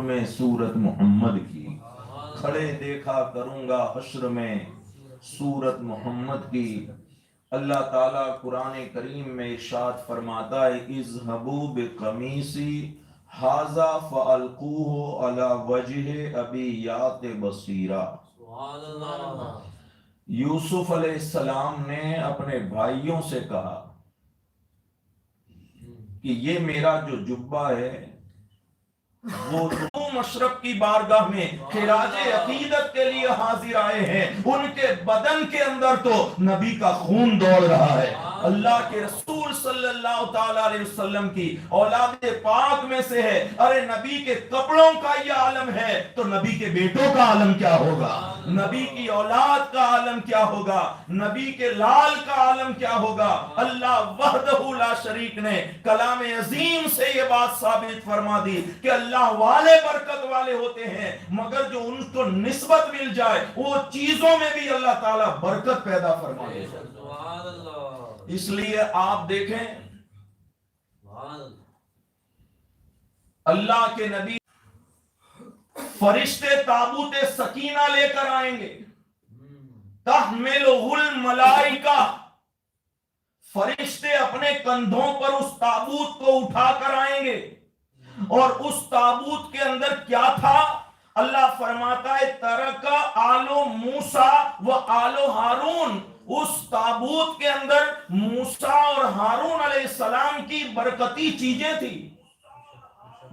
میں صورت محمد کی، کھڑے دیکھا کروں گا حشر میں صورت محمد کی۔ اللہ تعالیٰ قرآن کریم میں ارشاد فرماتا ہے اذهبوا بقمیصی ھذا فالقوہ علی وجہ ابی یات بصیرا۔ یوسف علیہ السلام نے اپنے بھائیوں سے کہا کہ یہ میرا جو جبہ ہے وہ مخدوم اشرف کی بارگاہ میں خراج عقیدت کے لیے حاضر آئے ہیں، ان کے بدن کے اندر تو نبی کا خون دوڑ رہا ہے۔ اللہ کے رسول صلی اللہ تعالی علیہ وسلم کی اولاد پاک میں سے ہے، ارے نبی کے کپڑوں کا یہ عالم ہے تو نبی کے بیٹوں کا عالم کیا ہوگا، نبی کی اولاد کا عالم کیا ہوگا، نبی کے لال کا عالم کیا ہوگا۔ اللہ وحدہ لا شریک نے کلام عظیم سے یہ بات ثابت فرما دی کہ اللہ والے برکت والے ہوتے ہیں، مگر جو ان کو نسبت مل جائے وہ چیزوں میں بھی اللہ تعالیٰ برکت پیدا فرما دے۔ اس لیے آپ دیکھیں اللہ کے نبی فرشتے تابوت سکینہ لے کر آئیں گے، تحملہ الملائکہ، فرشتے اپنے کندھوں پر اس تابوت کو اٹھا کر آئیں گے، اور اس تابوت کے اندر کیا تھا؟ اللہ فرماتا ہے ترکا آل موسیٰ و آل ہارون، اس تابوت کے اندر موسیٰ اور ہارون علیہ السلام کی برکتی چیزیں تھی،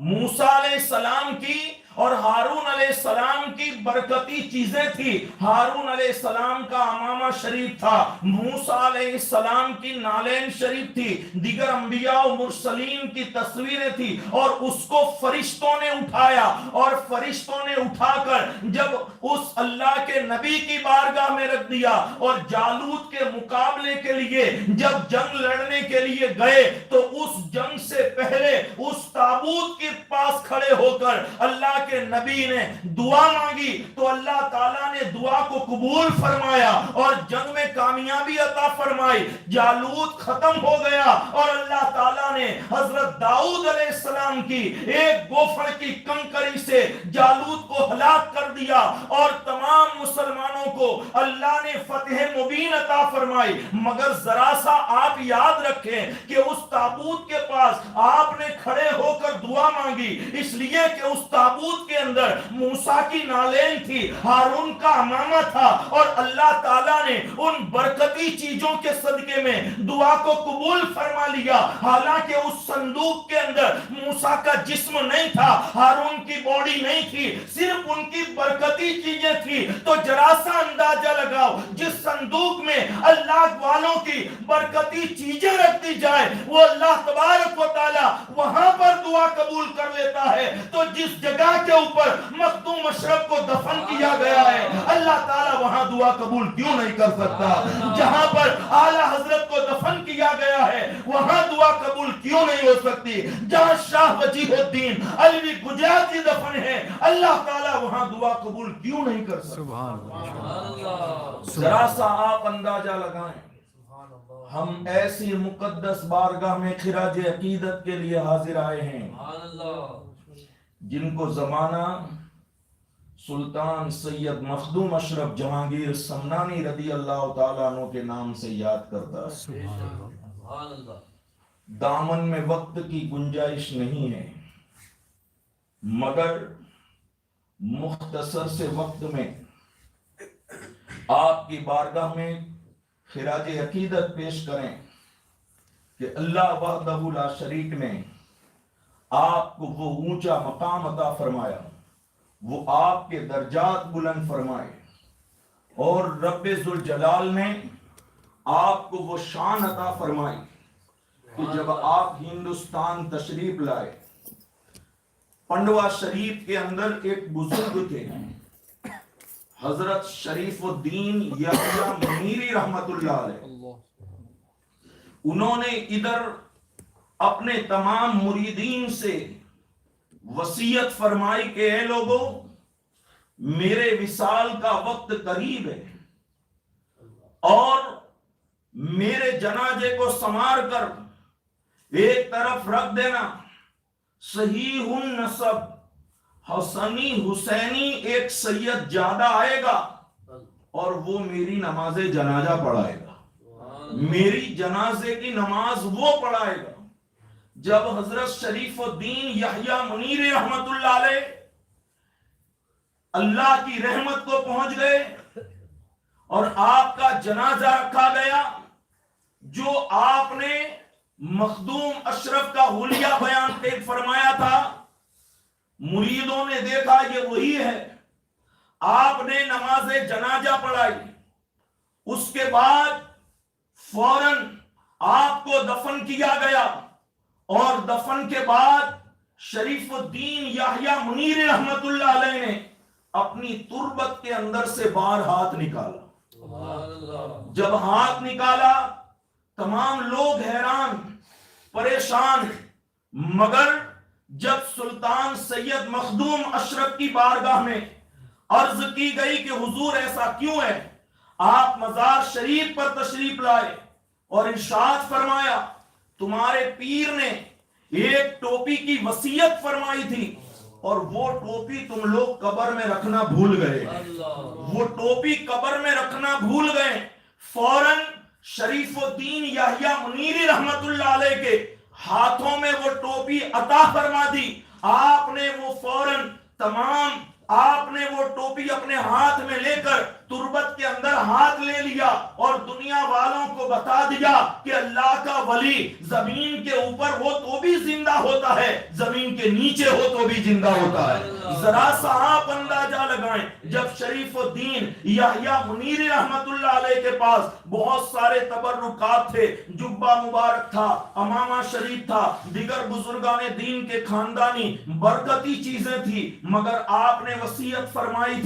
موسیٰ علیہ السلام کی اور ہارون علیہ السلام کی برکتی چیزیں تھی۔ ہارون علیہ السلام کا امامہ شریف تھا، موسیٰ علیہ السلام کی نالین شریف تھی، دیگر انبیاء و مرسلین کی تصویریں تھی، اور اس کو فرشتوں نے اٹھایا، اور فرشتوں نے اٹھا کر جب اس اللہ کے نبی کی بارگاہ میں رکھ دیا، اور جالوت کے مقابلے کے لیے جب جنگ لڑنے کے لیے گئے تو اس جنگ سے پہلے اس تابوت کے پاس کھڑے ہو کر اللہ کے نبی نے دعا مانگی تو اللہ تعالیٰ نے دعا کو قبول فرمایا اور جنگ میں کامیابی عطا فرمائی، جالوت ختم ہو گیا، اور اللہ تعالیٰ نے حضرت داؤد علیہ السلام کی ایک گوفر کی کنکری سے جالوت کو ہلاک کر دیا، اور تمام مسلمانوں کو اللہ نے فتح مبین عطا فرمائی۔ مگر ذرا سا آپ یاد رکھیں کہ اس تابوت کے پاس آپ نے کھڑے ہو کر دعا مانگی اس لیے کہ اس تابوت کے اندر موسیٰ کی نالین تھی، ہارون کا امامہ تھا، اور اللہ تعالیٰ نے ان برکتی چیزوں کے صدقے میں دعا کو قبول فرما لیا۔ حالانکہ اس صندوق کے اندر موسیٰ کا جسم نہیں تھا، ہارون کی باڈی نہیں تھی، صرف ان کی برکتی چیزیں تھی۔ تو ذرا سا اندازہ لگاؤ، جس صندوق میں اللہ والوں کی برکتی چیزیں رکھ دی جائے وہ اللہ تبارک و تعالی وہاں پر دعا قبول کر لیتا ہے، تو جس جگہ کے اوپر مخدوم اشرف کو دفن کیا گیا ہے اللہ تعالیٰ وہاں دعا قبول کیوں نہیں کر سکتا؟ جہاں پر اعلیٰ حضرت کو دفن کیا گیا ہے وہاں دعا قبول کیوں نہیں ہو سکتی؟ جہاں شاہ وجیہالدین علوی گجراتی دفن ہے اللہ تعالیٰ وہاں دعا قبول کیوں نہیں کر سکتا؟ ذرا سا آپ اندازہ لگائیں، ہم ایسی مقدس بارگاہ میں خراج عقیدت کے لیے حاضر آئے ہیں جن کو زمانہ سلطان سید مخدوم اشرف جہانگیر سمنانی رضی اللہ تعالیٰ عنہ کے نام سے یاد کرتا ہے۔ دامن میں وقت کی گنجائش نہیں ہے، مگر مختصر سے وقت میں آپ کی بارگاہ میں خراج عقیدت پیش کریں کہ اللہ وحدہ لا شریک نے آپ کو وہ اونچا مقام عطا فرمایا، وہ آپ کے درجات بلند فرمائے، اور رب ذوالجلال نے آپ کو وہ شان عطا فرمائی کہ جب آپ ہندوستان تشریف لائے، پنڈوا شریف کے اندر ایک بزرگ تھے حضرت شریف الدین یحییٰ منیری رحمت اللہ علیہ، انہوں نے ادھر اپنے تمام مریدین سے وصیت فرمائی کہ اے لوگو میرے وصال کا وقت قریب ہے، اور میرے جنازے کو سنوار کر ایک طرف رکھ دینا، صحیح النسب حسنی حسینی ایک سید زیادہ آئے گا اور وہ میری نماز جنازہ پڑھائے گا، میری جنازے کی نماز وہ پڑھائے گا۔ جب حضرت شریف الدین یحییٰ منیر رحمت اللہ علیہ اللہ کی رحمت کو پہنچ گئے اور آپ کا جنازہ رکھا گیا، جو آپ نے مخدوم اشرف کا حلیہ بیان فرمایا تھا، مریدوں نے دیکھا یہ وہی ہے، آپ نے نماز جنازہ پڑھائی، اس کے بعد فوراً آپ کو دفن کیا گیا، اور دفن کے بعد شریف الدین یحییٰ منیر رحمت اللہ علیہ نے اپنی تربت کے اندر سے باہر ہاتھ نکالا۔ جب ہاتھ نکالا تمام لوگ حیران پریشان، مگر جب سلطان سید مخدوم اشرف کی بارگاہ میں عرض کی گئی کہ حضور ایسا کیوں ہے، آپ مزار شریف پر تشریف لائے اور ارشاد فرمایا تمہارے پیر نے ایک ٹوپی کی وصیت فرمائی تھی اور وہ ٹوپی تم لوگ قبر میں رکھنا بھول گئے، وہ ٹوپی قبر میں رکھنا بھول گئے۔ فوراً شریف الدین یحییٰ منیری رحمت اللہ علیہ کے ہاتھوں میں وہ ٹوپی عطا فرما دی، آپ نے وہ فوراً آپ نے وہ ٹوپی اپنے ہاتھ میں لے کر تربت کے اندر ہاتھ لے لیا اور دنیا والوں کو بتا دیا کہ اللہ کا ولی زمین کے اوپر ہو تو بھی زندہ ہوتا ہے، زمین کے نیچے ہو تو بھی زندہ ہوتا ہے۔ ذرا سا آپ اندازہ لگائیں، جب شریف الدین یحییٰ منیر رحمت اللہ علیہ کے پاس بہت سارے تبرکات تھے، جبہ مبارک تھا، امامہ شریف تھا، دیگر بزرگان دین کے خاندانی برکتی چیزیں تھی، مگر آپ نے وصیت فرمائی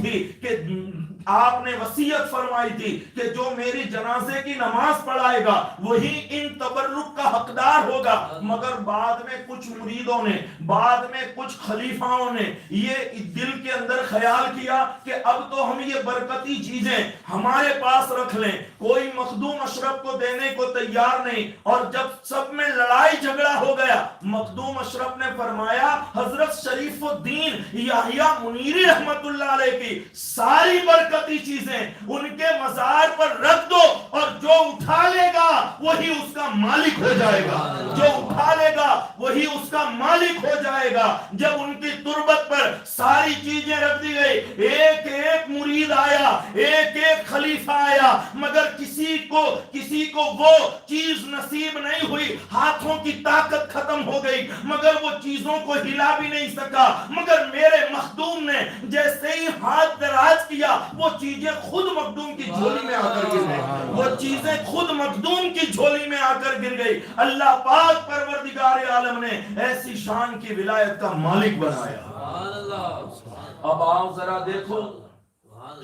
تھی کہ جو میری جنازے کی نماز پڑھائے گا وہی ان تبرک کا حقدار ہوگا۔ مگر بعد میں کچھ مریدوں نے، بعد میں کچھ خلیفاؤں نے یہ دل کے اندر خیال کیا کہ اب تو ہم یہ برکتی چیزیں ہمارے پاس رکھ لیں، کوئی مخدوم اشرف کو دینے کو تیار نہیں، اور جب سب میں لڑائی جھگڑا ہو گیا، مخدوم اشرف نے فرمایا حضرت شریف الدین یحییٰ منیری رحمت اللہ علیہ کی ساری برکتی چیزیں ان کے مزار پر رکھ دو، اور جو اٹھا لے گا وہی اس کا مالک ہو جائے گا، جو اٹھا لے گا وہی اس کا مالک ہو جائے گا۔ جب ان کی تربت پر ساری چیزیں رکھ دی گئی، ایک ایک مرید آیا، ایک ایک خلیفہ آیا، مگر کسی کو وہ چیز نصیب نہیں ہوئی، ہاتھوں کی طاقت ختم ہو گئی، مگر وہ چیزوں کو ہلا بھی نہیں سکا، مگر میرے مخدوم نے جیسے ہی ہاتھ دراز کیا وہ چیزیں خود مخدوم کی جھولی میں آ کر گر گئی، وہ چیزیں خود مخدوم کی جھولی میں آ کر گر گئی۔ اللہ پاک پروردگار عالم نے ایسی شان کی ولایت کا مالک بنایا۔ اب آؤ ذرا دیکھو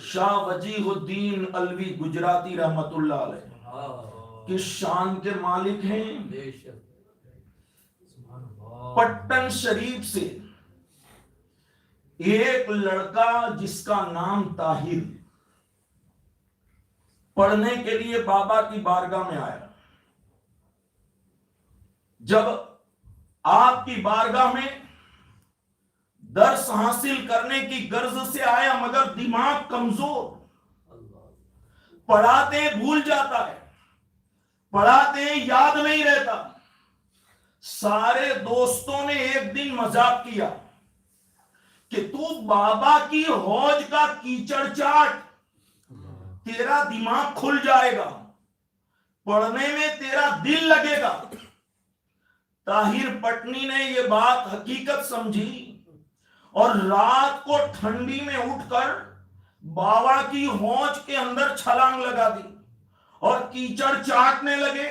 شاہ وجیہ الدین علوی گجراتی رحمت اللہ علیہ کس شان کے مالک ہیں۔ پٹن شریف سے ایک لڑکا جس کا نام طاہر پڑھنے کے لیے بابا کی بارگاہ میں آیا۔ جب آپ کی بارگاہ میں درس حاصل کرنے کی غرض سے آیا، مگر دماغ کمزور، پڑھاتے بھول جاتا ہے، پڑھاتے یاد نہیں رہتا۔ سارے دوستوں نے ایک دن مذاق کیا کہ تو بابا کی حوض کا کیچڑ چاٹ، تیرا دماغ کھل جائے گا، پڑھنے میں تیرا دل لگے گا۔ طاہر پٹنی نے یہ بات حقیقت سمجھی اور رات کو ٹھنڈی میں اٹھ کر بابا کی حوض کے اندر چھلانگ لگا دی اور کیچڑ چاٹنے لگے۔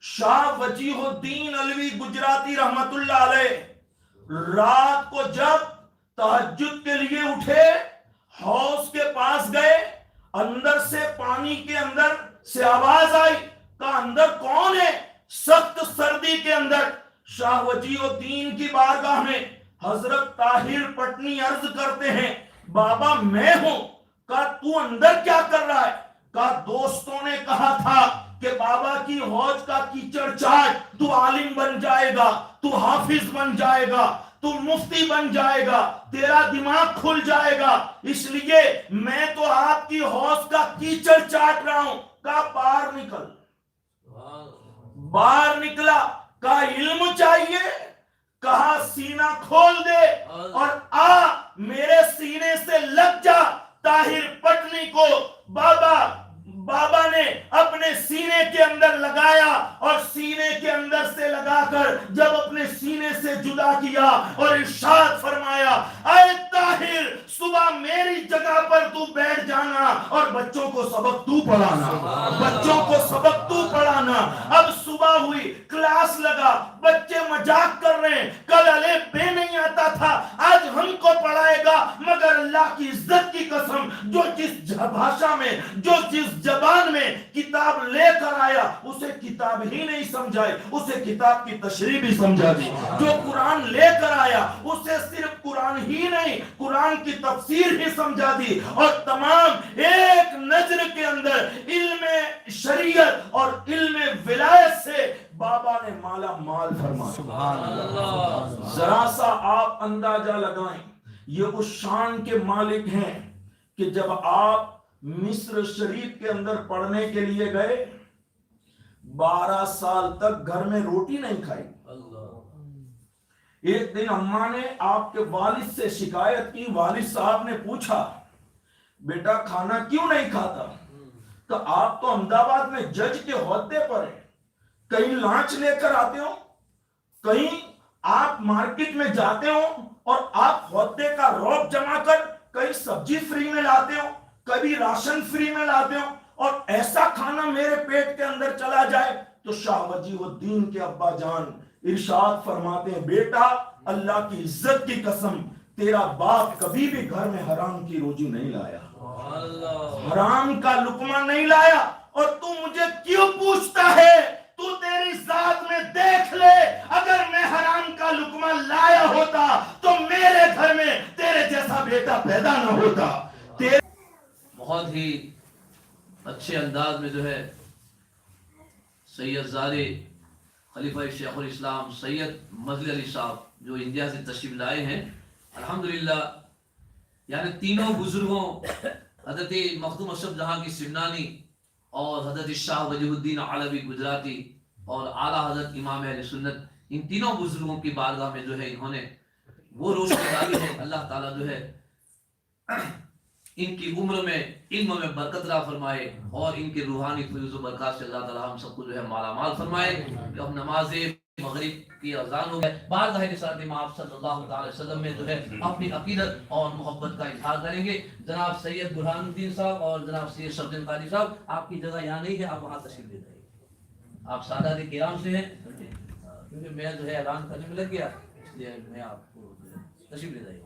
شاہ وجیہ الدین علوی گجراتی رحمت اللہ علیہ رات کو جب تہجد کے لیے اٹھے، حوض کے پاس گئے، اندر سے پانی کے اندر سے آواز آئی، کہا اندر کون ہے؟ سخت سردی کے اندر شاہ وجیہ الدین کی بارگاہ میں حضرت طاہر پٹنی عرض کرتے ہیں بابا میں ہوں۔ کہا تو اندر کیا کر رہا ہے؟ کہا دوستوں نے کہا تھا کہ بابا کی حوض کا کیچڑ چاٹ، تو عالم بن جائے گا، تو حافظ بن جائے گا، تو مفتی بن جائے گا, تیرا دماغ کھل جائے گا. اس لیے میں تو آپ کی حوض کا کیچڑ چاٹ رہا ہوں. کہا باہر نکل. باہر نکلا. کہا علم چاہیے. کہا سینہ کھول دے اور آ میرے سینے سے لگ جا. طاہر پٹنی کو بابا نے اپنے سینے کے اندر لگایا اور سینے کے اندر سے لگا کر جب اپنے سینے سے جدا کیا اور ارشاد فرمایا اے طاہر صبح میری جگہ پر تو بیٹھ جانا اور بچوں کو سبق تو پڑھانا. بچوں کو سبق تو پڑھانا. اب صبح ہوئی, کلاس لگا, بچے مذاق کر رہے ہیں. کل الف بے نہیں آتا تھا, آج ہم کو پڑھائے گا. مگر اللہ کی عزت کی قسم, جو جس بھاشا میں, جو جس زبان میں کتاب لے کر آیا اسے کتاب ہی نہیں سمجھائی, اسے کتاب کی تشریح بھی سمجھا دی. جو قرآن لے کر آیا اسے صرف قرآن ہی نہیں قرآن کی تفسیر ہی سمجھا دی. اور تمام ایک نظر کے اندر علم شریعت اور علم ولایت سے بابا نے مالا مال فرمایا. سبحان اللہ. ذرا سا آپ اندازہ لگائیں, یہ اس شان کے مالک ہیں کہ جب آپ مصر شریف کے اندر پڑھنے کے لیے گئے 12 سال تک گھر میں روٹی نہیں کھائی. ایک دن اماں نے آپ کے والد سے شکایت کی. والد صاحب نے پوچھا بیٹا کھانا کیوں نہیں کھاتا؟ تو آپ تو احمد آباد میں جج کے عہدے پر ہیں, کہیں لانچ لے کر آتے ہو, کہیں آپ مارکیٹ میں جاتے ہو اور آپ عہدے کا روب جما کر کئی سبزی فری میں لاتے ہو, کبھی راشن فری میں لاتے ہو, اور ایسا کھانا میرے پیٹ کے اندر چلا جائے. تو شاہ وجیہالدین کے ابا جان ارشاد فرماتے ہیں بیٹا اللہ کی عزت کی قسم تیرا باپ کبھی بھی گھر میں حرام کی روزی نہیں لایا, حرام کا لقمہ نہیں لایا. اور تو مجھے کیوں پوچھتا ہے؟ تو تیری ذات میں دیکھ لے, اگر میں حرام کا لقمہ لایا ہوتا تو میرے گھر میں تیرے جیسا بیٹا پیدا نہ ہوتا. بہت ہی اچھے انداز میں جو ہے سید زادے خلیفہ شیخ الاسلام سید مظہر علی صاحب جو انڈیا سے تشریف لائے ہیں, الحمدللہ یعنی تینوں بزرگوں حضرت مخدوم اشرف جہاں کی سمنانی اور حضرت شاہ وجیہالدین علوی گجراتی اور اعلیٰ حضرت امام اہل سنت, ان تینوں بزرگوں کی بارگاہ میں جو ہے انہوں نے وہ روشنی ڈالی ہے. اللہ تعالیٰ جو ہے ان کی عمر میں علم میں برکت عطا فرمائے اور ان کے روحانی فیض و برکات سے اللہ تعالیٰ ہم سب کو جو ہے مالا مال فرمائے. کہ اب نماز مغرب کی اذان ہو گئے, بعد نصرت امام صلی اللہ تعالی وسلم میں جو ہے اپنی عقیدت اور محبت کا اظہار کریں گے. جناب سید برہان الدین صاحب اور جناب سید شمس قاری صاحب, آپ کی جگہ یہاں نہیں ہے, آپ وہاں تشریف لے جائیے. آپ سادات کرام سے ہیں, کیونکہ میں جو ہے اعلان کرنے میں لگ گیا, اس لیے میں آپ کو تشریف لے جائیے.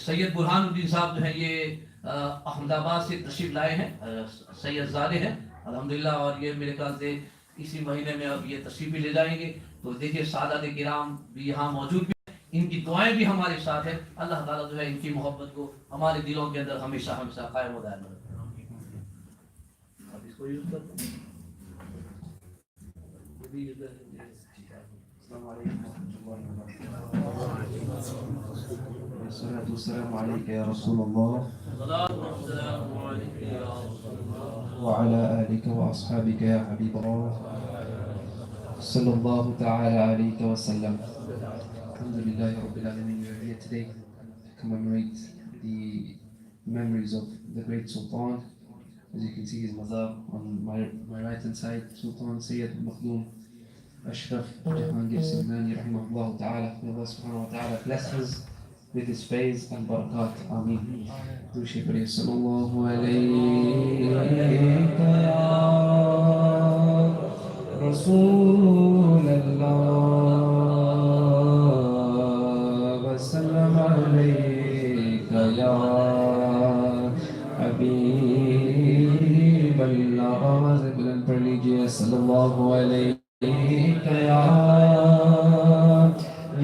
سید برہان الدین صاحب جو ہیں یہ احمد آباد سے تشریف لائے ہیں, سید زادے ہیں الحمدللہ, اور یہ میرے خیال سے اسی مہینے میں اب یہ تشریف بھی لے جائیں گے. تو دیکھیے سادات کرام بھی یہاں موجود بھی, ان کی دعائیں بھی ہمارے ساتھ ہیں. اللہ تعالیٰ جو ہے ان کی محبت کو ہمارے دلوں کے اندر ہمیشہ ہمیشہ قائم و دائم رکھے. اب اس کو یوز کرتے ہیں. السلام علیکم الصلاة والسلام عليك يا رسول الله وعلى آلك وأصحابك يا حبيب الله صلى الله تعالى عليك وسلم. الحمد لله رب العالمين. We are here today to commemorate the memories of the great Sultan. As you can see his mazar on my right hand side, Sultan Sayyid Makhdum Ashraf Jahangir Simnani rahimahullah ta'ala. May Allah subhanahu wa ta'ala bless us with his faith and barakat. Ameen. Do shukriya. Sallallahu alayka ya Rasul Allah wa sallam alayka ya Habib Allah. Buland par lijiye. Sallallahu alayka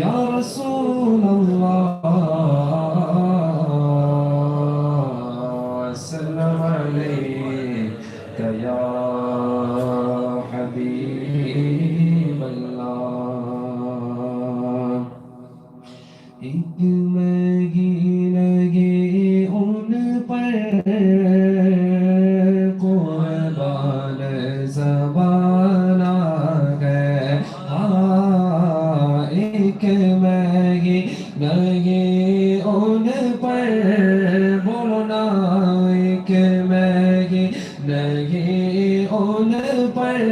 ya Rasul Allah wa sallam alayka ya Habib Allah. ایک لگی لگی ان پر قربان زبان آ گئے ہاں ایک لگی لگی ان پر بولو نا ایک لگی لگی ان پر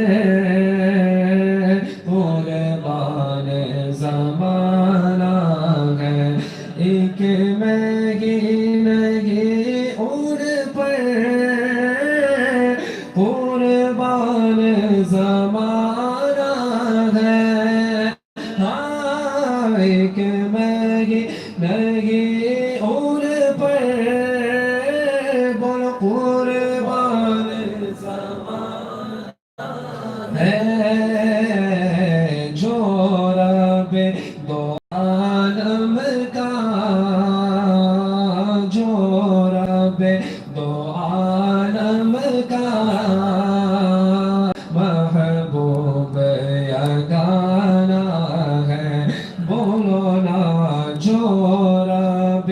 قربان زبان آ گئے ایک لگی لگی ان پر قربان زمان آ گئے ہاں ایک لگی لگی ان پر بول قربان زمان ہے جو رب دو عالم کا جو رب دو عالم کا محبوب یگانہ ہے بولو نا جو رب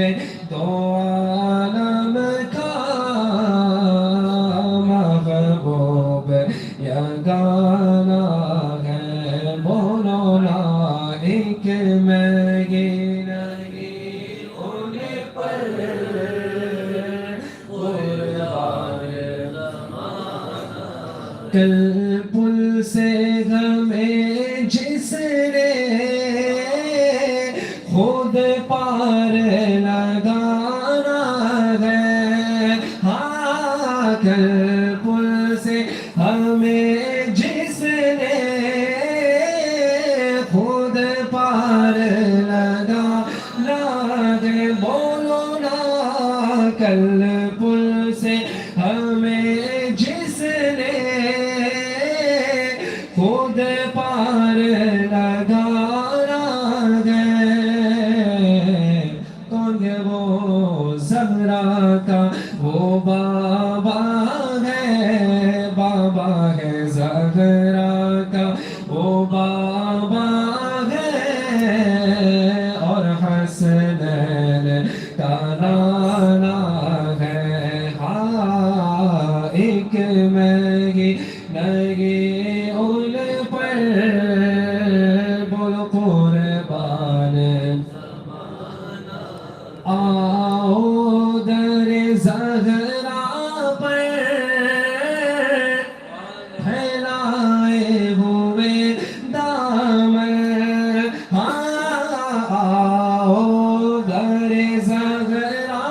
دو عالم کا محبوب یگانہ ہے بولو نا ایک لگی لگی ان پر قربان کل پل سے ہمیں جس نے خود پار لگانا ہے ہاں کل پل سے ہمیں جس نے خود پار لگانا ہے بولو نا کل پل سے ہمیں جس نے خود پار لگانا ہے کون ہے وہ زہرا کا وہ بابا ہے زہرا کا وہ بابا ہے اور حسنین کا نانا ہے ہاں ایک لگی لگی ان پر بول قربان آؤ در زہرا پر پھیلائے ہوئے دامن ہاں آؤ در زہرا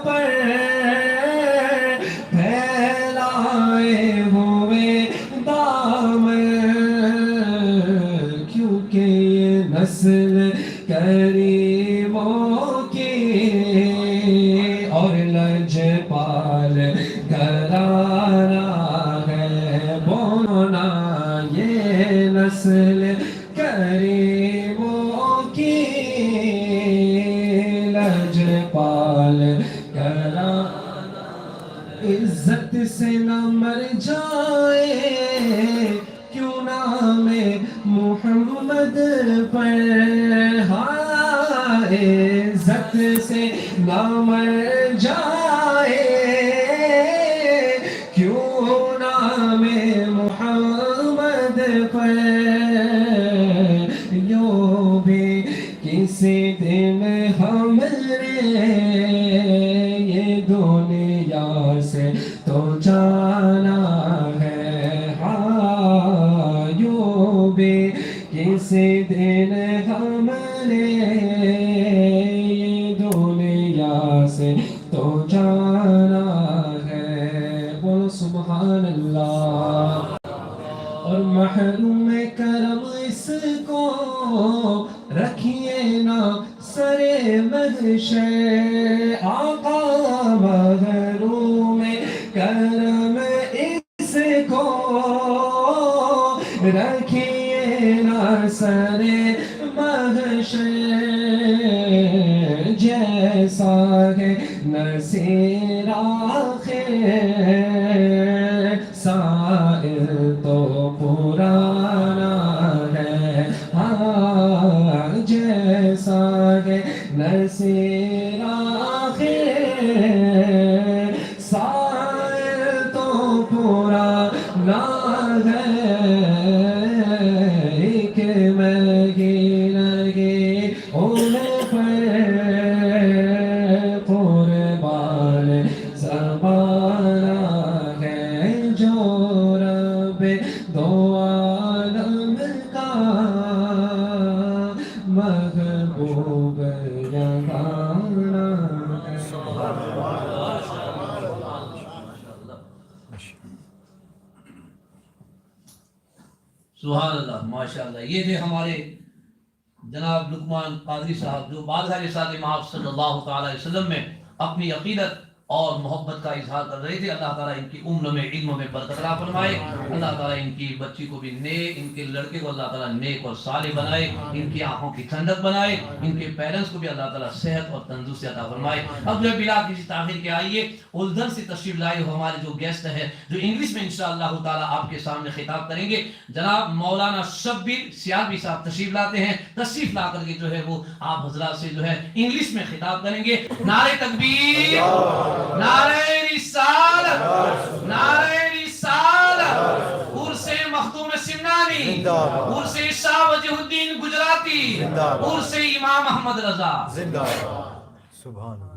پر پھیلائے ہوئے دامن کیونکہ یہ نسل کریموں کی اور لجپال گھرانہ ہے بولو نا یہ نسل کریموں کی لجپال گھرانہ عزت سے نہ مر جائے کیوں نام محمد پر ہاں عزت سے نہ مر جائے کیوں نام محمد پر یوں بھی کسی دن ہمارے یہ دنیا سے تو جانا ہے ہاں یوں بھی کسی دن ہمارے یہ دنیا سے تو جانا ہے بولو سبحان اللہ اور محروم کرم اس کو رکھیے نا سرے محشر آقا محروم کرم اس کو رکھیے نا سرے محشر جیسا ہے نصیر آخر سائل تو پرانا ہے ہاں جیسا ہے نصیر آخر سائل تو پورا نہ ہے ایک مہی لگی انہیں پہ قربان زمانہ ہے جو رب دو عالم کا محبوب جہانا ہے. سبحان اللہ ماشاء اللہ. یہ تھے ہمارے جناب لقمان قادری صاحب جو بارگاہ رسالت امام صلی اللہ تعالی علیہ وسلم میں اپنی عقیدت اور محبت کا اظہار کر رہے تھے. اللہ تعالیٰ ان کی عمر میں علم میں برکت عطا فرمائے. اللہ تعالیٰ ان کی بچی کو بھی نیک، ان کے لڑکے کو اللہ تعالیٰ نیک اور صالح بنائے، ان کی آنکھوں کی ٹھنڈک بنائے، ان کے پیرنٹس کو بھی اللہ تعالیٰ صحت اور تندرستی عطا فرمائے. اب جو بلا کسی تاخیر کے آئیے اردن سے تشریف لائے ہو ہمارے جو گیسٹ ہیں جو انگلش میں انشاءاللہ تعالیٰ آپ کے سامنے خطاب کریں گے. جناب مولانا شبیر سیالوی صاحب تشریف لاتے ہیں. تشریف لا کر کے جو ہے وہ آپ حضرات سے جو ہے انگلش میں خطاب کریں گے. نعرہ تکبیر، نعرہ رسالت، نعرہ رسالت. عرس مخدوم سمنانی، عرس شاہ وجیہدین گجراتی، عرس امام احمد رضا. زندہ سبحان اللہ.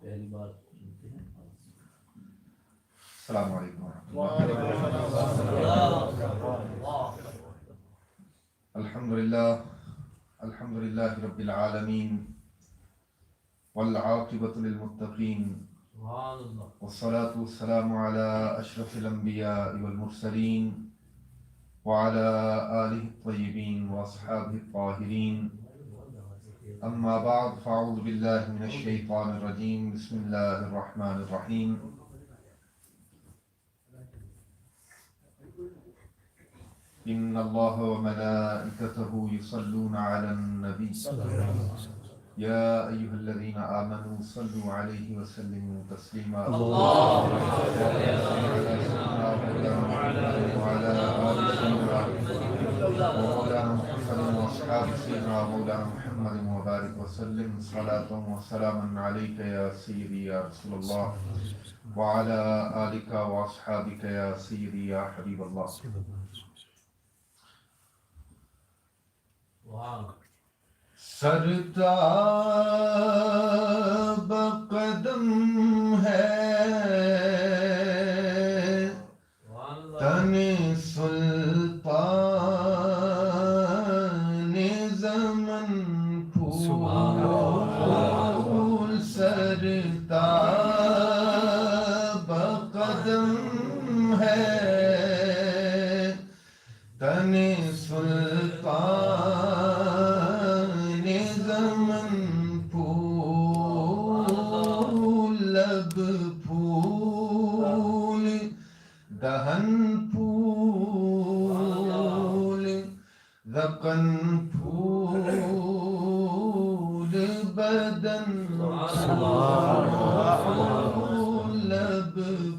پہلی بار سنتے ہیں. السلام علیکم. الحمدللہ رب العالمین والعاقبۃ للمتقین والصلاة والسلام علی اشرف الانبیاء والمرسلین وعلی آلہ الطیبین واصحابہ الطاہرین. اما بعد فاعوذ باللہ من الشیطان الرجیم. بسم اللہ الرحمن الرحیم. ان اللہ وملائکته یصلون علی النبی یا ایہا الذین آمنوا صلوا علیہ وسلموا تسلیما. اللهم صل علی سیدنا محمد وعلی آل سیدنا ومولانا محمد واصحاب سیدنا مولانا محمد وبارک وسلم. صلاۃ وسلاما علیک یا سیدی یا رسول اللہ وعلی آلک واصحابک یا سیدی یا حبیب اللہ. سرتاب قدم ہے تن سلطان زمن پھول. سرتاب قدم ہے تن سلطان دہن پھول ذقن پھول بدن لب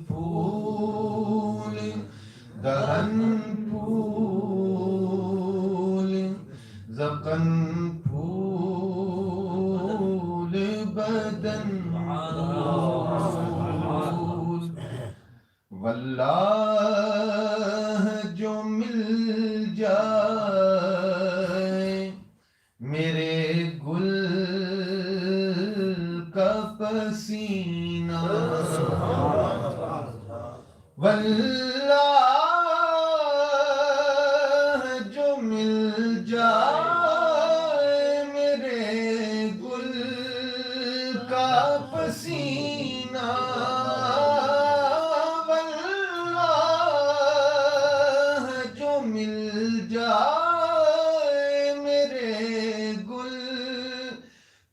پھول دہن پھول ذقن پھول بدن واللہ جو مل جائے میرے گل کا پسینہ. واللہ جو مل جائے میرے گل کا پسینہ.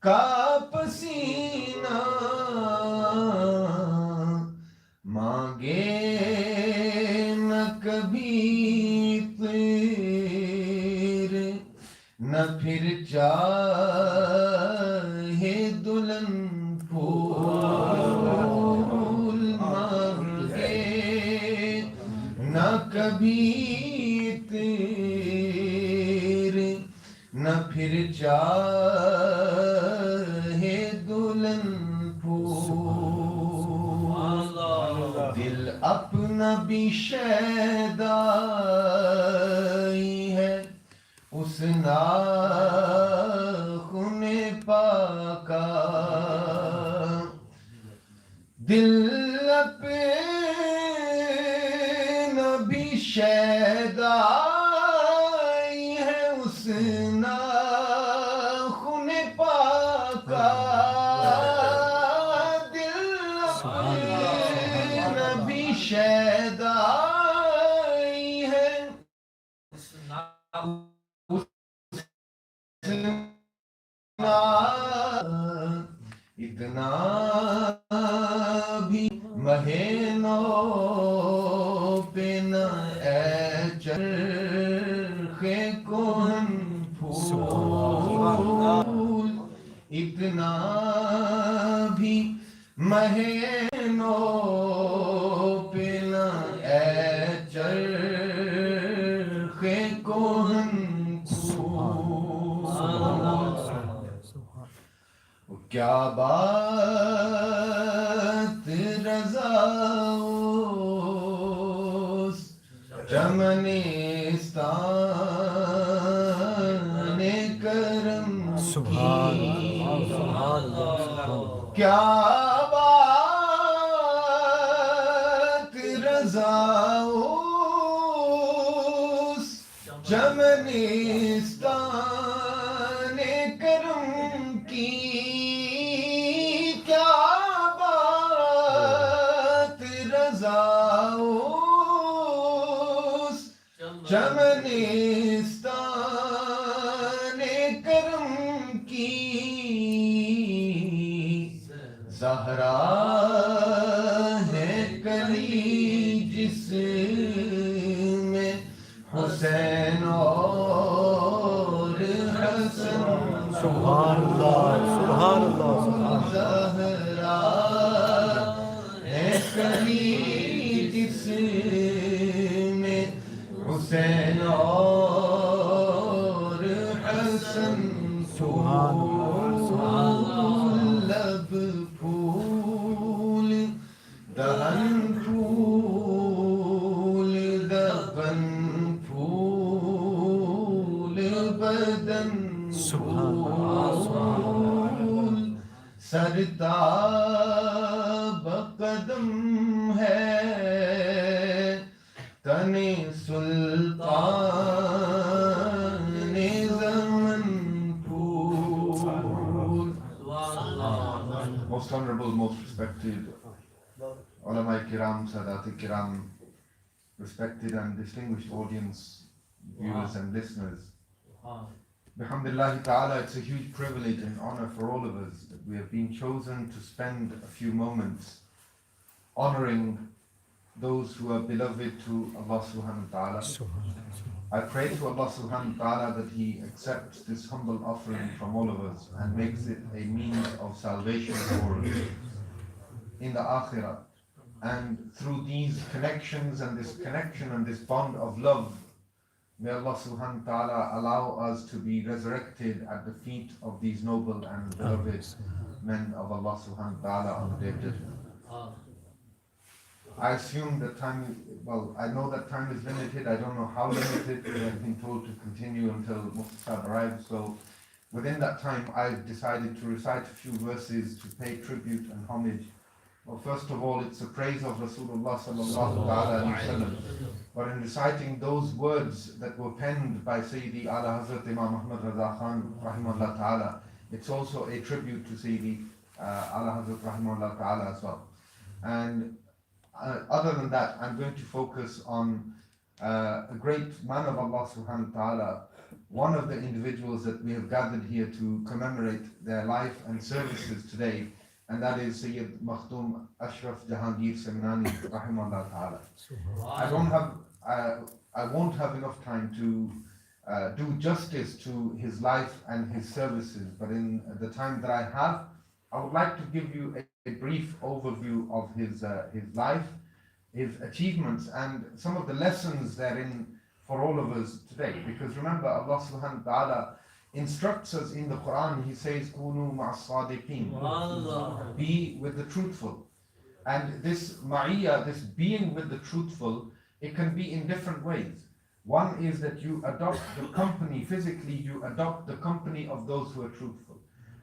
کا پسینہ مانگے نہ کبھی تیرے نہ پھر چاہے دلہن پھول. مانگے کبھی تیرے نہ پھر چاہے دلہن پھول دل اپنا بھی شیدائی ہے اس ناخن پاکا دل اپنا بھی شیدائی ہے اس ناخن پاکا دل اپنا بھی شیدائی ہے اتنا بھی مہینوں پہ نہ اے چرخ کہن پھول اتنا بھی مہینوں پہ نہ اے چرخ کہن کیا بات رضا اس چمنستان کرم کی کیا بات رضا اس چمنستان کرم کی چمنستان کرم کی زہرا ہے کلی جس میں حسین اور حسن سبحان اللہ سبحان اللہ زہرا ہے کلی جس میں حسین اور حسن پھول لب پھول دہن پھول دبن پھول بدن پھول سرتاب قدم ہے تن سلطان زمن پھول. Most honorable, most respected ulama kiram, sadat kiram, respected and distinguished audience, viewers and listeners. Alhamdulillah ta'ala, it's a huge privilege and honor for all of us that we have been chosen to spend a few moments honoring those who are beloved to Allah subhanahu wa ta'ala. I pray to Allah subhanahu wa ta'ala that He accepts this humble offering from all of us and makes it a means of salvation for us in the akhirah. And through these connections and this connection and this bond of love, may Allah subhanahu wa ta'ala allow us to be resurrected at the feet of these noble and beloved men of Allah subhanahu wa ta'ala on the day of judgment. I assume that I know that time is limited. I don't know how limited. We have been told to continue until Muhaddith arrives. So within that time, I've decided to recite a few verses to pay tribute and homage. Well, first of all, it's a praise of Rasulullah sallallahu alaihi wasallam. But in reciting those words that were penned by Sayyidi ala Hazrat Imam Ahmad Raza Khan rahimahullah ta'ala, it's also a tribute to Sayyidi ala Hazrat rahimahullah ta'ala as well. And other than that, I'm going to focus on a great man of Allah subhanahu wa ta'ala, one of the individuals that we have gathered here to commemorate their life and services today, and that is Sayyid Makhdum Ashraf Jahangir Seminani rahimahullah ta'ala. I won't have enough time to do justice to his life and his services, but in the time that I have, I would like to give you a brief overview of his life his achievements and some of the lessons therein for all of us today. Because remember, Allah subhanahu wa ta'ala instructs us in the Quran. He says, Kunu ma'as-sadiqeen, be with the truthful. And this ma'iyya, this being with the truthful, it can be in different ways. One is that you adopt the company, physically you adopt the company of those who are truthful.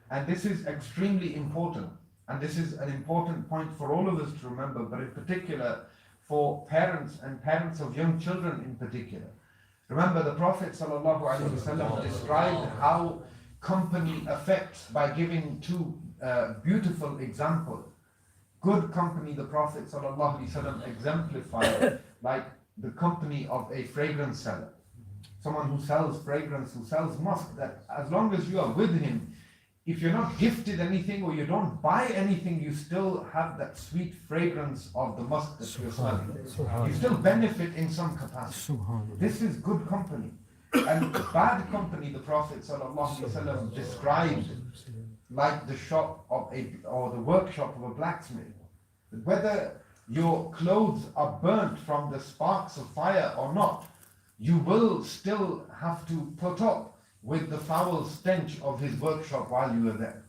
And this is extremely important. And this is an important point for all of us to remember, but in particular for parents and parents of young children in particular. Remember, the Prophet ﷺ described how company affects by giving two beautiful examples. Good company, the Prophet ﷺ exemplified like the company of a fragrance seller. Someone who sells fragrance, who sells musk, that as long as you are with him, if you're not gifted anything or you don't buy anything, you still have that sweet fragrance of the musk that you're smelling. You still benefit in some capacity. This is good company. And bad company, the Prophet ﷺ described like the shop of or the workshop of a blacksmith. Whether your clothes are burnt from the sparks of fire or not, you will still have to put up with the foul stench of his workshop while you are there.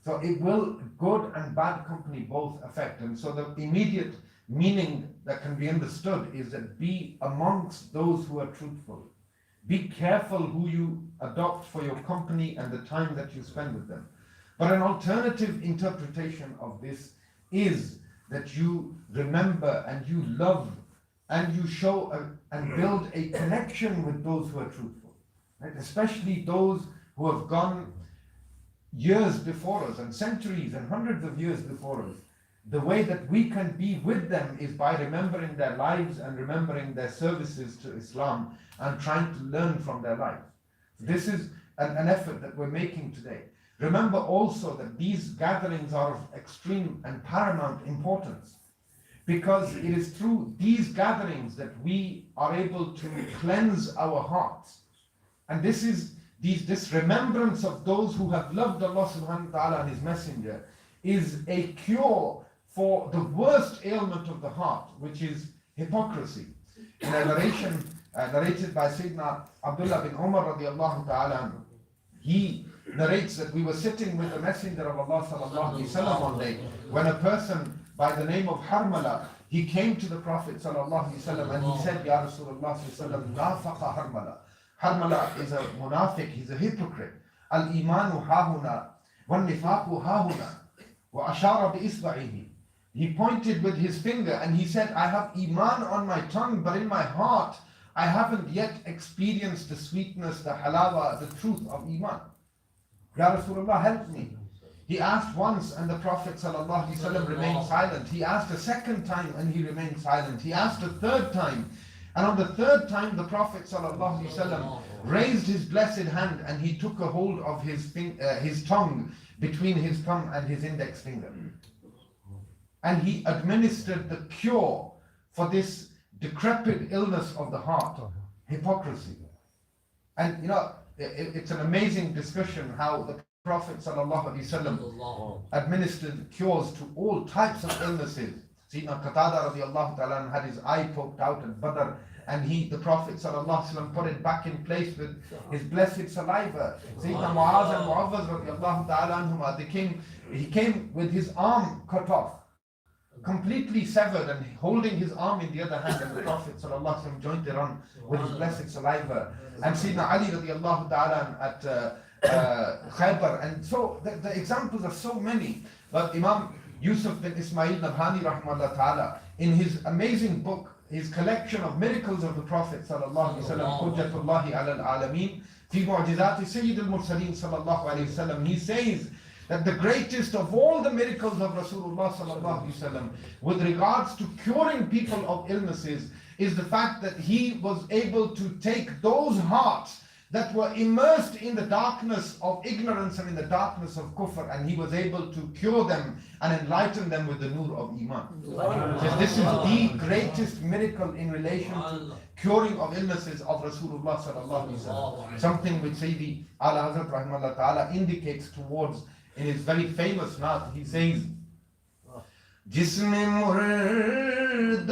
So it will, good and bad company both affect. And so the immediate meaning that can be understood is that be amongst those who are truthful. Be careful who you adopt for your company and the time that you spend with them. But an alternative interpretation of this is that you remember and you love and you show and build a connection with those who are truthful. Right? Especially those who have gone years before us and centuries and hundreds of years before us. The way that we can be with them is by remembering their lives and remembering their services to Islam and trying to learn from their lives. This is an effort that we're making today. Remember also that these gatherings are of extreme and paramount importance, because it is through these gatherings that we are able to cleanse our hearts. And this remembrance of those who have loved Allah subhanahu wa ta'ala and His Messenger is a cure for the worst ailment of the heart, which is hypocrisy. In a narration narrated by Sayyidina Abdullah bin Umar radiAllahu ta'ala, he narrates that we were sitting with the Messenger of Allah sallallahu alaihi wasallam one day when a person by the name of Harmala, he came to the Prophet sallallahu alaihi wasallam and he said, Ya Rasulullah sallallahu alaihi wasallam, nafaqa Harmala. Harmala is a munafiq, he's a hypocrite. Al-imanu hahuna, wal-nifaqu hahuna, wa ashara bi-isba'ihi. He pointed with his finger and he said, I have iman on my tongue, but in my heart, I haven't yet experienced the sweetness, the halawa, the truth of iman. Ya Rasulullah, help me. He asked once and the Prophet ﷺ remained silent. He asked a second time and he remained silent. He asked a third time. And on the third time, the Prophet ﷺ raised his blessed hand and he took a hold of his tongue between his thumb and his index finger. And he administered the cure for this decrepit illness of the heart, hypocrisy. And you know, it's an amazing discussion how the Prophet ﷺ administered cures to all types of illnesses. Sayyidina Qatada radiallahu ta'ala had his eye poked out at Badr, and the Prophet ﷺ put it back in place with his blessed saliva. Sayyidina Muaz and Muawwaz radiallahu ta'ala anhuma, he came with his arm cut off, completely severed, and holding his arm in the other hand, and the Prophet ﷺ joined it on with his blessed saliva. And Sayyidina Ali radiallahu ta'ala at Khaybar. And so the examples are so many. But Imam Yusuf bin Ismail Nabhani rahmahullah ta'ala, in his amazing book, his collection of miracles of the Prophet sallallahu alaihi wasallam, Hujjatullahi ala al-Alameen, fi mu'jizati Sayyid al-Mursaleen sallallahu alaihi wasallam, he says that the greatest of all the miracles of Rasulullah sallallahu alaihi wasallam with regards to curing people of illnesses is the fact that he was able to take those hearts that were immersed in the darkness of ignorance and in the darkness of kufr, and he was able to cure them and enlighten them with the nur of iman. So this is the greatest miracle in relation to curing of illnesses of Rasulullah sallallahu alaihi wasallam. Something which Sayyidi Ala Hazrat rahimahullah ta'ala indicates towards in his very famous naat. He says, Jisme murda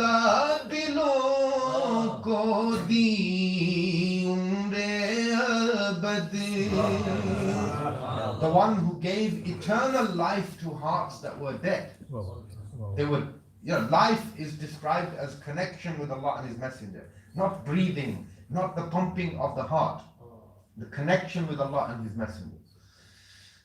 the one who gave eternal life to hearts that were dead. They would, life is described as connection with Allah and His Messenger, not breathing, not the pumping of the heart, the connection with Allah and His Messenger.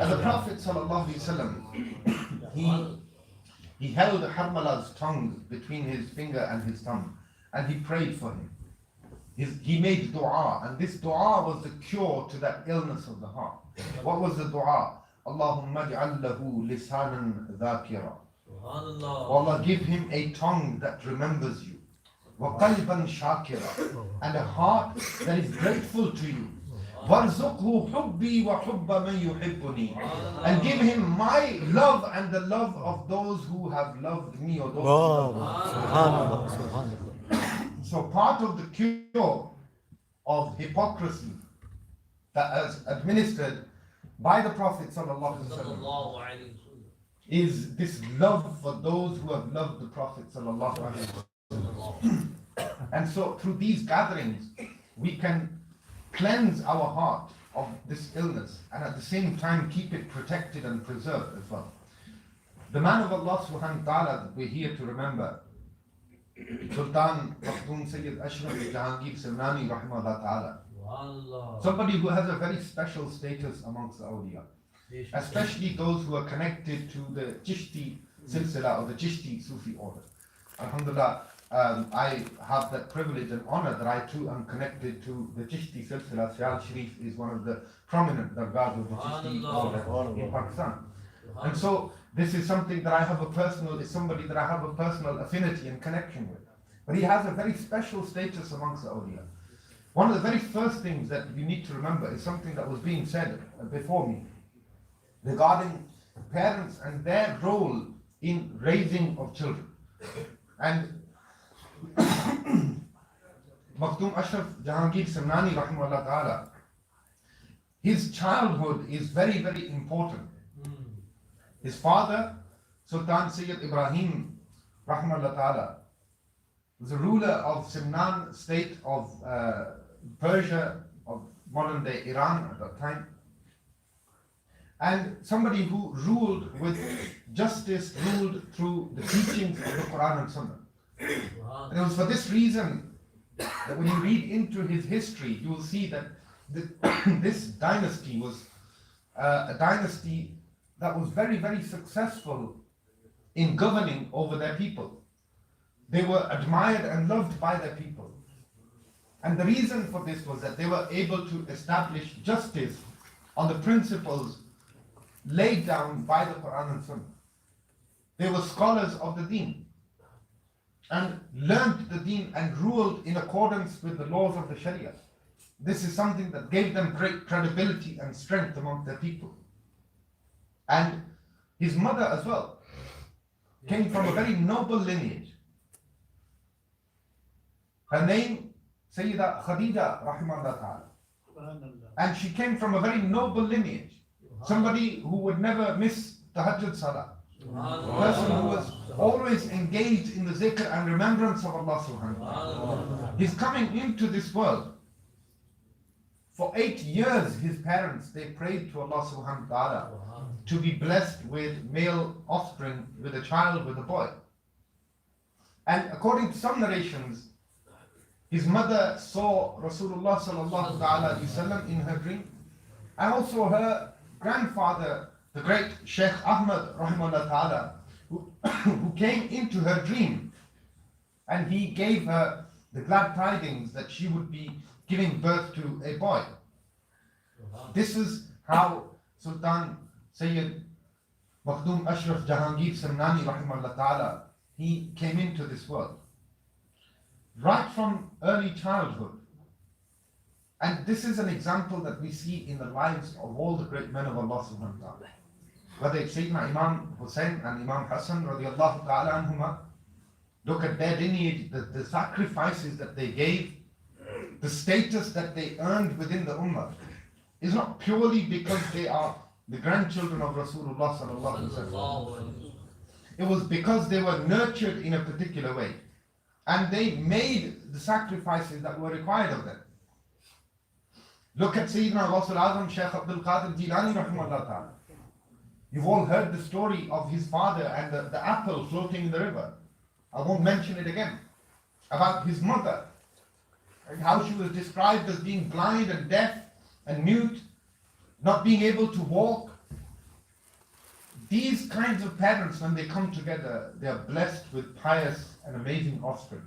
And the Prophet ﷺ, he held Harmala's tongue between his finger and his thumb, and he prayed for him. He made dua, and this dua was the cure to that illness of the heart. What was the dua? Allahumma ij'al lahu lisanan dhakira. Allah, give him a tongue that remembers you. Wa qalban shakira, and a heart that is grateful to you. Warzuqhu hubbi wa hubba man yuhibbuni, and give him my love and the love of those who have loved me, or those who love me. So part of the cure of hypocrisy that is administered by the Prophet ﷺ is this love for those who have loved the Prophet ﷺ. And so through these gatherings we can cleanse our heart of this illness and at the same time keep it protected and preserved as well. The man of Allah subhanahu wa ta'ala that we're here to remember, Sultan Makhdum Sayyid Ashraf Jahangir Simrani rahimahullah ta'ala. Somebody who has a very special status amongst the awliya, especially those who are connected to the Chishti Silsila or the Chishti Sufi order. Alhamdulillah, I have that privilege and honor that I too am connected to the Chishti Silsila. Syal Sharif is one of the prominent dargahs of the Chishti order in Pakistan. And so this is something that I have a personal affinity and connection with. But he has a very special status amongst the awliya. One of the very first things that you need to remember is something that was being said before me regarding parents and their role in raising of children. And Makhdum Ashraf Jahangir Simrani rahimahullah ta'ala, his childhood is very, very important. His father, Sultan Sayyid Ibrahim rahimahullah ta'ala, was a ruler of Simnan state of Persia, of modern day Iran at that time, and somebody who ruled with justice, ruled through the teachings of the Quran and Sunnah. And it was for this reason that when you read into his history, you will see that this dynasty was a dynasty that was very, very successful in governing over their people. They were admired and loved by their people. And the reason for this was that they were able to establish justice on the principles laid down by the Quran and Sunnah. They were scholars of the deen and learned the deen and ruled in accordance with the laws of the Sharia. This is something that gave them great credibility and strength among their people. And his mother as well came from a very noble lineage. Her name, Sayyida Khadija rahimahullah ta'ala. And she came from a very noble lineage. Somebody who would never miss Tahajjud Salah. A person who was always engaged in the zikr and remembrance of Allah subhanahu wa ta'ala. He's coming into this world. For 8 years, his parents, they prayed to Allah subhanahu wa ta'ala to be blessed with male offspring, with a child, with a boy. And according to some narrations, his mother saw Rasulullah sallallahu ta'ala alayhi wasallam in her dream, and also her grandfather, the great Sheikh Ahmad rahimahullah ta'ala, who came into her dream, and he gave her the glad tidings that she would be giving birth to a boy. This is how Sultan Sayyid Makhdum Ashraf Jahangir Samnani rahimahullah ta'ala, he came into this world right from early childhood. And this is an example that we see in the lives of all the great men of Allah subhanahu wa ta'ala. Whether it's Sayyidina Imam Hussain and Imam Hassan radiAllahu ta'ala anhuma, look at their lineage, the sacrifices that they gave, the status that they earned within the ummah is not purely because they are the grandchildren of Rasulullah sallallahu alaihi wasallam. It was because they were nurtured in a particular way and they made the sacrifices that were required of them. Look at Sayyidina Azam Shaykh Abdul Qadir Jilani rahimahullah ta'ala. You've all heard the story of his father and the apple floating in the river. I won't mention it again. About his mother, and how she was described as being blind and deaf and mute, not being able to walk. These kinds of parents, when they come together, they are blessed with pious and amazing offspring.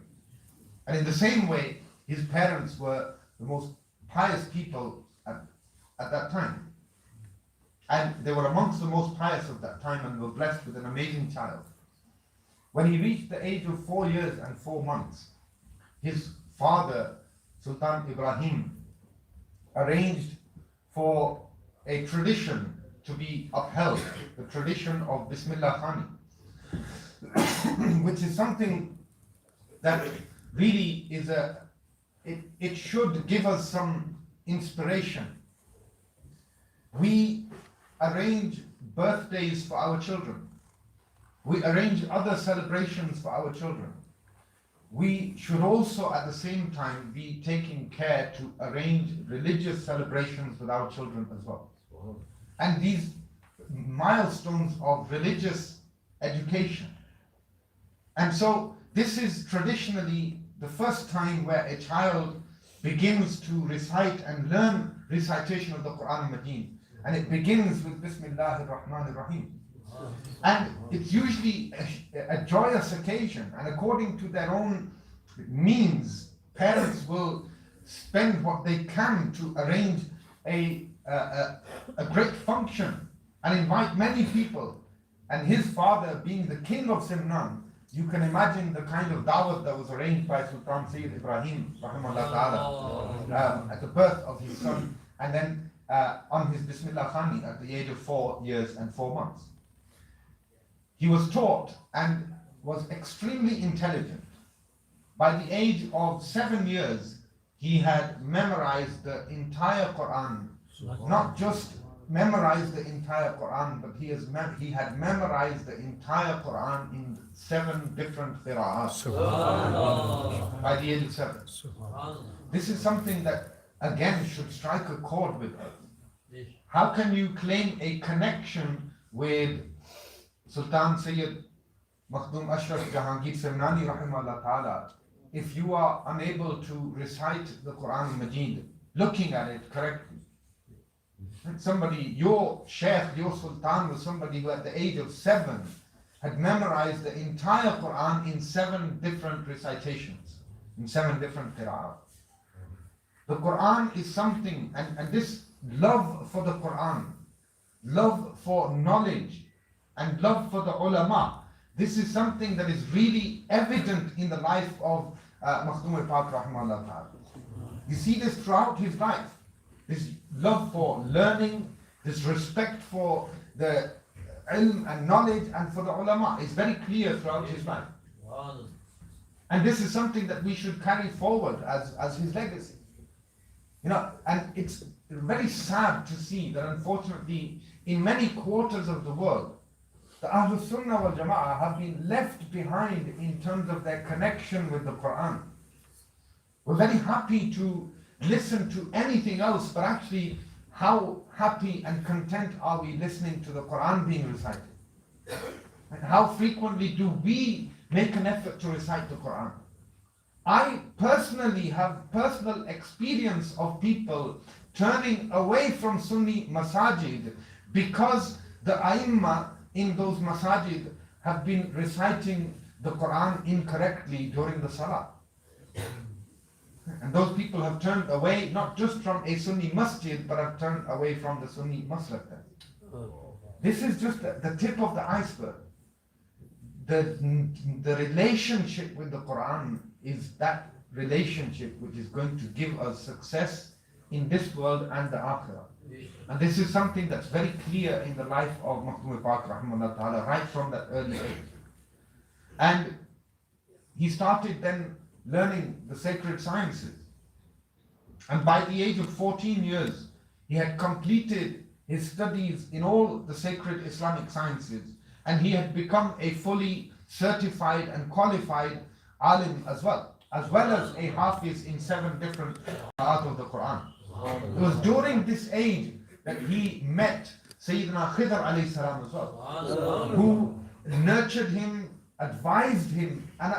And in the same way, his parents were the most pious people at that time. And they were amongst the most pious of that time and were blessed with an amazing child. When he reached the age of 4 years and 4 months, his father, Sultan Ibrahim, arranged for a tradition to be upheld, the tradition of Bismillah Khani, which is something that really is it should give us some inspiration. We arrange birthdays for our children. We arrange other celebrations for our children. We should also at the same time be taking care to arrange religious celebrations with our children as well. And these milestones of religious education. And so this is traditionally the first time where a child begins to recite and learn recitation of the Quran Majid. And it begins with Bismillahir Rahmanir Rahim. And it's usually a joyous occasion, and according to their own means, parents will spend what they can to arrange a great function and invite many people. And his father, being the king of Simnan, you can imagine the kind of dawat that was arranged by Sultan Sayyid Ibrahim rahimahullah ta'ala at the birth of his son, and then on his Bismillah Khani at the age of 4 years and 4 months. He was taught and was extremely intelligent. By the age of 7 years, he had memorized the entire Quran. Not just memorized the entire Quran, but he had memorized the entire Quran in 7 different qira'at. By the age of 7. This is something that again should strike a chord with us. How can you claim a connection with Sultan Sayyid Makhdum Ashraf Jahangir Samnani rahimahullah ta'ala if you are unable to recite the Quran Majid, looking at it correctly? Somebody, your Shaykh, your Sultan was somebody who at the age of 7 had memorized the entire Quran in 7 different recitations, in 7 different qira'at. The Quran is something, and this love for the Quran, love for knowledge, and love for the ulama, this is something that is really evident in the life of Makhdum al-Pak rahimahullah ta'ala. You see this throughout his life. This love for learning, this respect for the ilm and knowledge and for the ulama is very clear throughout his life. And this is something that we should carry forward as his legacy. You know, and it's very sad to see that unfortunately in many quarters of the world, the Ahlul Sunnah wal Jama'ah have been left behind in terms of their connection with the Quran. We're very happy to listen to anything else, but actually how happy and content are we listening to the Quran being recited? And how frequently do we make an effort to recite the Quran? I personally have personal experience of people turning away from Sunni masajid because the Aimma in those masajid have been reciting the Quran incorrectly during the Salah. And those people have turned away not just from a Sunni masjid, but have turned away from the Sunni maslak. This is just the tip of the iceberg. The relationship with the Quran is that relationship which is going to give us success in this world and the Akhirah. And this is something that's very clear in the life of Makhdum Ashraf rahimahullah ta'ala, right from that early age. And he started then learning the sacred sciences. And by the age of 14 years, he had completed his studies in all the sacred Islamic sciences, and he had become a fully certified and qualified alim as well as a hafiz in 7 different ayat of the Quran. It was during this age that he met Sayyiduna Khidr alayhi salam as well, who nurtured him, advised him, and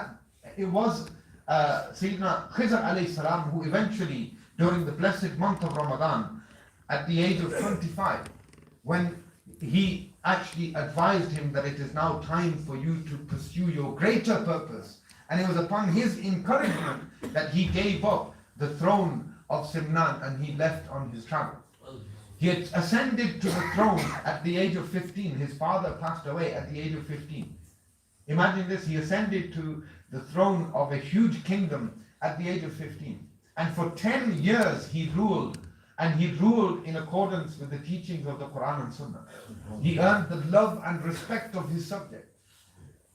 it was Sayyiduna Khidr alayhi salam who eventually, during the blessed month of Ramadan, at the age of 25, when he actually advised him that it is now time for you to pursue your greater purpose. And it was upon his encouragement that he gave up the throne of Simnan and he left on his travels. He had ascended to the throne at the age of 15. His father passed away at the age of 15. Imagine this, he ascended to the throne of a huge kingdom at the age of 15. And for 10 years he ruled, and he ruled in accordance with the teachings of the Quran and Sunnah. He earned the love and respect of his subject.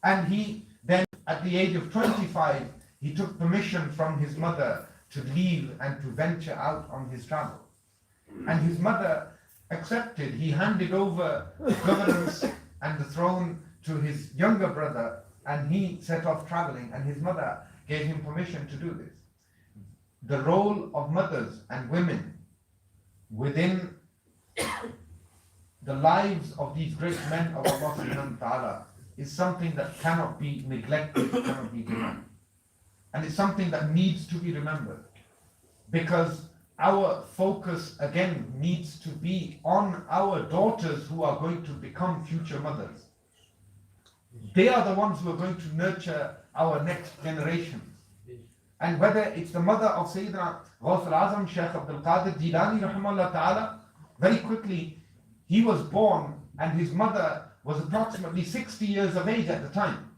And he then, at the age of 25, he took permission from his mother to leave and to venture out on his travel. And his mother accepted. He handed over the governance and the throne to his younger brother, and he set off traveling, and his mother gave him permission to do this. The role of mothers and women within the lives of these great men of Allah subhanahu wa ta'ala is something that cannot be neglected, cannot be denied. And it's something that needs to be remembered, because our focus again needs to be on our daughters who are going to become future mothers. They are the ones who are going to nurture our next generations. And whether it's the mother of Sayyidina Azam, Shaykh Abdul Qadir Jilani rahimahullah ta'ala, very quickly he was born and his mother was approximately 60 years of age at the time.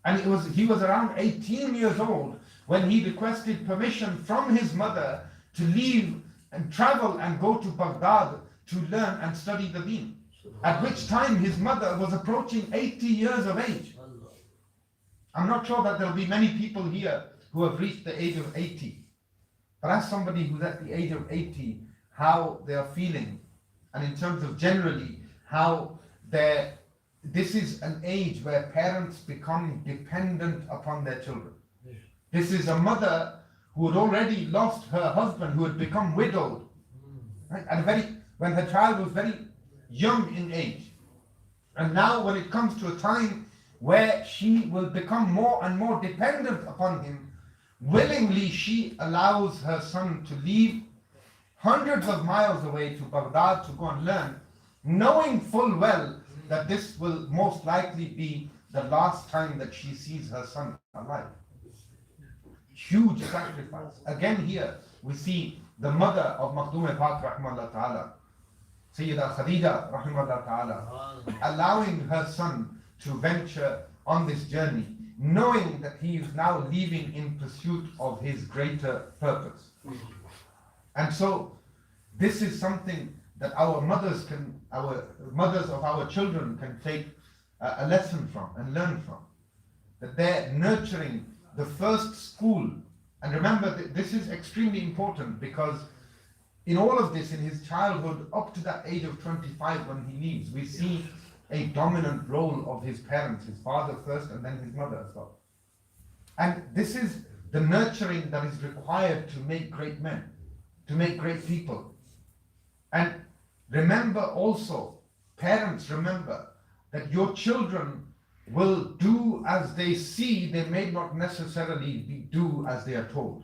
And he was around 18 years old when he requested permission from his mother to leave and travel and go to Baghdad to learn and study the deen. At which time his mother was approaching 80 years of age. I'm not sure that there'll be many people here who have reached the age of 80. But ask somebody who's at the age of 80 how they are feeling, and in terms of generally how this is an age where parents become dependent upon their children. This is a mother who had already lost her husband, who had become widowed, right? When her child was very young in age. And now when it comes to a time where she will become more and more dependent upon him, willingly she allows her son to leave hundreds of miles away to Baghdad to go and learn, knowing full well that this will most likely be the last time that she sees her son alive. Huge sacrifice. Again here we see the mother of Makhdum Ashraf rahimahullah ta'ala, Sayyida Khadija rahimahullah ta'ala, allowing her son to venture on this journey, knowing that he is now leaving in pursuit of his greater purpose. And so this is something that our mothers of our children can take a lesson from and learn from. That they're nurturing the first school. And remember, this is extremely important, because in all of this, in his childhood up to that age of 25 when he leaves, we see a dominant role of his parents, his father first and then his mother as well. And this is the nurturing that is required to make great men, to make great people. And remember also, parents, remember that your children will do as they see, they may not necessarily do as they are told.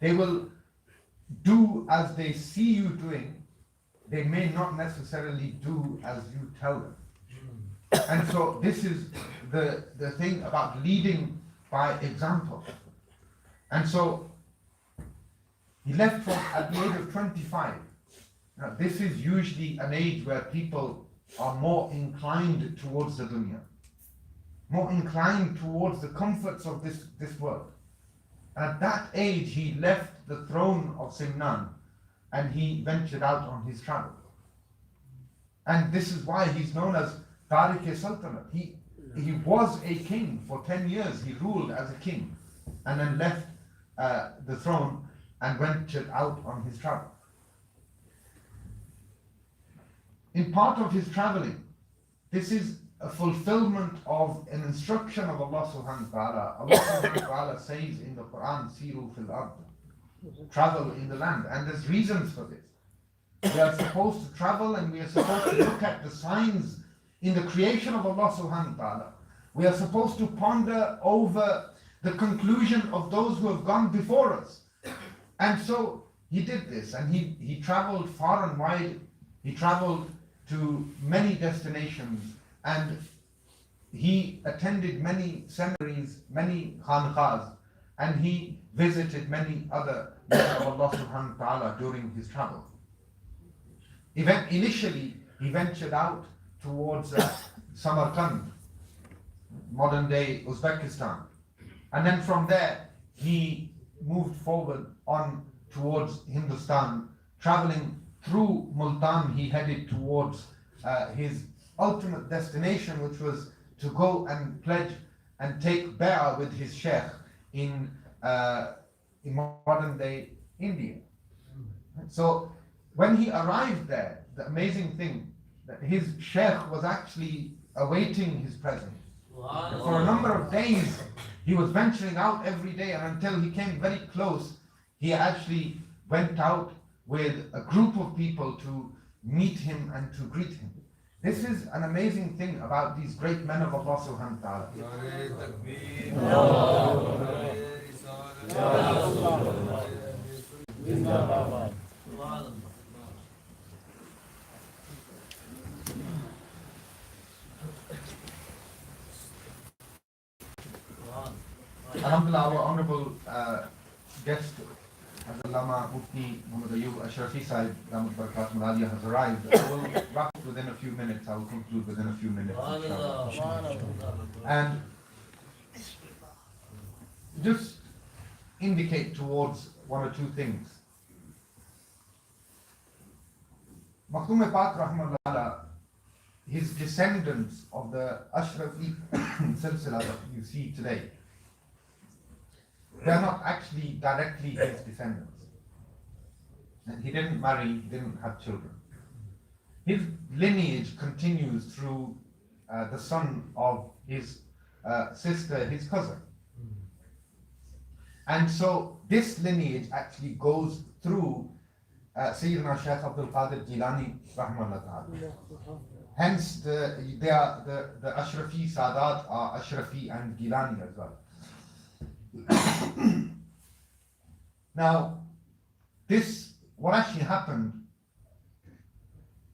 They will do as they see you doing, they may not necessarily do as you tell them. And so this is the thing about leading by example. And so he left at the age of 25. Now, this is usually an age where people are more inclined towards the dunya, more inclined towards the comforts of this world. At that age, he left the throne of Simnan and he ventured out on his travel. And this is why he's known as Tariq-e-Sultanate. He was a king for 10 years. He ruled as a king and then left the throne and ventured out on his travel. In part of his traveling, this is a fulfillment of an instruction of Allah subhanahu wa ta'ala. Allah subhanahu wa ta'ala says in the Quran, Siru fil ard, travel in the land. And there's reasons for this. We are supposed to travel and we are supposed to look at the signs in the creation of Allah subhanahu wa ta'ala. We are supposed to ponder over the conclusion of those who have gone before us. And so he did this, and he traveled far and wide. He traveled to many destinations, and he attended many seminaries, many khanqahs, and he visited many other men of Allah subhanahu wa ta'ala during his travel. Initially, he ventured out towards Samarkand, modern day Uzbekistan. And then from there, he moved forward on towards Hindustan, traveling through Multan. He headed towards his ultimate destination, which was to go and pledge and take bay'ah with his sheikh in modern day India. So when he arrived there, the amazing thing that his sheikh was actually awaiting his presence. For a number of days, he was venturing out every day, and until he came very close, he actually went out with a group of people to meet him and to greet him. This is an amazing thing about these great men of Allah subhanahu wa ta'ala. Alhamdulillah, our honorable guest, Allama Mufti Muhammad Ashrafi Sayid has arrived. I will wrap up within a few minutes. I will conclude within a few minutes. And just indicate towards one or two things. Makhdum Pak Rahmatullah, his descendants of the Ashrafi silsila that you see today, they are not actually directly his descendants. And he didn't marry, he didn't have children. His lineage continues through the son of his sister, his cousin. And so this lineage actually goes through Sayyiduna Shaykh Abdul Qadir Jilani Rahmallah Ta'ala. Hence the Ashrafi Sadat are Ashrafi and Gilani as well. Now, what actually happened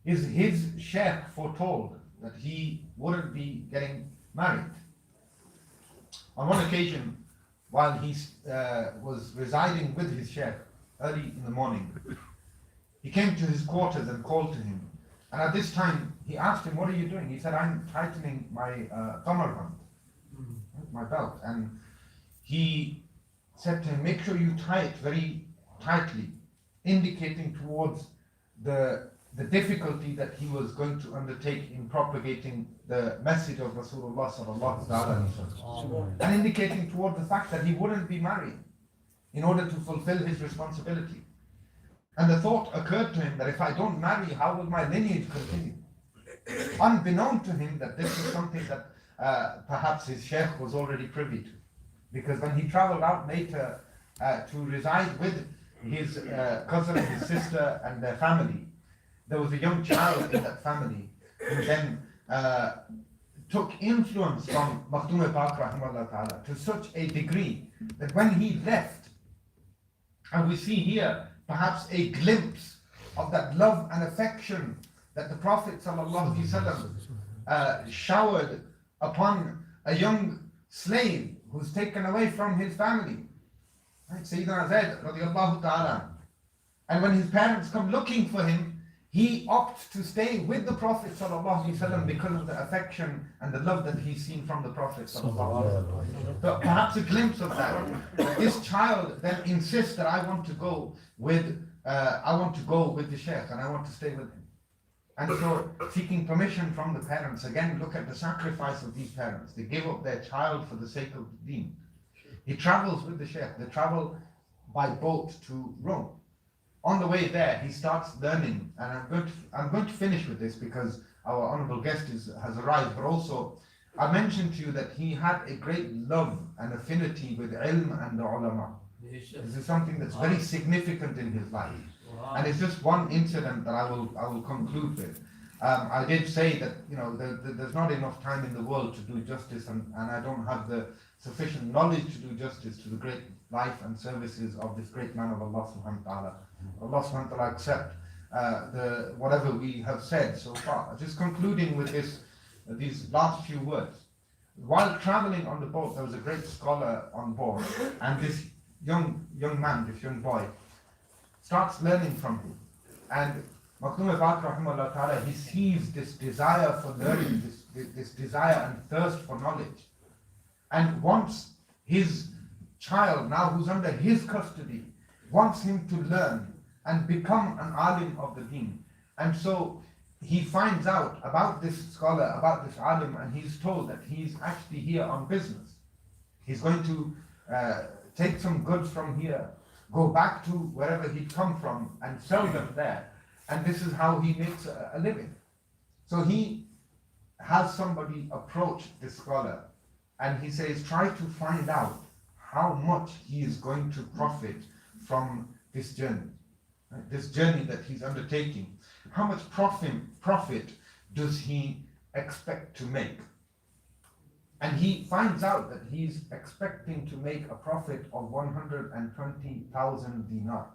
is his sheikh foretold that he wouldn't be getting married. On one occasion, while he was residing with his sheikh early in the morning, he came to his quarters and called to him. And at this time, he asked him, "What are you doing?" He said, "I'm tightening my kamarband, my belt." And he said to him, "Make sure you tie it very tightly," indicating towards the difficulty that he was going to undertake in propagating the message of Rasulullah sallallahu alaihi wasallam, and indicating toward the fact that he wouldn't be married in order to fulfill his responsibility. And the thought occurred to him that if I don't marry, how will my lineage continue? Unbeknown to him that this is something that perhaps his sheikh was already privy to. Because when he traveled out later to reside with his cousin, his sister, and their family, there was a young child in that family who then took influence from Makhdum Pak Rahimahullah Ta'ala to such a degree that when he left, and we see here perhaps a glimpse of that love and affection that the Prophet ﷺ showered upon a young slave who's taken away from his family. Right? Sayyiduna Zayd radiAllahu ta'ala. And when his parents come looking for him, he opts to stay with the Prophet ﷺ because of the affection and the love that he's seen from the Prophet ﷺ. So perhaps a glimpse of that. This child then insists that I want to go with the Shaykh and I want to stay with him. And so seeking permission from the parents, again look at the sacrifice of these parents. They give up their child for the sake of the deen. He travels with the Shaykh. They travel by boat to Rome. On the way there, he starts learning, and I'm going to finish with this because our honorable guest has arrived, but also I mentioned to you that he had a great love and affinity with ilm and the ulama. This is something that's very significant in his life. And it's just one incident that I will conclude with. I did say that there's not enough time in the world to do justice, and I don't have the sufficient knowledge to do justice to the great life and services of this great man of Allah subhanahu wa ta'ala. Allah subhanahu wa ta'ala accept whatever we have said so far. Just concluding with these last few words. While traveling on the boat, there was a great scholar on board, and this young man, this young boy, starts learning from him. And Makhdum Ashraf rahimahullah ta'ala, he sees this desire for learning, this desire and thirst for knowledge, and wants his child, now who's under his custody, wants him to learn and become an alim of the deen. And so he finds out about this scholar, about this alim, and he's told that he's actually here on business. He's going to take some goods from here, go back to wherever he'd come from and sell them there. And this is how he makes a living. So he has somebody approach this scholar, and he says, try to find out how much he is going to profit from this journey. Right? This journey that he's undertaking. How much profit does he expect to make? And he finds out that he's expecting to make a profit of 120,000 dinar.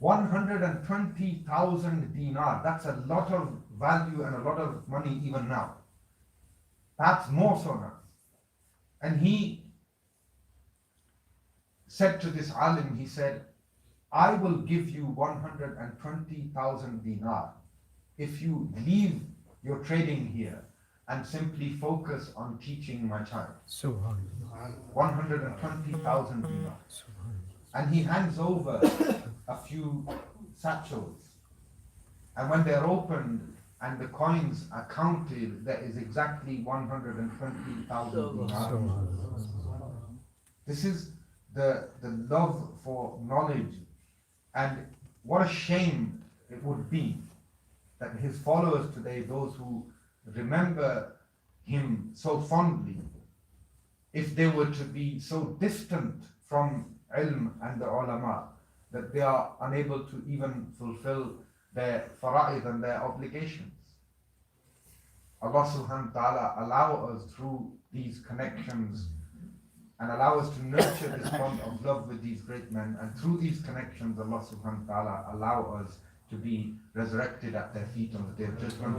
120,000 dinar, that's a lot of value and a lot of money even now. Perhaps more so now. And he said to this alim, he said, I will give you 120,000 dinar if you leave your trading here and simply focus on teaching my child. 120,000 dinar. And he hands over a few satchels. And when they're opened and the coins are counted, there is exactly 120,000 dinar. This is the love for knowledge. And what a shame it would be that his followers today, those who remember him so fondly, if they were to be so distant from ilm and the ulama that they are unable to even fulfill their fara'id and their obligations. Allah subhanahu wa ta'ala allow us through these connections and allow us to nurture this bond of love with these great men, and through these connections Allah subhanahu wa ta'ala allow us to be resurrected at their feet on the day of judgment.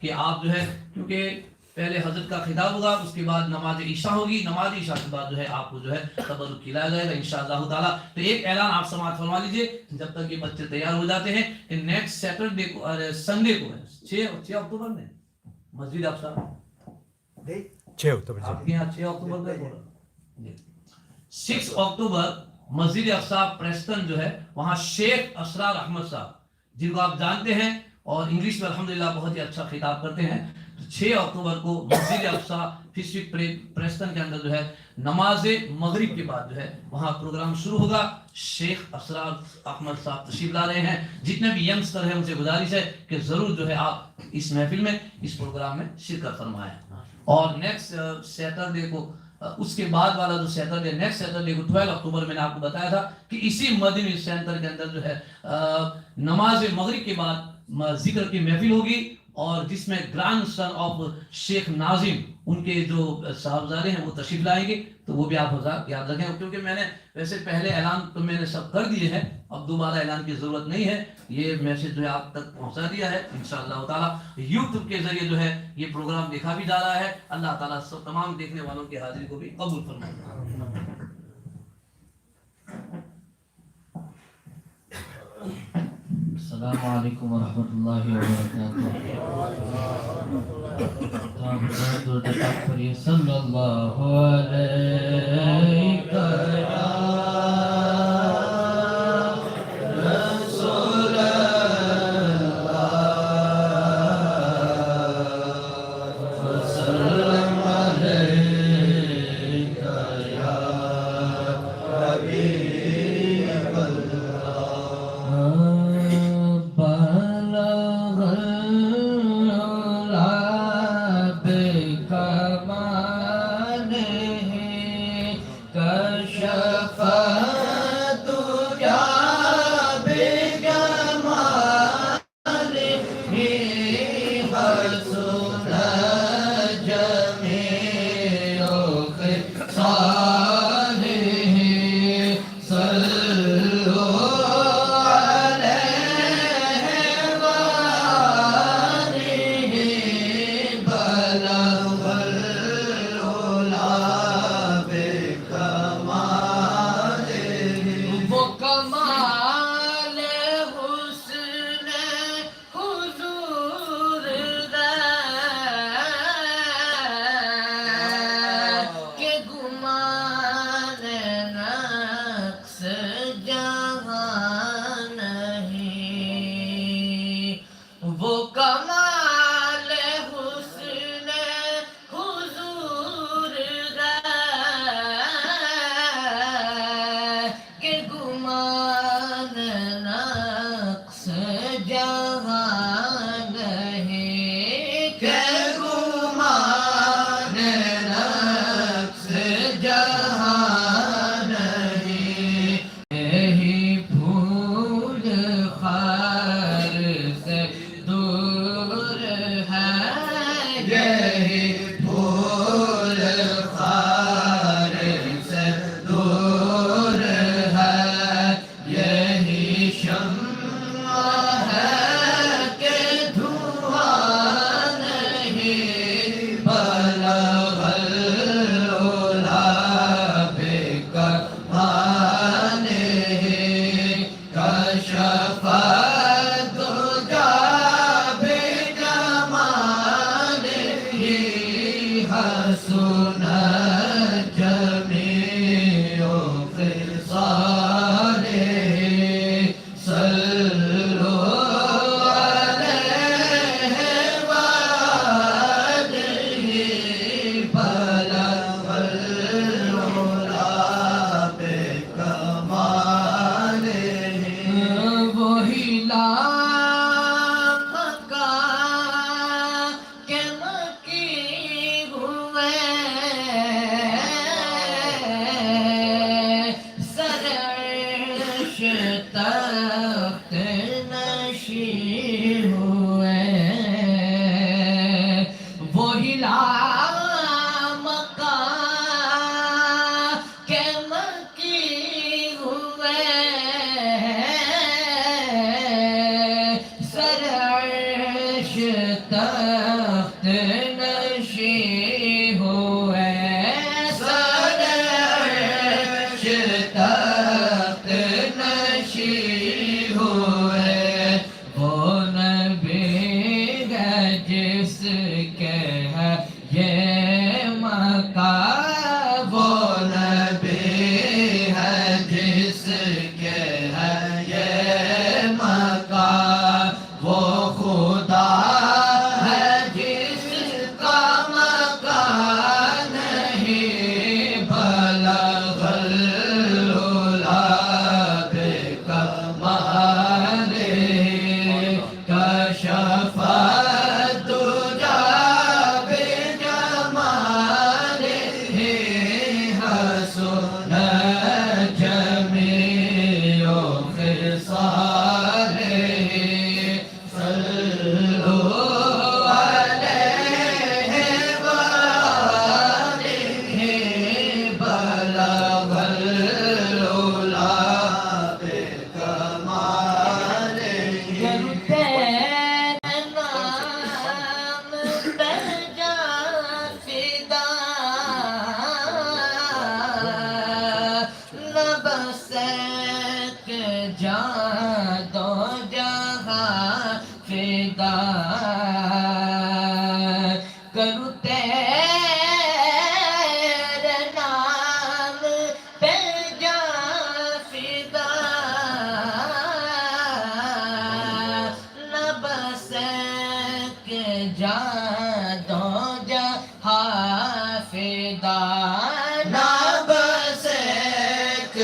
کہ آپ جو ہے کیونکہ پہلے حضرت کا خطاب ہوگا، اس کے بعد نماز عشاء ہوگی، نماز عشاء کے بعد جو ہے آپ کو جو ہے تبرک کھلایا جائے گا انشاءاللہ تعالیٰ۔ تو ایک اعلان آپ سماعت فرما لیجئے جب تک یہ بچے تیار ہو جاتے ہیں کہ نیکسٹ سیٹرڈے کو اور سنڈے کو ہے 6 اکتوبر میں مسجد افسر 6 اکتوبر آپ کے یہاں 6 اکتوبر کا 6 اکتوبر مسجد افسا پریسٹن جو ہے وہاں شیخ اسرار احمد صاحب جن کو آپ جانتے ہیں اور انگلش میں الحمدللہ بہت ہی اچھا خطاب کرتے ہیں، 6 اکتوبر کو مسجد افسا فسٹک پریسٹن کے اندر جو ہے نماز مغرب کے بعد جو ہے وہاں پروگرام شروع ہوگا۔ شیخ اسرار احمد صاحب تشریف لا رہے ہیں، جتنے بھی ینگسٹر ہیں ان سے گزارش ہے کہ ضرور جو ہے آپ اس محفل میں اس پروگرام میں شرکت فرمائیں۔ اور نیکسٹ سیٹرڈے کو اس کے بعد والا جو سیٹرڈے نیکسٹ سیٹرڈے کو 12 اکتوبر میں نے آپ کو بتایا تھا کہ اسی مدنی سینٹر کے اندر جو ہے نماز مغرب کے بعد ذکر کی محفل ہوگی، اور جس میں گرانڈ سن آف شیخ ناظم ان کے جو صاحبزادے ہیں وہ تشریف لائیں گے، تو وہ بھی آپ حضرات یاد رکھیں، کیونکہ میں نے ویسے پہلے اعلان تو میں نے سب کر دیے ہیں، اب دوبارہ اعلان کی ضرورت نہیں ہے، یہ میسج جو ہے آپ تک پہنچا دیا ہے انشاءاللہ تعالیٰ۔ یوٹیوب کے ذریعے جو ہے یہ پروگرام دیکھا بھی جا رہا ہے، اللہ تعالیٰ سب تمام دیکھنے والوں کی حاضری کو بھی قبول فرمائے۔ السلام علیکم ورحمۃ اللہ وبرکاتہ۔ صلی اللہ علیہ عرش نشین ہوئے سر عرش تخت نشین ہوئے وہ نبی ہے جس کے ہے یہ مقام وہ نبی ہے جس کے ہے یہ مقام وہ خدا ہے جس کا مکان نہیں بلغ العلا بکمالہ کشف الدجی بجمالہ حسن جمیع خصالہ صلوا علیہ وآلہ بلغ العلا بکمالہ تیرے نام پہ جان فدا نہ بس ایک جان دو جہاں فدا کروں تیرے نام پہ جان فدا نہ بس ایک جان دو جہاں فدا نہ بس ایک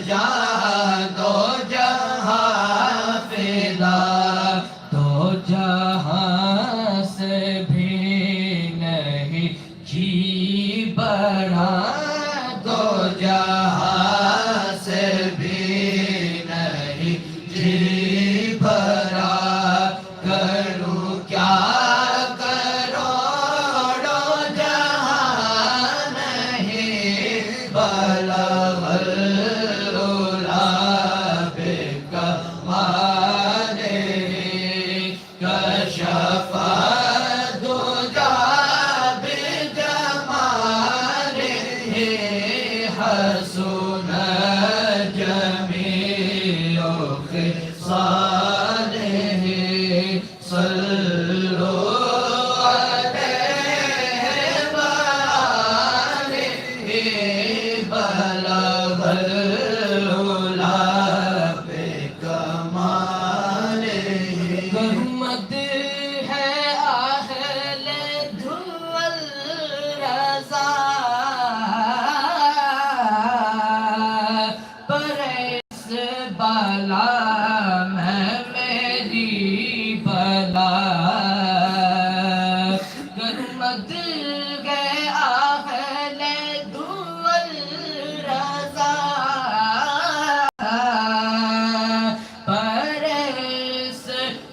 جان دو جہاں فدا دو جہاں سے بھی نہیں جی بڑا دو جہاں سے بھی نہیں جی بڑا کروں کیا کروڑوں جہاں نہیں بلغ العلا بکمالہ کشف الدجی بجمالہ حسن جمیع خصالہ صلوا علیہ وآلہ بلغ العلا بکمالہ گرمت ہے اہل دھول رضا پر اس بالا میں میری بلا گرمت ہے اہل دھول رضا پر اس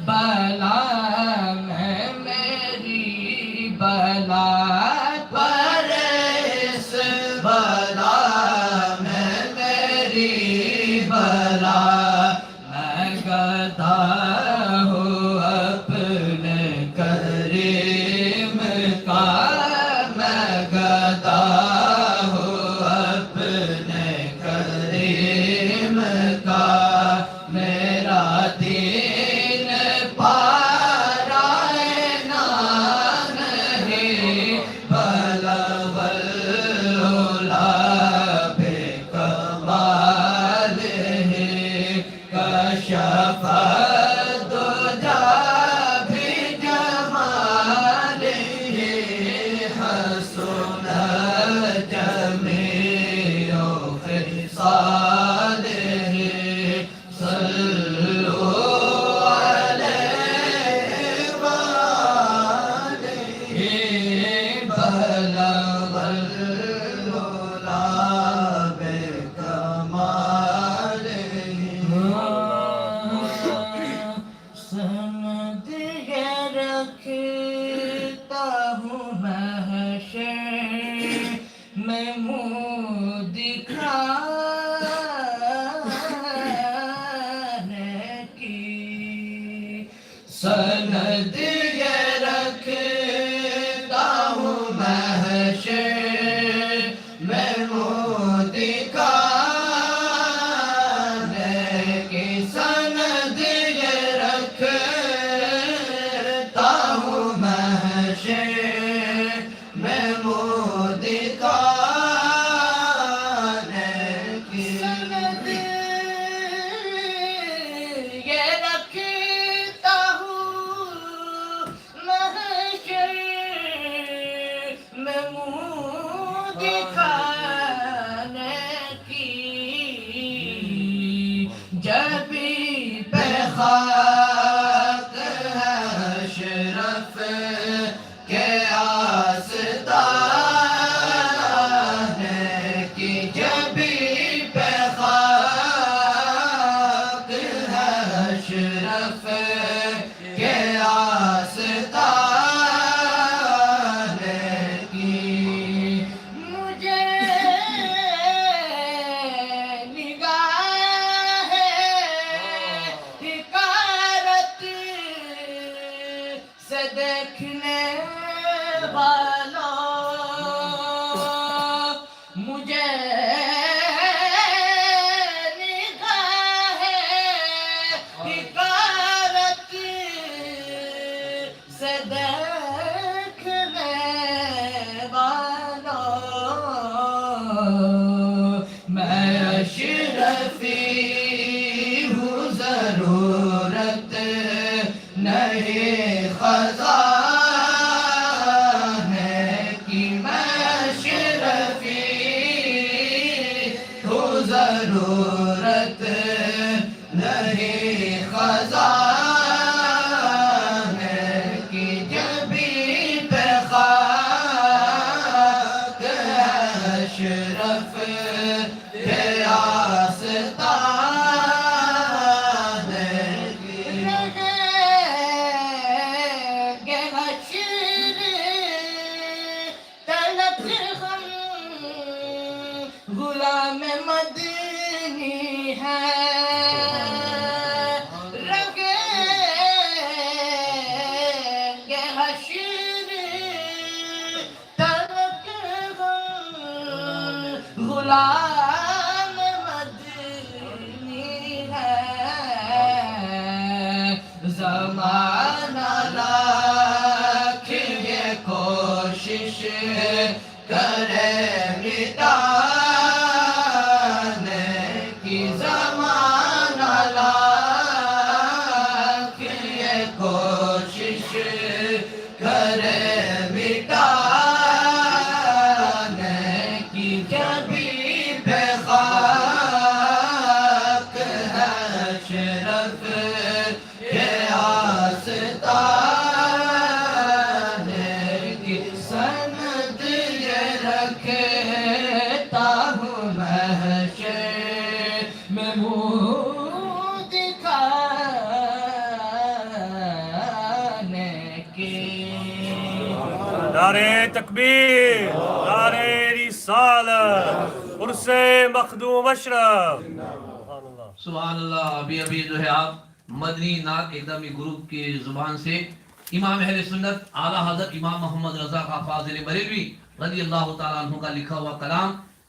بلا میں میری بلا پر اس بلا میں میری بلا میں گدا ہوں اپنے کریم کا میں گدا ہوں اپنے کریم کا میرا دین پارائنا نہیں بلغ العلا بکمالہ کشف الدجی بجمالہ حسن جمیع خصالہ صلوا علیہ وآلہ بلغ العلا بکمالہ سند یہ رکھتا ہوں محشر میں منہ دکھانے کی سند یہ رکھتا والوں مجھے نگاہ حکارت سے دیکھنے والوں میں اشرفی ہوں ضرورت نہیں خزانے کی میں اشرفی ہوں ضرورت نہیں خزانے کی جبھی پہ خاک اشرف کے آستان گے حشر تلک ہم غلام مدنی ہے رگیں گے حشر تلک ہم غلام مدنی ہے زمانہ لاکھ یہ کوشش کرے مٹانے کی زمانہ لاکھ یہ کوشش کرے مٹانے کی جبھی بے خاک ہے اشرف کے آستان کی سند یہ رکھتا ہوں محشر میں منہ دکھانے کی نعرہ تکبیر، نعرہ رسالت، عرس مخدوم اشرف. سبحان اللہ. سبحان اللہ. ابھی جو ہے آپ مدنی نعت ایک دم گروپ کی زبان سے امام اہل سنت اعلیٰ حضرت امام محمد رضا کا فاضل بریلوی رضی اللہ تعالیٰ عنہ کا لکھا ہوا کلام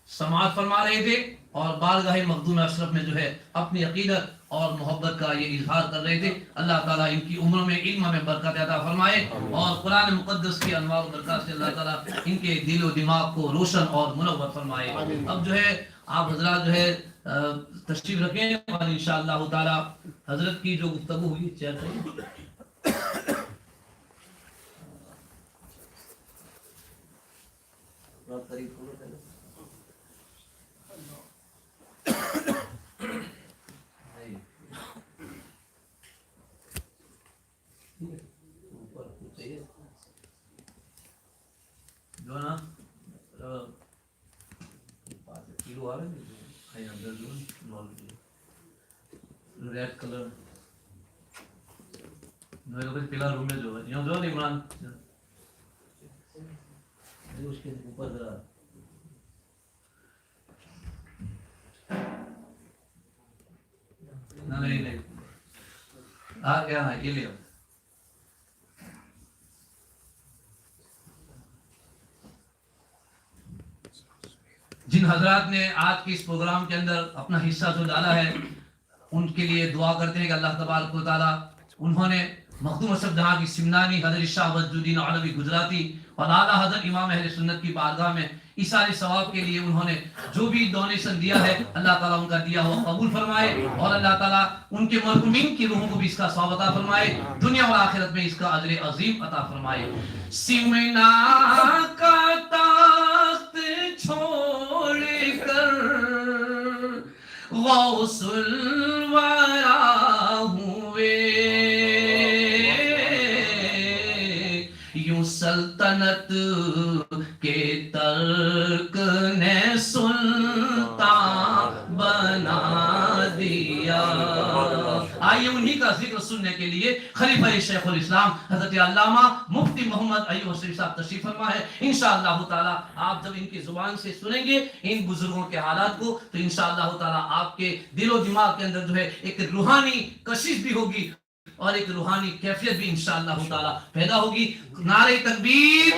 سماعت فرما رہے تھے اور بارگاہ مخدوم اشرف میں جو ہے اپنی عقیدت اور محبت کا یہ اظہار کر رہے تھے. اللہ تعالیٰ ان کی عمروں میں علم میں برکت عطا فرمائے اور قرآن مقدس کی انوار و برکات سے اللہ تعالیٰ ان کے دل و دماغ کو روشن اور منور فرمائے. اب جو ہے آپ حضرات جو ہے تشریف رکھیں اور انشاءاللہ تعالیٰ حضرت کی جو گفتگو ہوئی چیئر کریں. جو نا کیلو آ رہے ریڈ کلر پیلا روم میں جو ہے یہاں جو عمران اس کے اوپر ذرا نہیں آ گیا ہے یہ لیا. جن حضرات نے آج کے اس پروگرام کے اندر اپنا حصہ جو ڈالا ہے ان کے لیے دعا کرتے ہیں کہ اللہ تبارک و تعالیٰ انہوں نے مخدوم اشرف جہاں کی سمنانی حضرت شاہ وجیہدین علوی گجراتی اور اعلیٰ حضرت امام اہل سنت کی بارگاہ میں ایثار ثواب کے لیے انہوں نے جو بھی ڈونیشن دیا ہے اللہ تعالیٰ ان کا دیا ہوا قبول فرمائے اور اللہ تعالیٰ ان کے مرحومین کی روحوں کو بھی اس کا ثواب عطا فرمائے, دنیا اور آخرت میں اس کا اجر عظیم عطا فرمائے. سمنا کا تخت چھوڑ کر غوث الورا ہوئے, یوں سلطنت کے ترک نے سلطان بنا دیا. آئیے انہی کا ذکر سننے کے لیے خلیفہ شیخ الاسلام حضرت علامہ مفتی محمد ایوب حسین صاحب تشریف فرما ہے. انشاءاللہ تعالی آپ جب ان کی زبان سے سنیں گے ان بزرگوں کے حالات کو تو انشاءاللہ تعالی آپ کے دل و دماغ کے اندر جو ہے ایک روحانی کشش بھی ہوگی اور ایک روحانی کیفیت بھی انشاءاللہ تعالی پیدا ہوگی. نعرہ تکبیر،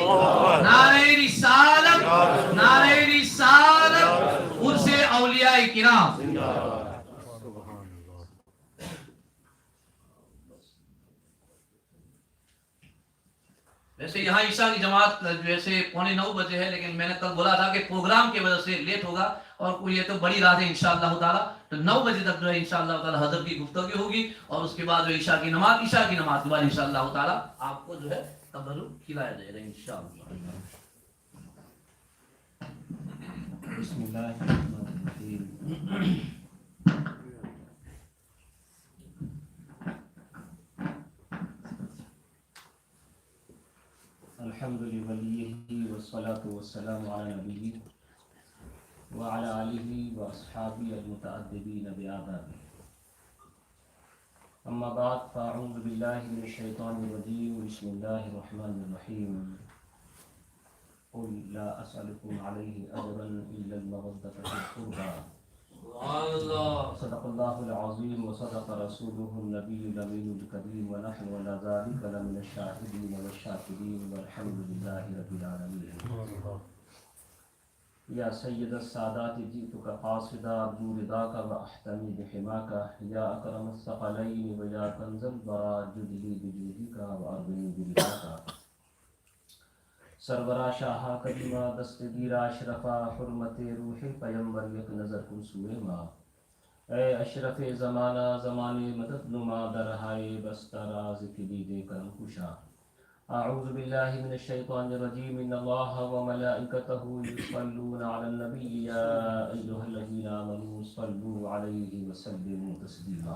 نعرہ رسالت، نعرہ رسالت، عرس اولیاء کرام. ویسے یہاں عشاء کی جماعت ویسے 8:45 بجے ہے، لیکن میں نے کل بولا تھا کہ پروگرام کی وجہ سے لیٹ ہوگا، اور یہ تو بڑی رات ہے انشاءاللہ تعالی. تو 9 بجے تک جو ہے انشاءاللہ تعالی حضرت کی گفتگو ہوگی، اور اس کے بعد جو عشاء کی نماز کے بعد انشاءاللہ تعالی آپ کو جو ہے تبرک کھلایا جائے گا انشاءاللہ. بسم اللہ الرحمن الرحیم. الحمد لولیہ والصلاة والسلام علی نبیہ وعلی آلہ واصحابہ المتعدبین بآدابہ. اما بعد فاعوذ باللہ من الشیطان الرجیم. بسم اللہ الرحمن الرحیم. قل لا اسألكم علیہ اجرا الا المودۃ فی القربى. صدق اللہ العظیم وصدق رسولہ النبی الامین الکریم ونحن علی ذلک لمن الشاہدین والشاکرین والحمد للہ رب العالمین. یا سید السادات جئتک قاصدا ارجو رضاک واحتمی بحماک. یا اکرم الثقلین ویا کنز البرا جدلی بجودک وارضنی برضاک. سرورا شاہا کریمہ دستگیرہ اشرفا حرمت روح پیمبر یک نظر کن سوئے ماں. اے اشرف زمانہ زمانے مدد نما درہائے بستہ راز کلید کرم کشا. اعوذ باللہ من الشیطان الرجیم. ان اللہ وملائکتہ یصلون علی النبی یا ایہا الذین آمنوا صلوا علیہ وسلموا تسلیما.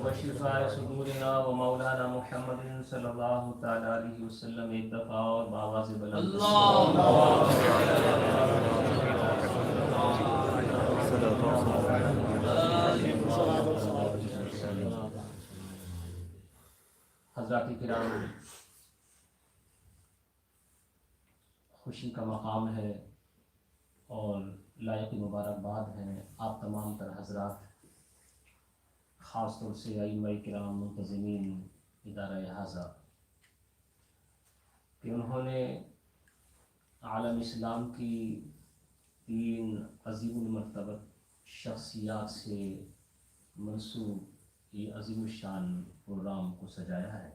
وشفاء صدورنا و مولانا محمد صلی اللہ تعالی علیہ وسلم. ایک دفعہ اور بآواز بلند حضرات کرام، خوشی کا مقام ہے اور لائق مبارکباد ہیں آپ تمام تر حضرات، خاص طور سے ائمہ کرام منتظمین ادارہ حاضہ، کہ انہوں نے عالم اسلام کی 3 عظیم المرتبت شخصیات سے منسوب یہ عظیم الشان پروگرام کو سجایا ہے.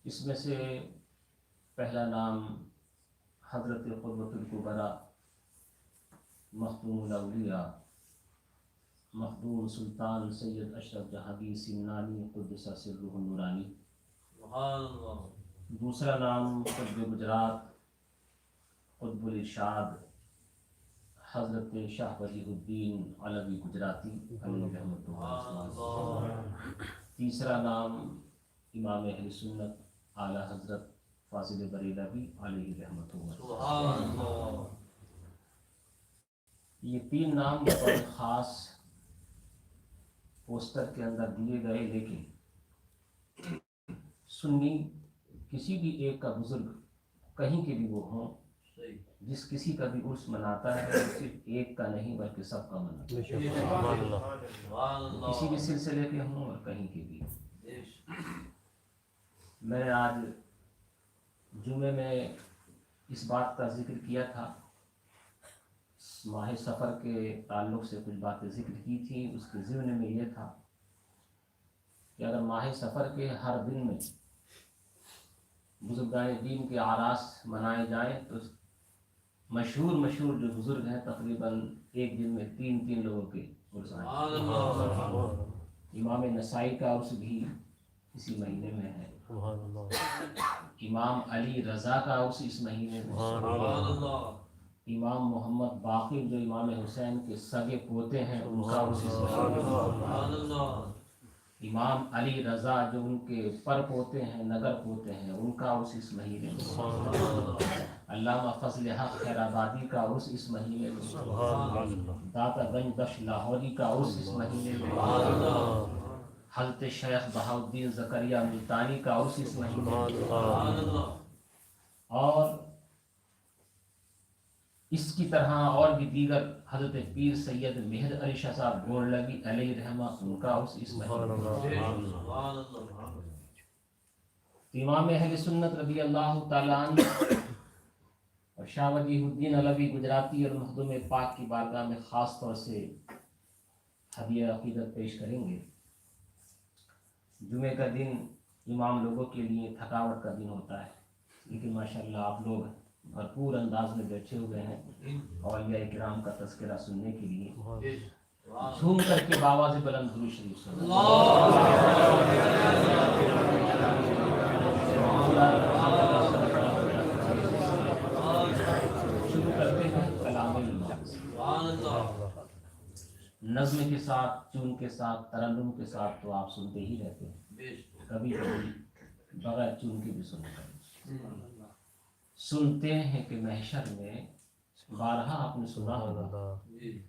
اس میں سے پہلا نام حضرت قطب الکبریٰ مخدوم الاولیاء مخدوم سلطان سید اشرف جہانگیر سمنانی قدس سرہ النورانی. دوسرا نام قطب گجرات قطب الارشاد حضرت شاہ وجیہالدین علوی گجراتی علیہ رحمۃ اللہ. تیسرا نام امام اہل سنت اعلیٰ حضرت فاضل بریلوی علیہ رحمۃ اللہ. یہ 3 نام بڑے خاص پوسٹر کے اندر دیے گئے، لیکن سنی کسی بھی ایک کا بزرگ کہیں کے بھی وہ ہوں، جس کسی کا بھی عرس مناتا ہے صرف ایک کا نہیں بلکہ سب کا مناتا ہے، کسی بھی سلسلے کے ہوں اور کہیں کے بھی. میں نے آج جمعے میں اس بات کا ذکر کیا تھا، ماہ سفر کے تعلق سے کچھ باتیں ذکر کی تھیں. اس کے ضمن میں یہ تھا کہ اگر ماہ سفر کے ہر دن میں بزرگان دین کے اعراس منائے جائیں تو مشہور جو بزرگ ہیں تقریباً ایک دن میں 3 لوگوں کے عرس آئے. امام نسائی کا عرس بھی اسی مہینے میں ہے. امام علی رضا کا عرس اس مہینے میں ہے. امام محمد باقر جو امام حسین کے سگے پوتے ہیں ان کا عرس اس مہینے میں. امام علی رضا جو ان کے پر پوتے ہیں نگر پوتے ہیں ان کا عرس اس مہینے میں. علامہ فضل حق خیر آبادی کا عرس اس مہینے میں. داتا گنج بخش لاہوری کا عرس اس مہینے میں. حضرت شیخ بہاؤالدین زکریا ملتانی کا عرس اس مہینے میں. اور اس کی طرح اور بھی دیگر حضرت پیر سید مہر علی شاہ صاحب گورلوی علیہ رحمہ ان کا اس مہینے امام اہل سنت رضی اللہ تعالیٰ عنہ اور شاہ وجیہ علوی گجراتی اور مخدوم پاک کی بارگاہ میں خاص طور سے ہدیہ عقیدت پیش کریں گے۔ جمعہ کا دن امام لوگوں کے لیے تھکاوٹ کا دن ہوتا ہے، لیکن ماشاءاللہ آپ لوگ بھرپور انداز میں بیٹھے ہوئے ہیں اولیاء کرام کا تذکرہ سننے کے لیے۔ جھوم کر کے بآواز بلند درود شریف سنیں۔ شروع کرتے ہیں کلام اللہ، نظم کے ساتھ، چون کے ساتھ، ترنم کے ساتھ تو آپ سنتے ہی رہتے ہیں، کبھی کبھی بغیر چون کے بھی سنتے ہیں۔ سنتے ہیں کہ محشر میں بارہا آپ نے سنا ہوگا،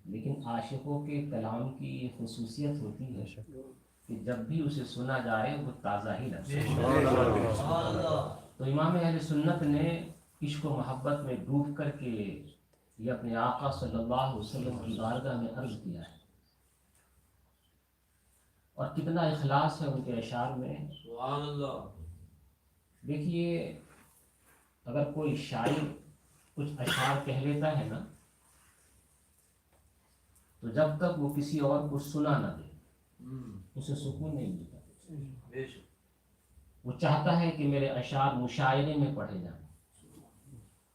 لیکن عاشقوں کے کلام کی یہ خصوصیت ہوتی ہے کہ جب بھی اسے سنا جائے وہ تازہ ہی لگتا ہے۔ تو امام اہل سنت نے عشق و محبت میں ڈوب کر کے یہ اپنے آقا صلی اللہ علیہ وسلم کی بارگاہ میں عرض کیا ہے، اور کتنا اخلاص ہے ان کے اشعار میں۔ دیکھیے، اگر کوئی شاعر کچھ اشعار کہہ لیتا ہے نا، تو جب تک وہ کسی اور کو سنا نہ دے اسے سکون نہیں ملتا۔ وہ چاہتا ہے کہ میرے اشعار مشاعرے میں پڑھے جائیں،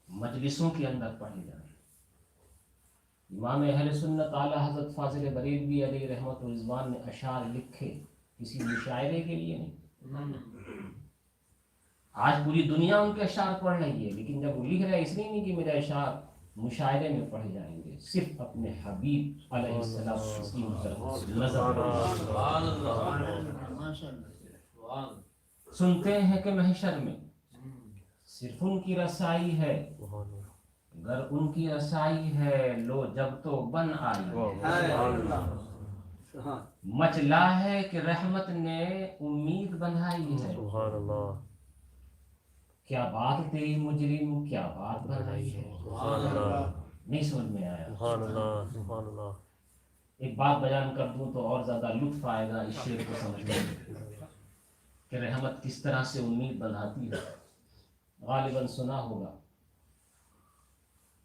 مجلسوں کے اندر پڑھے جائیں۔ امام اہل سنت اعلیٰ حضرت فاضل بریلوی علیہ رحمت و رضوان نے اشعار لکھے کسی مشاعرے کے لیے نہیں۔ آج پوری دنیا ان کے اشعار پڑھ رہی ہے، لیکن جب وہ لکھ رہے اس لیے نہیں کہ میرے اشعار مشاعرے میں پڑھے جائیں گے، صرف اپنے حبیب علیہ السلام کی نظر۔ سنتے ہیں کہ محشر میں صرف ان کی رسائی ہے، گر ان کی رسائی ہے لو جب تو بن آئی، مچلا ہے کہ رحمت نے امید بندھائی ہے۔ کیا بات تیری مجرم، کیا بات بنائی ہے۔ نہیں سمجھ میں آیا؟ ایک بات بیان کر دوں تو اور زیادہ لطف آئے گا اس شعر کو سمجھنے میں کہ رحمت کس طرح سے امید بندھاتی ہے۔ غالباً سنا ہوگا،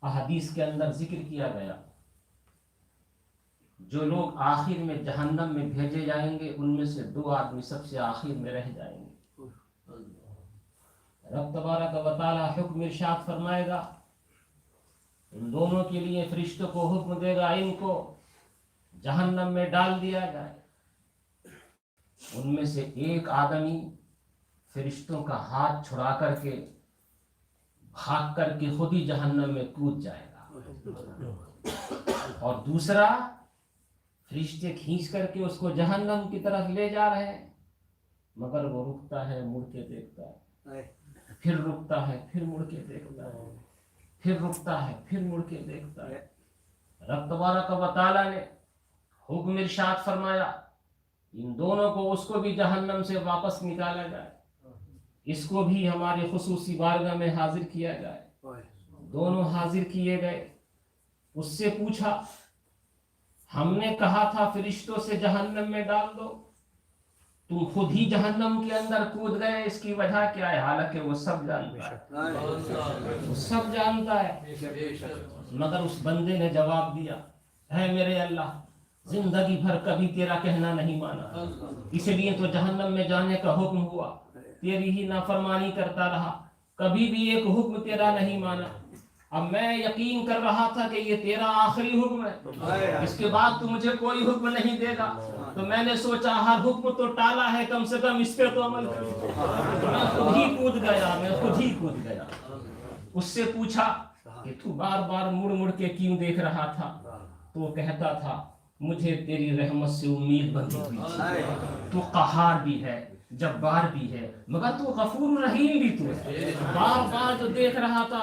احادیث کے اندر ذکر کیا گیا جو لوگ آخر میں جہنم میں بھیجے جائیں گے ان میں سے 2 آدمی سب سے آخر میں رہ جائیں گے۔ رب تبارک و تعالی حکم ارشاد فرمائے گا، ان دونوں کے لیے فرشتوں کو حکم دے گا ان کو جہنم میں ڈال دیا جائے۔ ان میں سے ایک آدمی فرشتوں کا ہاتھ چھڑا کر کے بھاگ کر کے خود ہی جہنم میں کود جائے گا، اور دوسرا فرشتے کھینچ کر کے اس کو جہنم کی طرف لے جا رہے ہیں، مگر وہ رکتا ہے، مڑ کے دیکھتا ہے، پھر رکتا ہے، پھر مڑ کے دیکھتا ہے، پھر رکتا ہے، پھر مڑ کے دیکھتا ہے۔ رب تبارک و تعالی نے حکم ارشاد فرمایا ان دونوں کو، اس کو بھی جہنم سے واپس نکالا جائے، اس کو بھی ہماری خصوصی بارگاہ میں حاضر کیا جائے۔ دونوں حاضر کیے گئے، اس سے پوچھا ہم نے کہا تھا فرشتوں سے جہنم میں ڈال دو، تم خود ہی جہنم کے اندر کود گئے، اس کی وجہ کیا ہے؟ حالانکہ وہ سب جانتا ہے، وہ سب جانتا ہے، مگر اس بندے نے جواب دیا، اے میرے اللہ، زندگی بھر کبھی تیرا کہنا نہیں مانا، اس لیے تو جہنم میں جانے کا حکم ہوا، تیری ہی نافرمانی کرتا رہا، کبھی بھی ایک حکم تیرا نہیں مانا۔ اب میں یقین کر رہا تھا کہ یہ تیرا آخری حکم ہے، اس کے بعد تو مجھے کوئی حکم نہیں دے گا، تو میں نے سوچا ہر حکم تو ٹالا ہے، کم سے کم اس پہ تو عمل کروں۔ میں خود ہی کود گیا، اس سے پوچھا کہ تو بار بار مڑ مڑ کے کیوں دیکھ رہا تھا؟ تو وہ کہتا تھا مجھے تیری رحمت سے امید بندھی ہوئی تھی، تو قہار بھی ہے، جبار بھی ہے، مگر تو غفور رحیم بھی تو ہے۔ بار بار جو دیکھ رہا تھا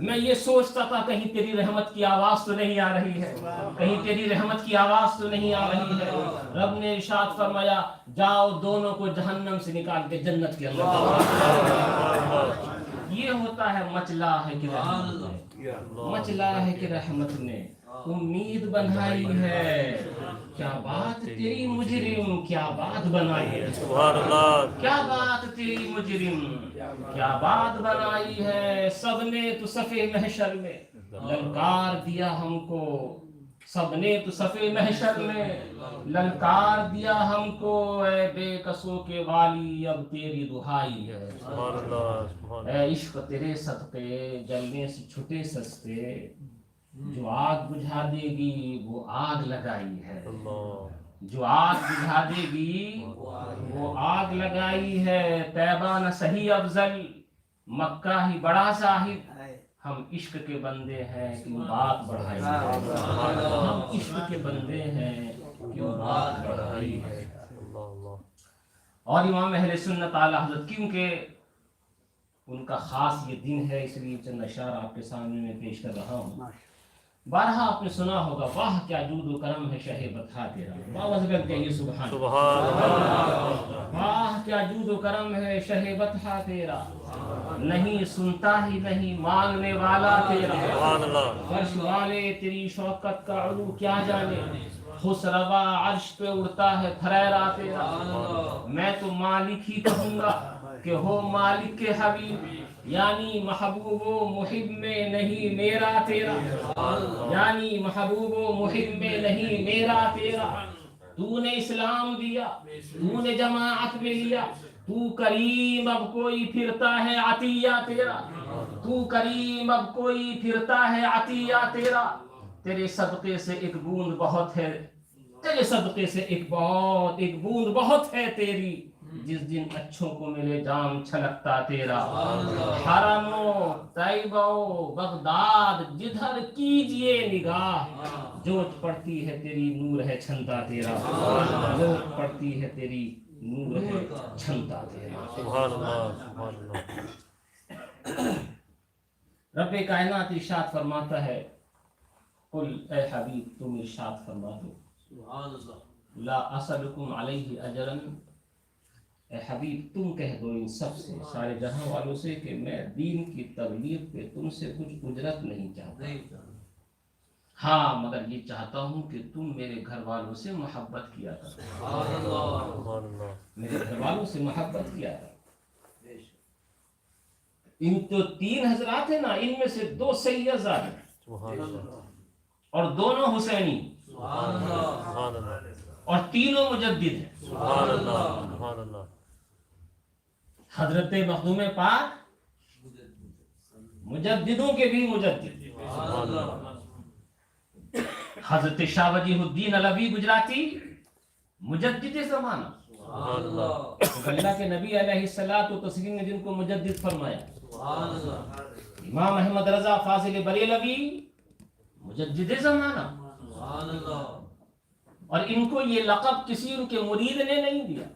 میں یہ سوچتا تھا کہیں تیری رحمت کی آواز تو نہیں آ رہی ہے، کہیں تیری رحمت کی آواز تو نہیں آ رہی ہے۔ رب نے ارشاد فرمایا جاؤ دونوں کو جہنم سے نکال کے جنت کے اندر۔ یہ ہوتا ہے مچلا ہے کہ رحمت نے، مچلا ہے کہ رحمت نے امید بنائی ہے، کیا بات تیری مجرم، کیا بات بنائی ہے، سبحان اللہ، کیا بات تیری مجرم، کیا بات بنائی ہے، سب نے تو صفے محشر میں للکار دیا ہم کو، سب نے تو صفے محشر میں للکار دیا ہم کو، اے بے قصوں کے والی اب تیری دہائی ہے، سبحان اللہ، سبحان اے عشق تیرے صدقے جلنے سے چھٹے سستے، جو آگ بجھا دے گی وہ آگ لگائی ہے، اللہ، جو آگ بجھا دے گی وہ آگ لگائی ہے، طیبہ نہ صحیح افضل مکہ ہی بڑا صاحب، ہم عشق کے بندے ہیں کیوں بات بڑھائی ہے، ہم عشق کے بندے ہیں کیوں بات بڑھائی ہے۔ اللہ، اور امام اہل سنت اعلی حضرت کیونکہ ان کا خاص یہ دن ہے، اس لیے چند اشعار آپ کے سامنے میں پیش کر رہا ہوں۔ بارہا آپ نے سنا ہوگا، واہ کیا جود و کرم ہے شہ بطحا تیرا، باوز کر کہیے سبحان سبحان اللہ، واہ کیا جود و کرم ہے شہ بطحا تیرا، نہیں سنتا ہی نہیں مانگنے والا تیرا، سبحان اللہ، فرش والے تیری شوکت کا علو کیا جانے، خسروا عرش پہ اڑتا ہے تھریرا تیرا، میں تو مالک ہی کہوں گا کہ ہو مالک کے حبیب، یعنی محبوب و محب میں نہیں میرا تیرا، یعنی محبوب و محب میں نہیں میرا تیرا، تو نے اسلام دیا، تو نے جماعت میں لیا، تو کریم اب کوئی پھرتا ہے عطیہ تیرا، تو کریم اب کوئی پھرتا ہے عطیہ تیرا، تیرے صدقے سے ایک بوند بہت ہے، تیرے صدقے سے ایک بوند بہت ہے تیری، جس دن اچھوں کو ملے جام چھلکتا تیرا، حرم و طیبہ و بغداد جدھر کیجئے نگاہ، جوت پڑتی ہے تیری نور ہے چھنتا تیرا، جوت پڑتی ہے تیری نور ہے چھنتا تیرا۔ سبحان اللہ، سبحان اللہ، رب کائنات ارشاد فرماتا ہے، قل اے حبیب تم ارشاد فرما دو، لا اسألکم علیہ اجرا، اے حبیب تم کہہ دو ان سب سے، سارے جہاں والوں سے، کہ میں دین کی تبلیغ پہ تم سے کچھ اجرت نہیں چاہتا، ہاں مگر یہ چاہتا ہوں کہ تم میرے گھر والوں سے محبت کیا کرو، سبحان اللہ، میرے گھر والوں سے محبت کیا کرو۔ ان تو تین حضرات ہیں نا، ان میں سے دو سید زادے ہیں سبحان اللہ، اور دونوں حسینی، سبحان اللہ، اور تینوں مجدد ہیں، سبحان اللہ، سبحان اللہ، حضرت مخدوم پاک مجددوں کے بھی مجدد، سبحان اللہ، حضرت شاہ وجیہ الدین علوی گجراتی مجدد زمانہ، سبحان اللہ، اللہ کے نبی علیہ الصلوۃ والتسلیم نے جن کو مجدد فرمایا، امام احمد رضا فاضل بریلوی مجدد زمانہ، اور ان کو یہ لقب کسی ان کے مرید نے نہیں دیا،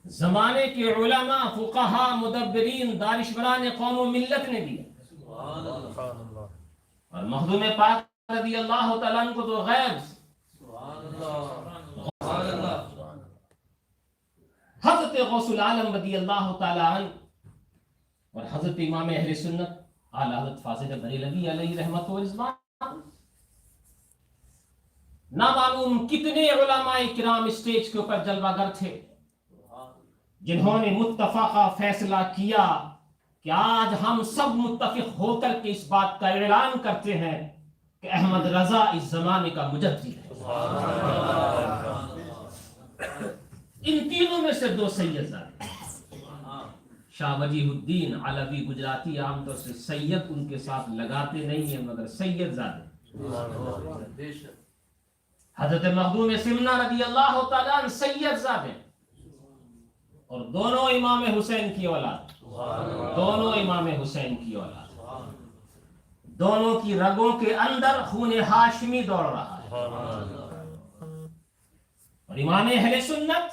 زمانے کے علماء فقہا مدبرین دانشوران قوم و ملت نے دیا، سبحان اللہ، اور مخدوم پاک رضی اللہ تعالیٰ عنہ کو تو غیب سے، حضرت غوث العالم رضی اللہ تعالیٰ عنہ اور حضرت امام اہل سنت اعلی حضرت فاضل بریلوی علیہ رحمت و رضوان، نہ معلوم کتنے علماء کرام اسٹیج کے اوپر جلوہ گر تھے، جنہوں نے متفقہ فیصلہ کیا کہ آج ہم سب متفق ہو کر کے اس بات کا اعلان کرتے ہیں کہ احمد رضا اس زمانے کا مجدد ہے۔ ان تینوں میں سے دو سید زادے، شاہ وجیہ الدین علوی گجراتی، عام طور سے سید ان کے ساتھ لگاتے نہیں ہیں مگر سید زادے، حضرت مخدوم سمنا رضی اللہ تعالیٰ عنہ سید زادے، اور دونوں امام حسین کی اولاد، دونوں امام حسین کی اولاد، دونوں کی رگوں کے اندر خون ہاشمی دوڑ رہا ہے، اور امام اہل سنت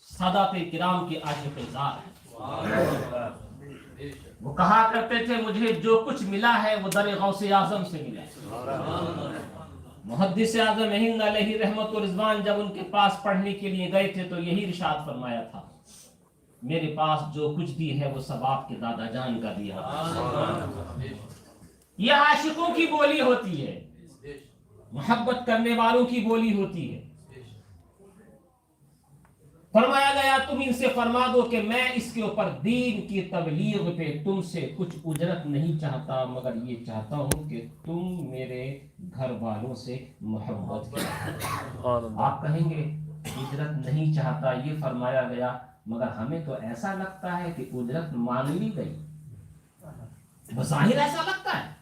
سادات کرام کے عاشق ذات ہیں۔ وہ کہا کرتے تھے مجھے جو کچھ ملا ہے وہ در غوث اعظم سے ملا ہے۔ محدث اعظم ہند علیہ رحمت و رضوان جب ان کے پاس پڑھنے کے لیے گئے تھے تو یہی ارشاد فرمایا تھا، میرے پاس جو کچھ بھی ہے وہ سب آپ کے دادا جان کا دیا. یہ عاشقوں کی بولی ہوتی ہے, محبت کرنے والوں کی بولی ہوتی ہے. فرمایا گیا تم ان سے فرما دو کہ میں اس کے اوپر دین کی تبلیغ پہ تم سے کچھ اجرت نہیں چاہتا, مگر یہ چاہتا ہوں کہ تم میرے گھر والوں سے محبت کرو. آپ کہیں گے اجرت نہیں چاہتا, یہ فرمایا گیا, مگر ہمیں تو ایسا لگتا ہے کہ اجرت مانگ لی گئی. بظاہر ایسا لگتا ہے,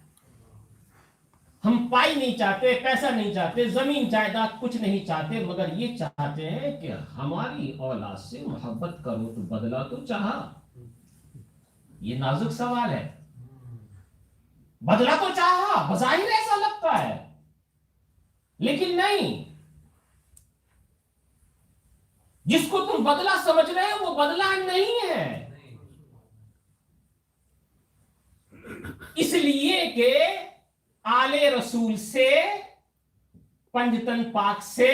ہم پائی نہیں چاہتے, پیسہ نہیں چاہتے, زمین جائیداد کچھ نہیں چاہتے, مگر یہ چاہتے ہیں کہ ہماری اولاد سے محبت کرو تو بدلہ تو چاہا. یہ نازک سوال ہے. بدلہ تو چاہا, بظاہر ایسا لگتا ہے, لیکن نہیں. جس کو تم بدلہ سمجھ رہے ہو وہ بدلہ نہیں ہے. اس لیے کہ آل رسول سے, پنجتن پاک سے,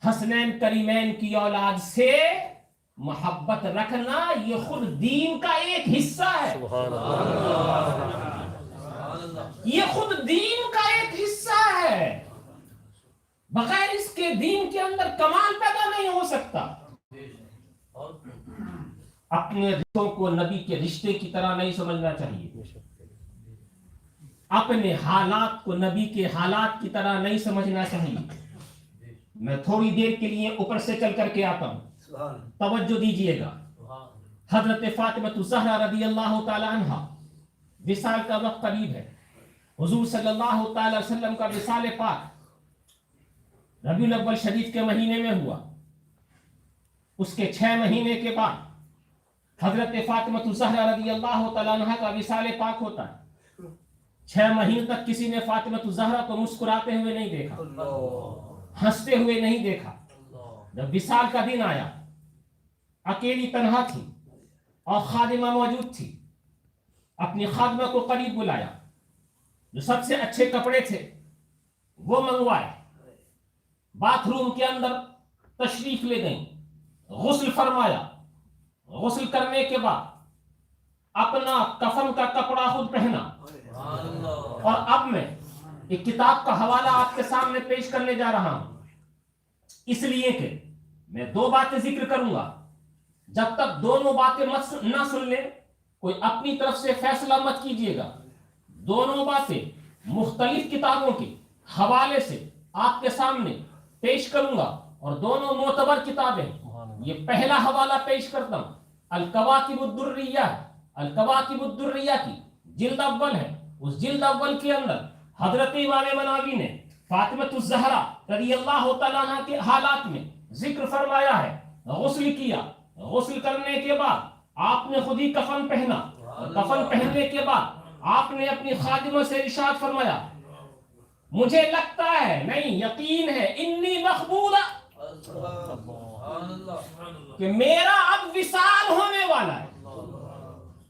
حسنین کریمین کی اولاد سے محبت رکھنا یہ خود دین کا ایک حصہ ہے. یہ خود دین کا ایک حصہ ہے. بغیر اس کے دین کے اندر کمال پیدا نہیں ہو سکتا. اپنے رشتوں کو نبی کے رشتے کی طرح نہیں سمجھنا چاہیے. اپنے حالات کو نبی کے حالات کی طرح نہیں سمجھنا چاہیے. میں تھوڑی دیر کے لیے اوپر سے چل کر کے آتا ہوں, توجہ دیجئے گا. حضرت فاطمہ الزہرا رضی اللہ تعالی عنہا, وصال کا وقت قریب ہے. حضور صلی اللہ تعالی وسلم کا وصال پاک ربیع الاول شریف کے مہینے میں ہوا. اس کے 6 مہینے کے بعد حضرت فاطمہ الزہرا رضی اللہ تعالی عنہا کا وصال پاک ہوتا ہے. 6 مہینے تک کسی نے فاطمہ الزہرا کو مسکراتے ہوئے نہیں دیکھا, ہنستے ہوئے نہیں دیکھا. جب وصال کا دن آیا, اکیلی تنہا تھی اور خادمہ موجود تھی. اپنی خادمہ کو قریب بلایا, جو سب سے اچھے کپڑے تھے وہ منگوائے, باتھ روم کے اندر تشریف لے گئیں, غسل فرمایا. غسل کرنے کے بعد اپنا کفن کا کپڑا خود پہنا. اور اب میں ایک کتاب کا حوالہ آپ کے سامنے پیش کرنے جا رہا ہوں, اس لیے کہ میں 2 باتیں ذکر کروں گا. جب تک دونوں باتیں نہ سن لیں کوئی اپنی طرف سے فیصلہ مت کیجیے گا. دونوں باتیں مختلف کتابوں کے حوالے سے آپ کے سامنے پیش کروں گا, اور دونوں معتبر کتابیں. یہ پہلا حوالہ پیش کرتا ہوں, الکواکب الدریہ. الکواکب الدریہ کی جلد اول ہے. اس جلد اول کے اندر حضرت امام مناوی نے فاطمہ الزہرا رضی اللہ تعالیٰ عنہ کے حالات میں ذکر فرمایا ہے. غسل کیا, غسل کرنے کے بعد آپ نے خود ہی کفن پہنا. کفن پہننے کے بعد آپ نے اپنی خادمہ سے ارشاد فرمایا, مجھے لگتا ہے, نہیں یقین ہے, انی مخبولہ, کہ میرا اب وصال ہونے والا ہے.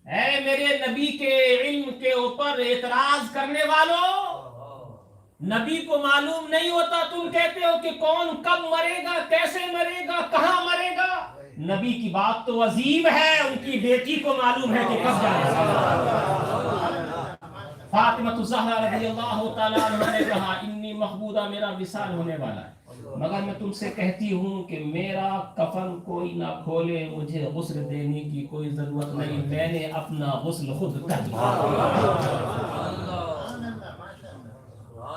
اے میرے نبی کے علم کے اوپر اعتراض کرنے والوں, نبی کو معلوم نہیں ہوتا, تم کہتے ہو کہ کون کب مرے گا, کیسے مرے گا, کہاں مرے گا. نبی کی بات تو عظیم ہے, ان کی بیٹی کو معلوم ہے کہ کب جائے گا. فاطمہ الزہرا رضی اللہ تعالیٰ عنہ نے کہا, انی مخبودہ, میرا وصال ہونے والا ہے, مگر میں تم سے کہتی ہوں کہ میرا کفن کوئی نہ کھولے, مجھے غسل دینے کی کوئی ضرورت نہیں, میں نے اپنا غسل خود کر لیا.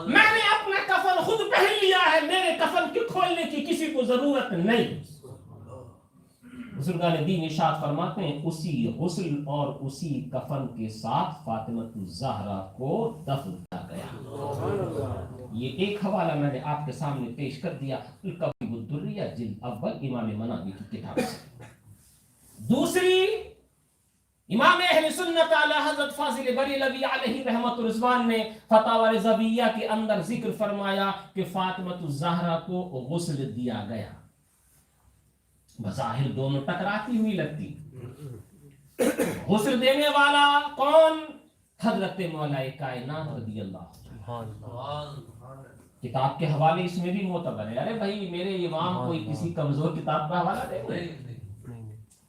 میں نے اپنا کفن خود پہن لیا ہے, میرے کفن کے کھولنے کی کسی کو ضرورت نہیں. بزرگان دین ارشاد فرماتے ہیں, اسی غسل اور اسی کفن کے ساتھ فاطمہ الزہرا کو دفن کیا گیا. یہ ایک حوالہ میں نے آپ کے سامنے پیش کر دیا, الکواکب الدریہ جلد اول امام مناوی کی کتاب سے. دوسری, امام اہل سنت اعلی حضرت فاضل بریلوی علیہ رحمت الرضوان نے فتاوی رضویہ کے اندر ذکر فرمایا کہ فاطمہ الزہرا کو غسل دیا گیا. بظاہر دونوں ٹکراتی ہوئی لگتی. غسل دینے والا کون؟ حضرت مولا کائنات رضی اللہ. کتاب کے حوالے اس میں بھی معتبر ہے. ارے بھائی میرے امام کوئی کسی کمزور کتاب کا حوالہ دے گے؟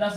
10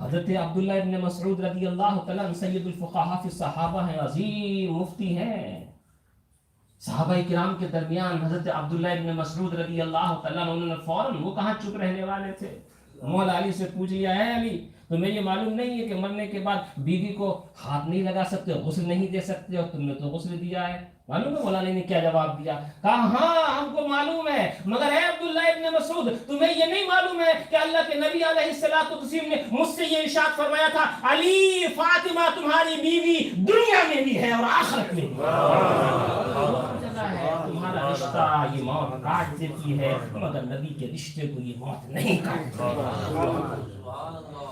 حضرت عبداللہ ابن مسعود رضی اللہ تعالیٰ سید الفقہاء فی الصحابہ ہیں، عظیم مفتی ہیں. صحابہ کرام کے درمیان حضرت عبداللہ ابن مسعود رضی اللہ تعالیٰ انہوں نے فوراً، وہ کہاں چپ رہنے والے تھے، مولا علی سے پوچھ لیا ہے علی تمہیں یہ معلوم نہیں ہے کہ مرنے کے بعد بیوی کو ہاتھ نہیں لگا سکتے، غسل نہیں دے سکتے، اور تم نے تو غسل دیا ہے؟ معلوم ہے مولا علی نے کیا جواب دیا؟ کہا ہاں ہم کو معلوم ہے، مگر اے عبداللہ ابن مسعود تمہیں یہ نہیں معلوم ہے کہ اللہ کے نبی علیہ الصلوۃ والتسلیم نے مجھ سے یہ ارشاد فرمایا تھا، علی فاطمہ تمہاری بیوی دنیا میں بھی ہے اور آخرت میں بھی ہے. تمہارا رشتہ یہ موت کاٹ دیتی ہے مگر نبی کے رشتے کو یہ موت نہیں کاٹتی.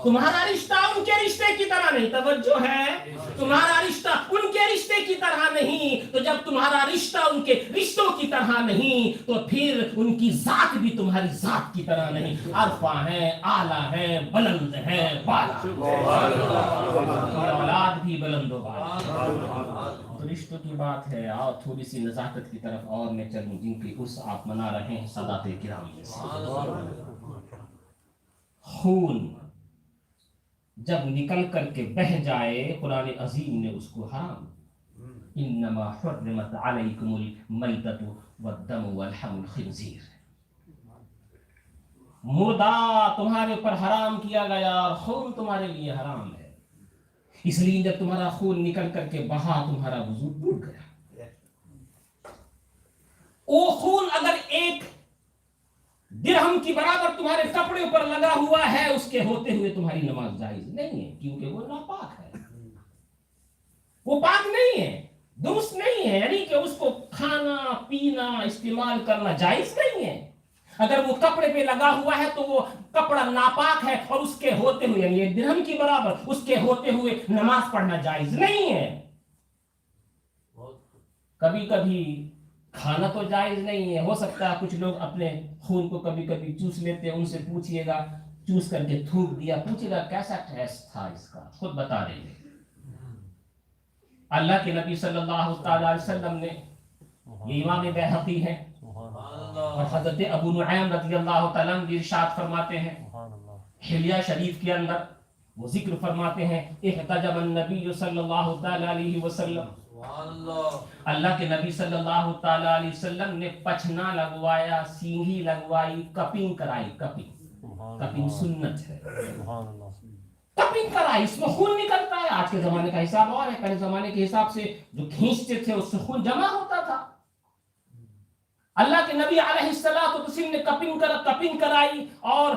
تمہارا رشتہ ان کے رشتے کی طرح نہیں، توجہ ہے، تمہارا رشتہ ان کے رشتے کی طرح نہیں. تو جب تمہارا رشتہ ان کے رشتوں کی طرح نہیں تو پھر ان کی ذات بھی تمہاری ذات کی طرح نہیں. عرفہ ہے، اعلیٰ ہے، بلند ہے، بالا، اولاد بھی بلند و بالا. تو رشتوں کی بات ہے. اور تھوڑی سی نزاکت کی طرف اور میں چلوں جن کی عرس آپ منا رہے ہیں سادات کرام میں سے. خون جب نکل کر کے بہہ جائے قرآن عظیم نے اس کو حرام، انما حرمت علیکم المیتۃ والدم ولحم الخنزیر، مردہ تمہارے اوپر حرام کیا گیا اور خون تمہارے لیے حرام ہے. اس لیے جب تمہارا خون نکل کر کے بہا تمہارا وضو ٹوٹ گیا. وہ خون اگر ایک درہم کی برابر تمہارے کپڑے پر لگا ہوا ہے، اس کے ہوتے ہوئے تمہاری نماز جائز نہیں ہے، کیونکہ وہ ناپاک ہے، وہ پاک نہیں ہے، درست نہیں ہے. یعنی کہ اس کو کھانا پینا استعمال کرنا جائز نہیں ہے. اگر وہ کپڑے پہ لگا ہوا ہے تو وہ کپڑا ناپاک ہے، اور اس کے ہوتے ہوئے یعنی ایک درہم کی برابر اس کے ہوتے ہوئے نماز پڑھنا جائز نہیں ہے. کبھی کبھی کھانا تو جائز نہیں ہے. ہو سکتا ہے کچھ لوگ اپنے خون کو کبھی کبھی چوس لیتے ہیں، ان سے پوچھئے گا، چوس کر کے تھوک دیا، پوچھئے گا کیسا ٹیسٹ تھا اس کا، خود بتا دیں گے. اللہ کے نبی صلی اللہ تعالی علیہ وسلم نے، یہ امام بیہقی ہے اور حضرت ابو نعیم رضی اللہ تعالیٰ عنہ ارشاد فرماتے ہیں حلیہ شریف کے اندر، وہ ذکر فرماتے ہیں احتجب النبی صلی اللہ تعالی علیہ وسلم، اللہ کے نبی صلی اللہ تعالی علیہ وسلم نے پچھنا لگوایا، سینگھی لگوائی، کپنگ کرائی. کپنگ سنت ہے، کپنگ کرائی، اس میں خون نکلتا ہے. آج کے زمانے کا حساب اور ہے، پہلے زمانے کے حساب سے جو کھینچتے تھے اس سے خون جمع ہوتا تھا. اللہ کے نبی علیہ الصلوۃ والتسلیم نے کپنگ کرائی اور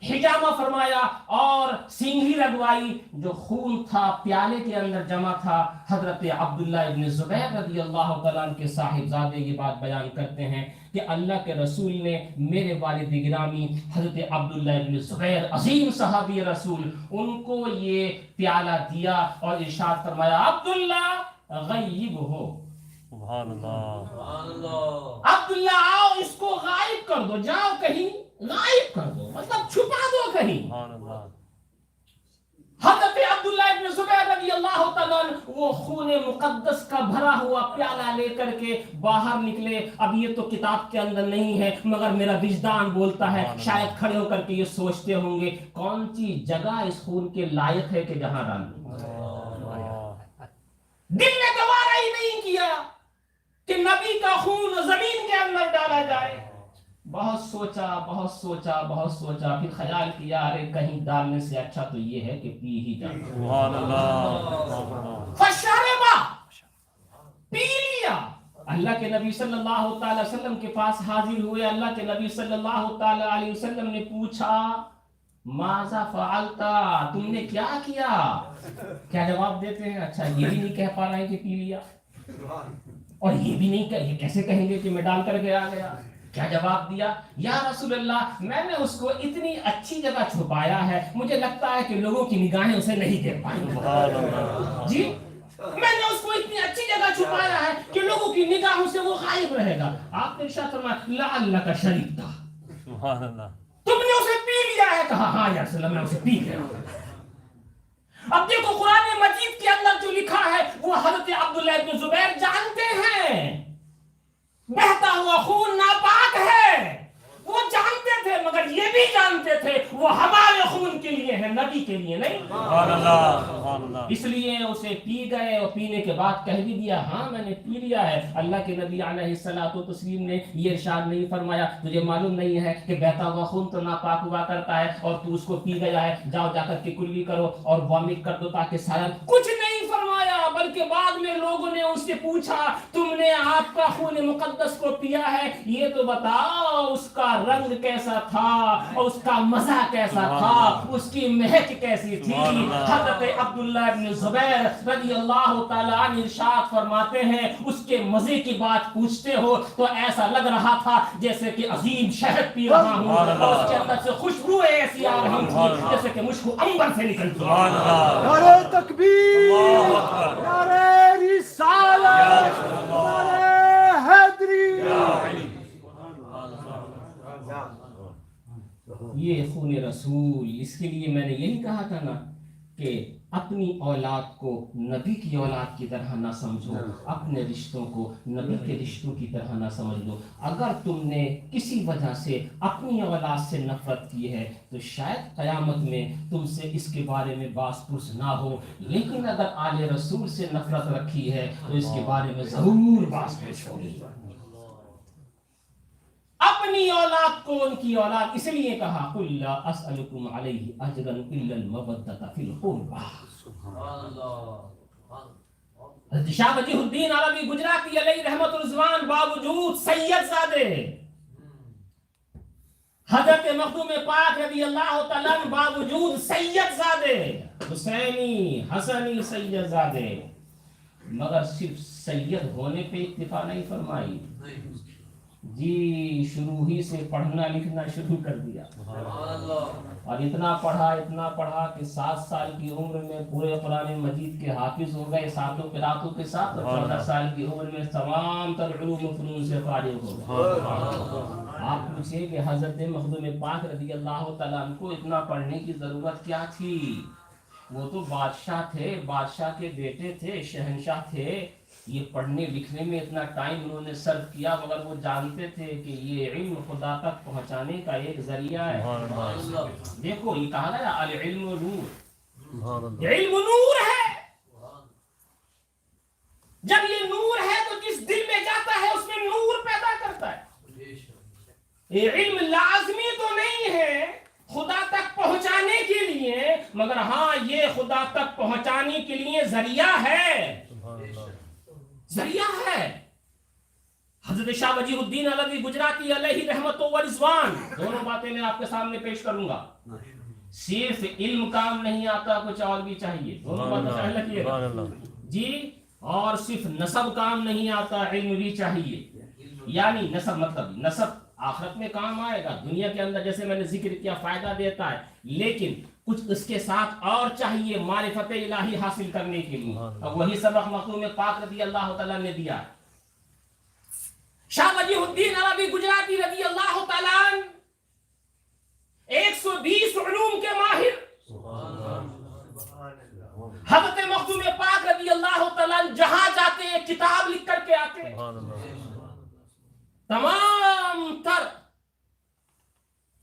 حجامہ فرمایا اور سینگھی لگوائی. جو خون تھا پیالے کے اندر جمع تھا. حضرت عبداللہ ابن زبیر رضی اللہ تعالیٰ عنہ کے صاحبزادے یہ بات بیان کرتے ہیں کہ اللہ کے رسول نے میرے والد گرامی حضرت عبداللہ ابن زبیر عظیم صحابی رسول، ان کو یہ پیالہ دیا اور ارشاد فرمایا عبداللہ غیب ہو، سبحان اللہ، عبداللہ آؤ اس کو غائب کر دو، جاؤ کہیں غائب کر دو، مطلب چھپا دو کہیں. سبحان اللہ. حضرت عبداللہ ابن زبیر رضی اللہ تعالیٰ عنہ وہ خون مقدس کا بھرا ہوا پیالہ لے کر کے باہر نکلے. اب یہ تو کتاب کے اندر نہیں ہے مگر میرا وجدان بولتا ہے، شاید کھڑے ہو کر کے یہ سوچتے ہوں گے کون سی جگہ اس خون کے لائق ہے کہ جہاں ڈالوں. دل نے گوارا ہی نہیں کیا کہ نبی کا خون زمین کے اندر ڈالا جائے. بہت سوچا پھر خیال کیا ارے کہیں ڈالنے سے اچھا تو یہ ہے کہ پی ہی جانا. سبحان اللہ. فشربا، پی لیا. اللہ کے نبی صلی اللہ تعالی وسلم کے پاس حاضر ہوئے. اللہ کے نبی صلی اللہ تعالی علیہ وسلم نے پوچھا ماذا فعلتا، تم نے کیا کیا؟ کیا جواب دیتے ہیں؟ اچھا یہ بھی نہیں کہہ پا رہے ہیں کہ پی لیا، اور یہ بھی نہیں یہ کیسے کہیں گے کہ میں ڈال کر کے آ گیا. کیا جواب دیا؟ یا رسول اللہ میں نے اس کو اتنی اچھی جگہ چھپایا ہے، مجھے لگتا ہے کہ لوگوں کی نگاہیں اسے نہیں دیکھ پائیں گی. جی میں نے اس کو اتنی اچھی جگہ چھپایا ہے کہ لوگوں کی نگاہوں سے وہ غائب رہے گا. آپ نے ارشاد فرمایا لعلک شربت، سبحان اللہ. تم نے اسے پی لیا ہے؟ کہا ہاں یا رسول اللہ میں اسے پی گیا. اب دیکھو قرآن مجید کے اندر جو لکھا ہے وہ حضرت عبداللہ ابن زبیر جانتے ہیں. بہتا ہوا خون ناپاک ہے، وہ جانتے تھے مگر یہ بھی جانتے تھے وہ ہمارے خون کے لیے ہے، نبی کے لیے نہیں۔ سبحان اللہ سبحان اللہ۔ اس لیے اسے پی گئے اور پینے کے بعد کہہ بھی دیا ہاں میں نے پی لیا ہے۔ اللہ کے نبی علیہ الصلوۃ والتسلیم نے یہ ارشاد نہیں فرمایا تجھے معلوم نہیں ہے کہ بہتا ہوا خون تو ناپاک ہوا کرتا ہے اور تو اس کو پی گیا ہے، جاؤ جا کر کے کلی کرو اور وامٹ کر دو تاکہ سایہ، کچھ نہیں فرمایا، بلکہ بعد میں لوگوں نے اس سے پوچھا تم نے آپ کا خون مقدس کو پیا ہے، یہ تو بتاؤ اس کا رنگ کیسا تھا اور اس کا مزہ کیسا تھا، اس کی مہک کیسی تھی۔ حضرت عبداللہ بن زبیر رضی اللہ تعالیٰ عنہ ارشاد فرماتے ہیں اس کے مزے کی بات پوچھتے ہو تو ایسا لگ رہا تھا جیسے کہ عظیم شہد پی رہا ہوں، اور اس کے اندر سے خوشبوئیں ایسی آ رہی تھی جیسے کہ مشک عنبر سے نکلتی۔ نعرہ تکبیر، نعرہ رسالت، نعرہ حیدری۔ یہ خون رسول، اس کے لیے میں نے یہی کہا تھا نا کہ اپنی اولاد کو نبی کی اولاد کی طرح نہ سمجھو، اپنے رشتوں کو نبی کے رشتوں کی طرح نہ سمجھ لو۔ اگر تم نے کسی وجہ سے اپنی اولاد سے نفرت کی ہے تو شاید قیامت میں تم سے اس کے بارے میں باس پرس نہ ہو، لیکن اگر آل رسول سے نفرت رکھی ہے تو اس کے بارے میں ضرور باس پرس ہوگی۔ اپنی اولاد کو ان کی اولاد، اس لیے کہا قل لا اسألکم علیہ اجرا الا المودۃ فی القربى۔ حضرت شاہ وجیہ عربی گجراتی علیہ رحمت الرضوان باوجود سید زادے، حضرت مخدوم پاک رضی اللہ تعالیٰ عنہ باوجود سید زادے، حسینی حسنی سید زادے، مگر صرف سید ہونے پہ اکتفا نہیں فرمائی جی، شروع ہی سے پڑھنا لکھنا شروع کر دیا، اور اتنا پڑھا کہ 7 سال کی عمر میں پورے قرآن مجید کے حافظ ہو گئے، 7 قراتوں کے ساتھ، اور 14 سال کی عمر میں تمام تر علوم و فنون سے فارغ ہو گئے۔ آپ پوچھیں کہ حضرت مخدوم پاک رضی اللہ تعالیٰ عنہ کو اتنا پڑھنے کی ضرورت کیا تھی؟ وہ تو بادشاہ تھے، بادشاہ کے بیٹے تھے، شہنشاہ تھے، یہ پڑھنے لکھنے میں اتنا ٹائم انہوں نے صرف کیا، مگر وہ جانتے تھے کہ یہ علم خدا تک پہنچانے کا ایک ذریعہ ہے۔ دیکھو یہ کہا گیا العلم نور، علم نور ہے، جب یہ نور ہے تو جس دل میں جاتا ہے اس میں نور پیدا کرتا ہے۔ یہ علم لازمی تو نہیں ہے خدا تک پہنچانے کے لیے، مگر ہاں یہ خدا تک پہنچانے کے لیے ذریعہ ہے، ذریعہ ہے۔ حضرت شاہ وجیہدین علوی گجراتی علیہ رحمت و رضوان، دونوں باتیں میں آپ کے سامنے پیش کروں گا۔ صرف علم کام نہیں آتا، کچھ اور بھی چاہیے، دونوں باتیں سمجھ رکھیے جی، اور صرف نسب کام نہیں آتا، علم بھی چاہیے۔ یعنی نسب مطلب نسب آخرت میں کام آئے گا، دنیا کے اندر جیسے میں نے ذکر کیا فائدہ دیتا ہے، لیکن کچھ اس کے ساتھ اور چاہیے معرفت الہی حاصل کرنے کے لیے، اور وہی سبق مخدوم پاک رضی اللہ تعالیٰ نے دیا۔ شاہ وجیہدین عربی گجراتی رضی اللہ تعالیٰ عنہ 120 علوم کے ماہر، حضرت مخدوم پاک رضی اللہ تعالیٰ عنہ جہاں جاتے ہیں کتاب لکھ کر کے آتے ہیں، تمام تر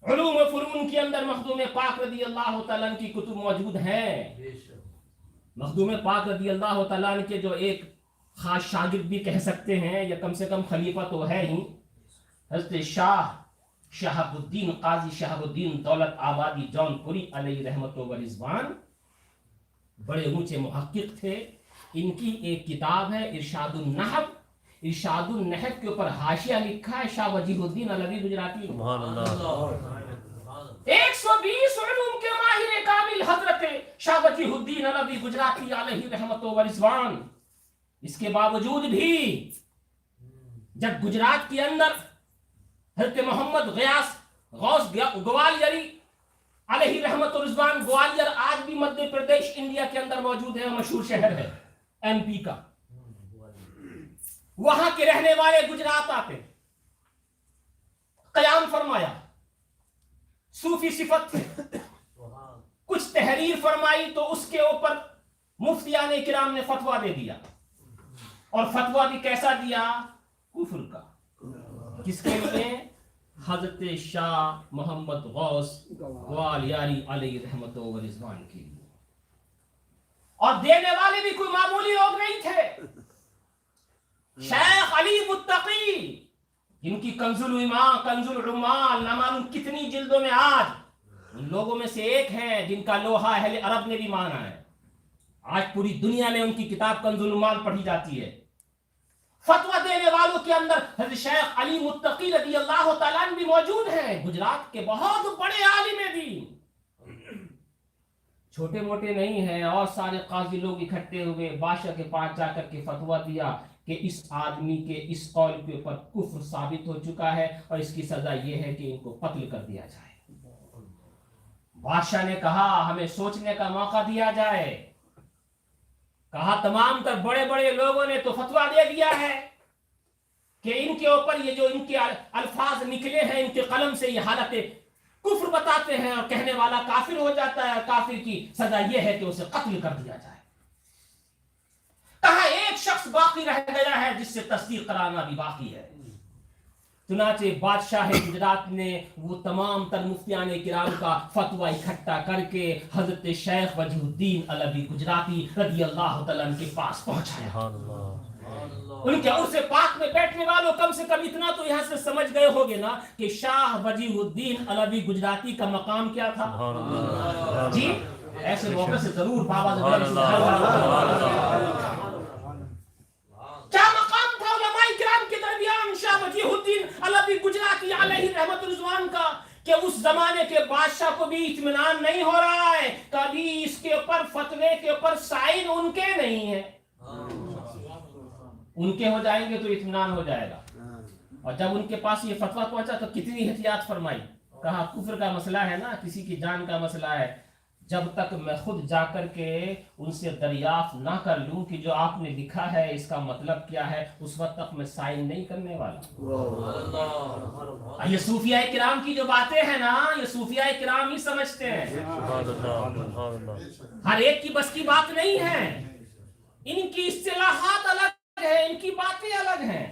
علوم و فنون کے اندر مخدوم پاک رضی اللہ تعالیٰ عنہ کی کتب موجود ہیں۔ مخدوم پاک رضی اللہ تعالیٰ عنہ کے جو ایک خاص شاگرد بھی کہہ سکتے ہیں، یا کم سے کم خلیفہ تو ہے ہی، حضرت شہاب الدین قاضی شہاب الدین دولت آبادی جون پوری علیہ رحمت و رضوان، بڑے اونچے محقق تھے۔ ان کی ایک کتاب ہے ارشاد النحو، ارشاد النحو کے اوپر حاشیہ لکھا ہے شاہ وجیہدین علوی گجراتی۔ 120 علوم کے ماہر کامل حضرت شاہ وجیہدین علوی گجراتی علیہ رحمت و رضوان، اس کے باوجود بھی جب گجرات کے اندر حضرت محمد غوث گوالیری علیہ رحمت و رضوان، گوالیر آج بھی مدھیہ پردیش انڈیا کے اندر موجود ہے، مشہور شہر ہے ایم پی کا، وہاں کے رہنے والے گجرات آتے، قیام فرمایا، صوفی صفت تھے، کچھ تحریر فرمائی تو اس کے اوپر مفتیان کرام نے فتویٰ دے دیا، اور فتویٰ بھی کیسا دیا؟ کفر کا۔ کس کے لیے؟ حضرت شاہ محمد غوث گوالیاری علیہ رحمت و رضوان کے لیے. اور دینے والے بھی کوئی معمولی لوگ نہیں تھے. شیخ علی متقی جن کی کنز الایمان کنز العمال نہ معلوم کتنی جلدوں میں آج ان لوگوں میں سے ایک ہیں جن کا لوہا اہل عرب نے بھی مانا ہے. آج پوری دنیا میں ان کی کتاب کنز الایمان پڑھی جاتی ہے. فتویٰ دینے والوں کے اندر حضرت شیخ علی متقی رضی اللہ تعالیٰ عنہ بھی موجود ہیں. گجرات کے بہت بڑے عالم دین, چھوٹے موٹے نہیں ہیں. اور سارے قاضی لوگ اکٹھے ہوئے بادشاہ کے پاس جا کر کے فتویٰ دیا کہ اس آدمی کے اس قول کے اوپر کفر ثابت ہو چکا ہے اور اس کی سزا یہ ہے کہ ان کو قتل کر دیا جائے. بادشاہ نے کہا ہمیں سوچنے کا موقع دیا جائے. کہا تمام تر بڑے بڑے لوگوں نے تو فتویٰ دے دیا ہے کہ ان کے اوپر یہ جو ان کے الفاظ نکلے ہیں ان کے قلم سے یہ حالت کفر بتاتے ہیں اور کہنے والا کافر ہو جاتا ہے اور کافر کی سزا یہ ہے کہ اسے قتل کر دیا جائے. کہا ایک شخص باقی رہ گیا ہے جس سے تصدیق کرانا بھی باقی ہے. چنانچہ بادشاہ گجرات نے وہ تمام تر مفتیان کرام کا فتویٰ اکٹھا کر کے حضرت شیخ وجیہ الدین علوی گجراتی رضی اللہ تعالیٰ عنہ کے پاس پہنچایا. ان کے عرص پاک میں بیٹھنے والوں کم سے کم اتنا تو یہاں سے سمجھ گئے ہوگے نا کہ شاہ وجیہ الدین علوی گجراتی کا مقام کیا تھا. جی ایسے موقع سے ضرور بابا کیا مقام تھا علماء کرام کے درمیان شاہ وجیہ الدین علوی گجراتی علیہ رحمت رضوان کا کہ اس زمانے کے بادشاہ کو بھی اطمینان نہیں ہو رہا ہے. کبھی اس کے اوپر فتوے کے اوپر سائن ان کے نہیں ہے. ان کے ہو جائیں گے تو اطمینان ہو جائے گا. اور جب ان کے پاس یہ فتویٰ پہنچا تو کتنی احتیاط فرمائی. کہا کفر کا مسئلہ ہے نا, کسی کی جان کا مسئلہ ہے. جب تک میں خود جا کر کے ان سے دریافت نہ کر لوں کہ جو آپ نے لکھا ہے اس کا مطلب کیا ہے اس وقت تک میں سائن نہیں کرنے والا. یہ صوفیاء کرام کی جو باتیں ہیں نا یہ صوفیاء کرام ہی سمجھتے ہیں. ہر ایک کی بس کی بات نہیں ہے. ان کی اصطلاحات الگ ہے, ان کی باتیں الگ ہیں.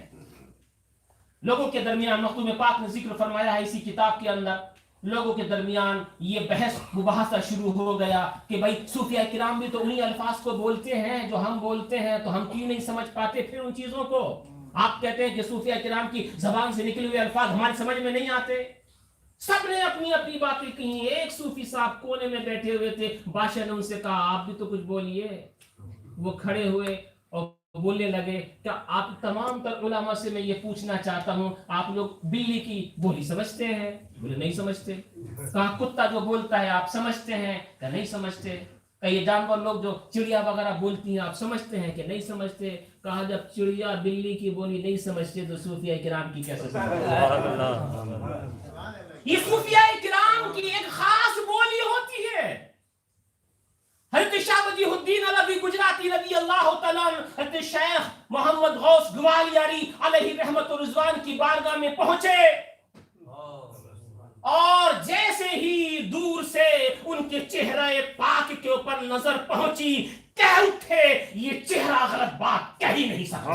لوگوں کے درمیان مخدوم پاک نے ذکر فرمایا ہے اسی کتاب کے اندر, لوگوں کے درمیان یہ بحث مباحثہ شروع ہو گیا کہ بھائی صوفیاء کرام بھی تو انہی الفاظ کو بولتے ہیں جو ہم بولتے ہیں, تو ہم کیوں نہیں سمجھ پاتے پھر ان چیزوں کو. آپ کہتے ہیں کہ صوفیاء کرام کی زبان سے نکلے ہوئے الفاظ ہماری سمجھ میں نہیں آتے. سب نے اپنی اپنی باتیں کہیں. ایک صوفی صاحب کونے میں بیٹھے ہوئے تھے, بادشاہ نے ان سے کہا آپ بھی تو کچھ بولیے. وہ کھڑے ہوئے اور بولنے لگے کہ آپ تمام تر علماء سے میں یہ پوچھنا چاہتا ہوں آپ لوگ بلی کی بولی سمجھتے ہیں؟ بولے نہیں سمجھتے. کہا کتا جو بولتا ہے آپ سمجھتے ہیں؟ کہ نہیں سمجھتے. کہ یہ جانور لوگ جو چڑیا وغیرہ بولتی ہیں آپ سمجھتے ہیں کہ نہیں سمجھتے. کہا جب چڑیا بلی کی بولی نہیں سمجھتے تو صوفیاء کرام کی کیسے سمجھتے؟ یہ صوفیاء کرام کی ایک خاص بولی ہوتی ہے. حضرت شاہ وجیہ الدین علوی گجراتی رضی اللہ تعالیٰ عنہ حضرت شیخ محمد غوث گوالیاری علیہ رحمت و رضوان کی بارگاہ میں پہنچے اور جیسے ہی دور سے ان کے چہرے پاک کے اوپر نظر پہنچی کہہ اٹھے یہ چہرہ غلط بات کہہ ہی نہیں سکتا.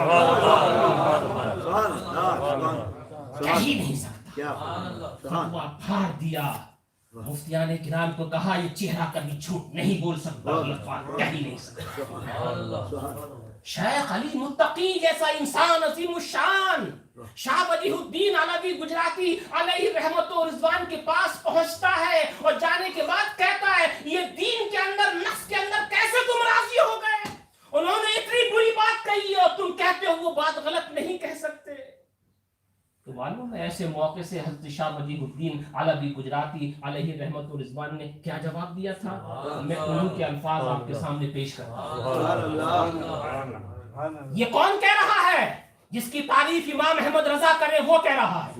کہہ ہی نہیں سکتا. فتویٰ پھاڑ دیا. مفتیان کرام کو کہا یہ چہرہ کبھی جھوٹ نہیں بول سکتا, یہ بات کہہ ہی نہیں سکتا. شیخ علی متقی جیسا انسان عظیم الشان شاہ وجیہ الدین علوی گجراتی علیہ رحمت و رضوان کے پاس پہنچتا ہے اور جانے کے بعد کہتا ہے یہ دین کے اندر نفس کے اندر کیسے تم راضی ہو گئے؟ انہوں نے اتنی بری بات کہی ہے اور تم کہتے ہو وہ بات غلط نہیں کہہ سکتے. تو معلوم ہے ایسے موقع سے حضرت شاہ وجیہ الدین علوی گجراتی علیہ رحمت و رضوان نے کیا جواب دیا تھا. میں انہوں کے الفاظ آپ کے سامنے پیش کرتا ہوں. یہ کون کہہ رہا ہے جس کی تعریف امام احمد رضا کرے وہ کہہ رہا ہے.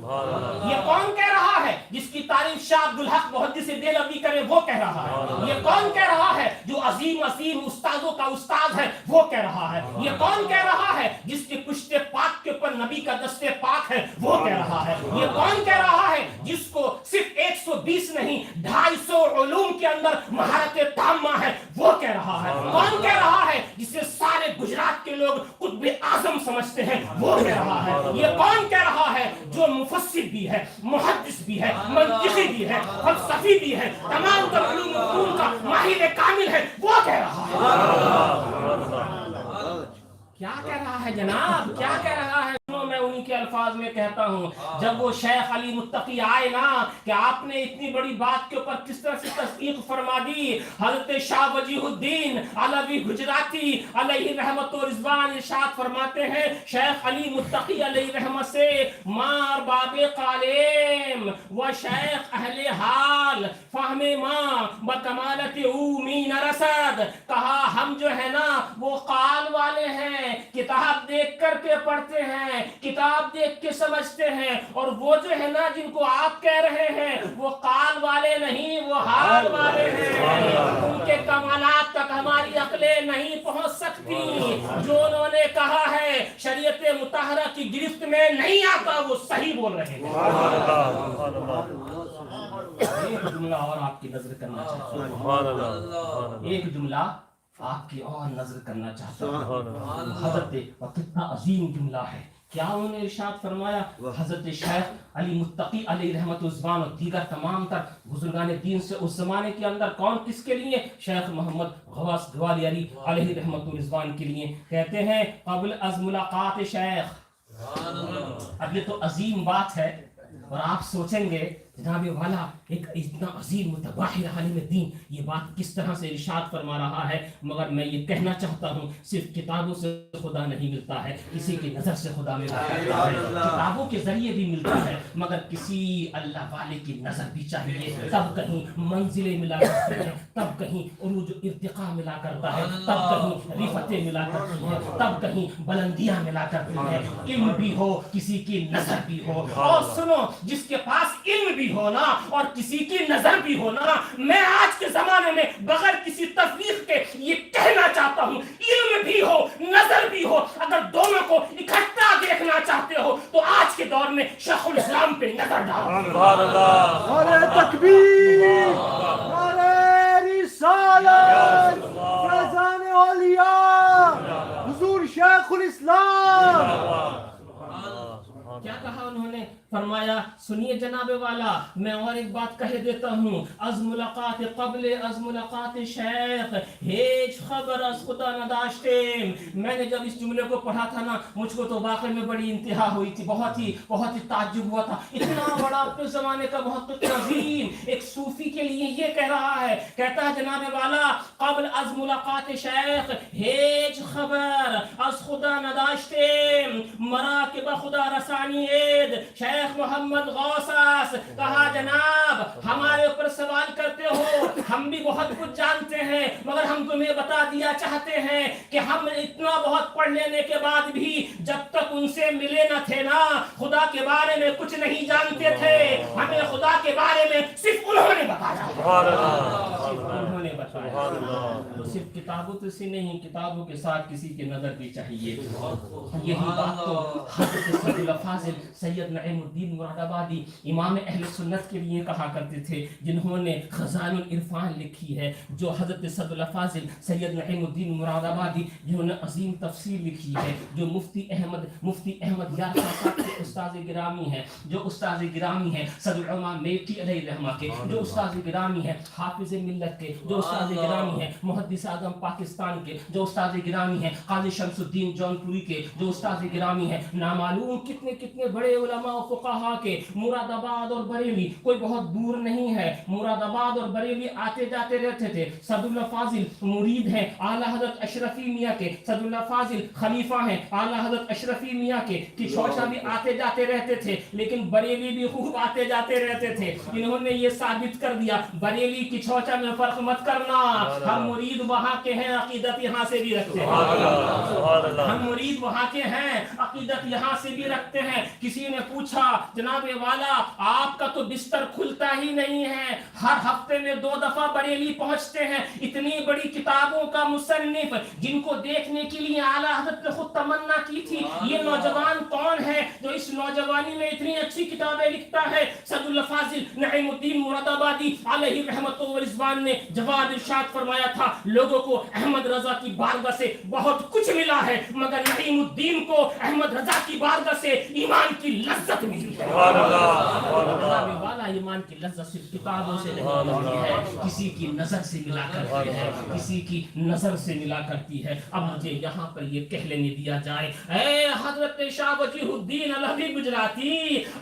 یہ کون کہہ رہا ہے جس کی تعریف شاہ عبدالحق محدث دیلوی کرے وہ کہہ رہا ہے. یہ کون کہہ رہا ہے جو عظیم عظیم استادوں کا استاد ہے وہ کہہ رہا ہے. یہ کون کہہ رہا ہے جس کے پشت پاک کے اوپر نبی کا دست پاک ہے وہ کہہ رہا ہے. یہ کون کہہ رہا ہے جس کو صرف 120 نہیں 250 علوم کے اندر مہارت تامہ ہے وہ کہہ رہا ہے. کون کہہ رہا ہے جسے سارے گجرات کے لوگ قطب اعظم سمجھتے ہیں وہ کہہ رہا ہے. یہ کون کہہ رہا ہے جو مفسر بھی ہے محدث ہے، منطقی بھی ہے، فلسفی بھی ہے، تمام تر علوم الفنون کا ماہر کامل ہے، وہ کہہ رہا ہے. کیا کہہ رہا ہے جناب، کیا کہہ رہا ہے؟ میں انہی کے الفاظ میں کہتا ہوں، جب وہ شیخ علی متقی آئے نا کہ آپ نے اتنی بڑی بات کے اوپر کس طرح سے تصدیق فرما دی، حضرت شاہ وجیہ الدین علوی گجراتی علیہ رحمت و رضوان ارشاد فرماتے ہیں، شیخ علی متقی علیہ رحمت سے مار باب قالم و شیخ اہل حال فہم ماں بکمالت اومین رسد، کہا ہم جو ہے نا وہ قال والے ہیں، کتاب دیکھ کر کے پڑھتے ہیں، کتاب دیکھ کے سمجھتے ہیں، اور وہ جو ہے نا جن کو آپ کہہ رہے ہیں وہ قال والے نہیں، وہ حال والے ہیں، ان کے کمالات تک ہماری عقلیں نہیں پہنچ سکتی. جو انہوں نے کہا ہے شریعت مطہرہ کی گرفت میں نہیں آتا، وہ صحیح بول رہے ہیں. ایک جملہ اور آپ کی نظر کرنا چاہتا ہوں، ایک جملہ آپ کی اور نظر کرنا چاہتا ہوں. حضرت اور کتنا عظیم جملہ ہے، کیا انہوں نے ارشاد فرمایا؟ حضرت شیخ علی متقی علیہ رحمت الزبان اور دیگر تمام تر بزرگان دین سے اس زمانے کے اندر کون کس کے لیے؟ شیخ محمد غوث گوالیاری علیہ رحمت الزبان کے لیے کہتے ہیں قبل از ملاقات شیخ. اب یہ تو عظیم بات ہے، اور آپ سوچیں گے جناب والا ایک اتنا عظیم متباہر عالم دین یہ بات کس طرح سے ارشاد فرما رہا ہے، مگر میں یہ کہنا چاہتا ہوں صرف کتابوں سے خدا نہیں ملتا ہے، کسی کی نظر سے خدا ملتا ہے، کتابوں کے ذریعے بھی ملتا ہے، مگر کسی اللہ والے کی نظر بھی چاہیے، تب کہیں منزلیں ملا کرتی ہیں، تب کہیں عروج و ارتقاء ملا کرتا ہے، تب کہیں رفتیں ملا کرتی ہیں، تب کہیں بلندیاں ملا کرتی ہیں. علم بھی ہو، کسی کی نظر بھی ہو، اور سنو جس کے پاس علم بھی ہونا اور کسی کی نظر بھی ہونا، میں آج کے زمانے میں بغیر کسی تفریق کے یہ کہنا چاہتا ہوں، علم بھی ہو نظر بھی ہو، اگر دونوں کو اکٹھا دیکھنا چاہتے ہو تو آج کے دور میں شیخ الاسلام پہ نظر ڈالو. نعرہ تکبیر، نعرہ رسالت، فیضان اولیاء، حضور شیخ الاسلام. کیا کہا انہوں نے؟ فرمایا سنیے جناب والا، میں اور ایک بات کہہ دیتا ہوں، از ملاقات قبل از ملاقات شیخ ہیچ خبر از خدا نداشتیم. میں نے جب اس جملے کو پڑھا تھا نا، مجھ کو تو واقعی میں بڑی انتہا ہوئی تھی، بہت ہی تعجب ہوا تھا. اتنا بڑا اپنے زمانے کا بہت عظیم ایک صوفی کے لیے یہ کہہ رہا ہے، کہتا ہے جناب والا قبل از ملاقات شیخ ہیچ خبر از خدا نداشتیم، مرا کہ بخدا رسانی عید. شیخ محمد غوث کہا جناب ہمارے اوپر سوال کرتے ہو، ہم بھی بہت کچھ جانتے ہیں، مگر ہم تمہیں بتا دیا چاہتے ہیں کہ ہم اتنا بہت پڑھ لینے کے بعد بھی جب تک ان سے ملے نہ تھے نا، خدا کے بارے میں کچھ نہیں جانتے تھے. ہمیں خدا کے بارے میں صرف انہوں نے بتایا، انہوں نے بتایا. تو صرف کتابوں سے نہیں، کتابوں کے ساتھ کسی کی نظر بھی چاہیے. یہی بات تو حضرت فاضل سید نعیم الدین مراد آبادی امام اہل سنت کے لیے کہا کرتے تھے، جنہوں نے خزائن العرفان لکھی ہے، جو حضرت صدر الفاضل سید نعیم الدین مراد آبادی جنہوں نے عظیم تفسیر لکھی ہے، جو مفتی احمد یار صاحب کے استاد گرامی ہیں، جو استاد گرامی ہیں صدر العلماء میٹھی علیہ رحمہ کے، جو استاد گرامی ہیں حافظ ملت کے، جو استاد گرامی ہیں محدث اعظم پاکستان کے، جو استاد گرامی ہیں قاضی شمس الدین جونپوری کے، جو استاد گرامی ہیں نامعلوم کتنے بڑے علماء و فقہا کے. مراد آباد اور بریلی کوئی بہت دور نہیں ہے، مراد آباد اور بریلی آتے جاتے رہتے تھے. صدر اللہ فاضل مرید ہیں اعلیٰ حضرت اشرفی میاں کے، صدر اللہ فاضل خلیفہ ہیں اعلیٰ حضرت اشرفی میاں کے. چھوچا بھی آتے جاتے رہتے تھے، لیکن بریلی بھی خوب آتے جاتے رہتے تھے. انہوں نے یہ ثابت کر دیا بریلی کی چھوچا میں فرق مت کرنا، ہم مرید وہاں کے ہیں، عقیدت یہاں سے بھی رکھتے ہیں. ہم مرید وہاں کے ہیں، عقیدت یہاں سے بھی رکھتے ہیں. کسی نے پوچھا جناب والا آپ کا تو بستر کھلتا ہی نہیں ہے، ہر ہفتے میں 2 دفعہ بریلی پہنچتے ہیں، اتنی بڑی کتابوں کا مصنف جن کو دیکھنے کے لیے اعلیٰ حضرت نے خود تمنا کی تھی، یہ نوجوان کون ہے جو اس نوجوانی میں اتنی اچھی کتابیں لکھتا ہے؟ صدر الفاضل نعیم الدین مراد آبادی علیہ رحمت و رضوان نے جواب ارشاد فرمایا تھا لوگوں کو احمد رضا کی بارگاہ سے بہت کچھ ملا ہے مگر نعیم الدین کو احمد رضا کی بارگاہ سے ایمان کی لذت ملی ہے. والا ایمان کی لذت صرف کتابوں سے نہیں ملتی ہے, کسی کی نظر سے ملا کرتی ہے, کسی کی نظر سے ملا کرتی ہے. اب مجھے یہاں پر یہ کہہ لینے دیا جائے, اے حضرت شاہ وجیہ الدین گجراتی,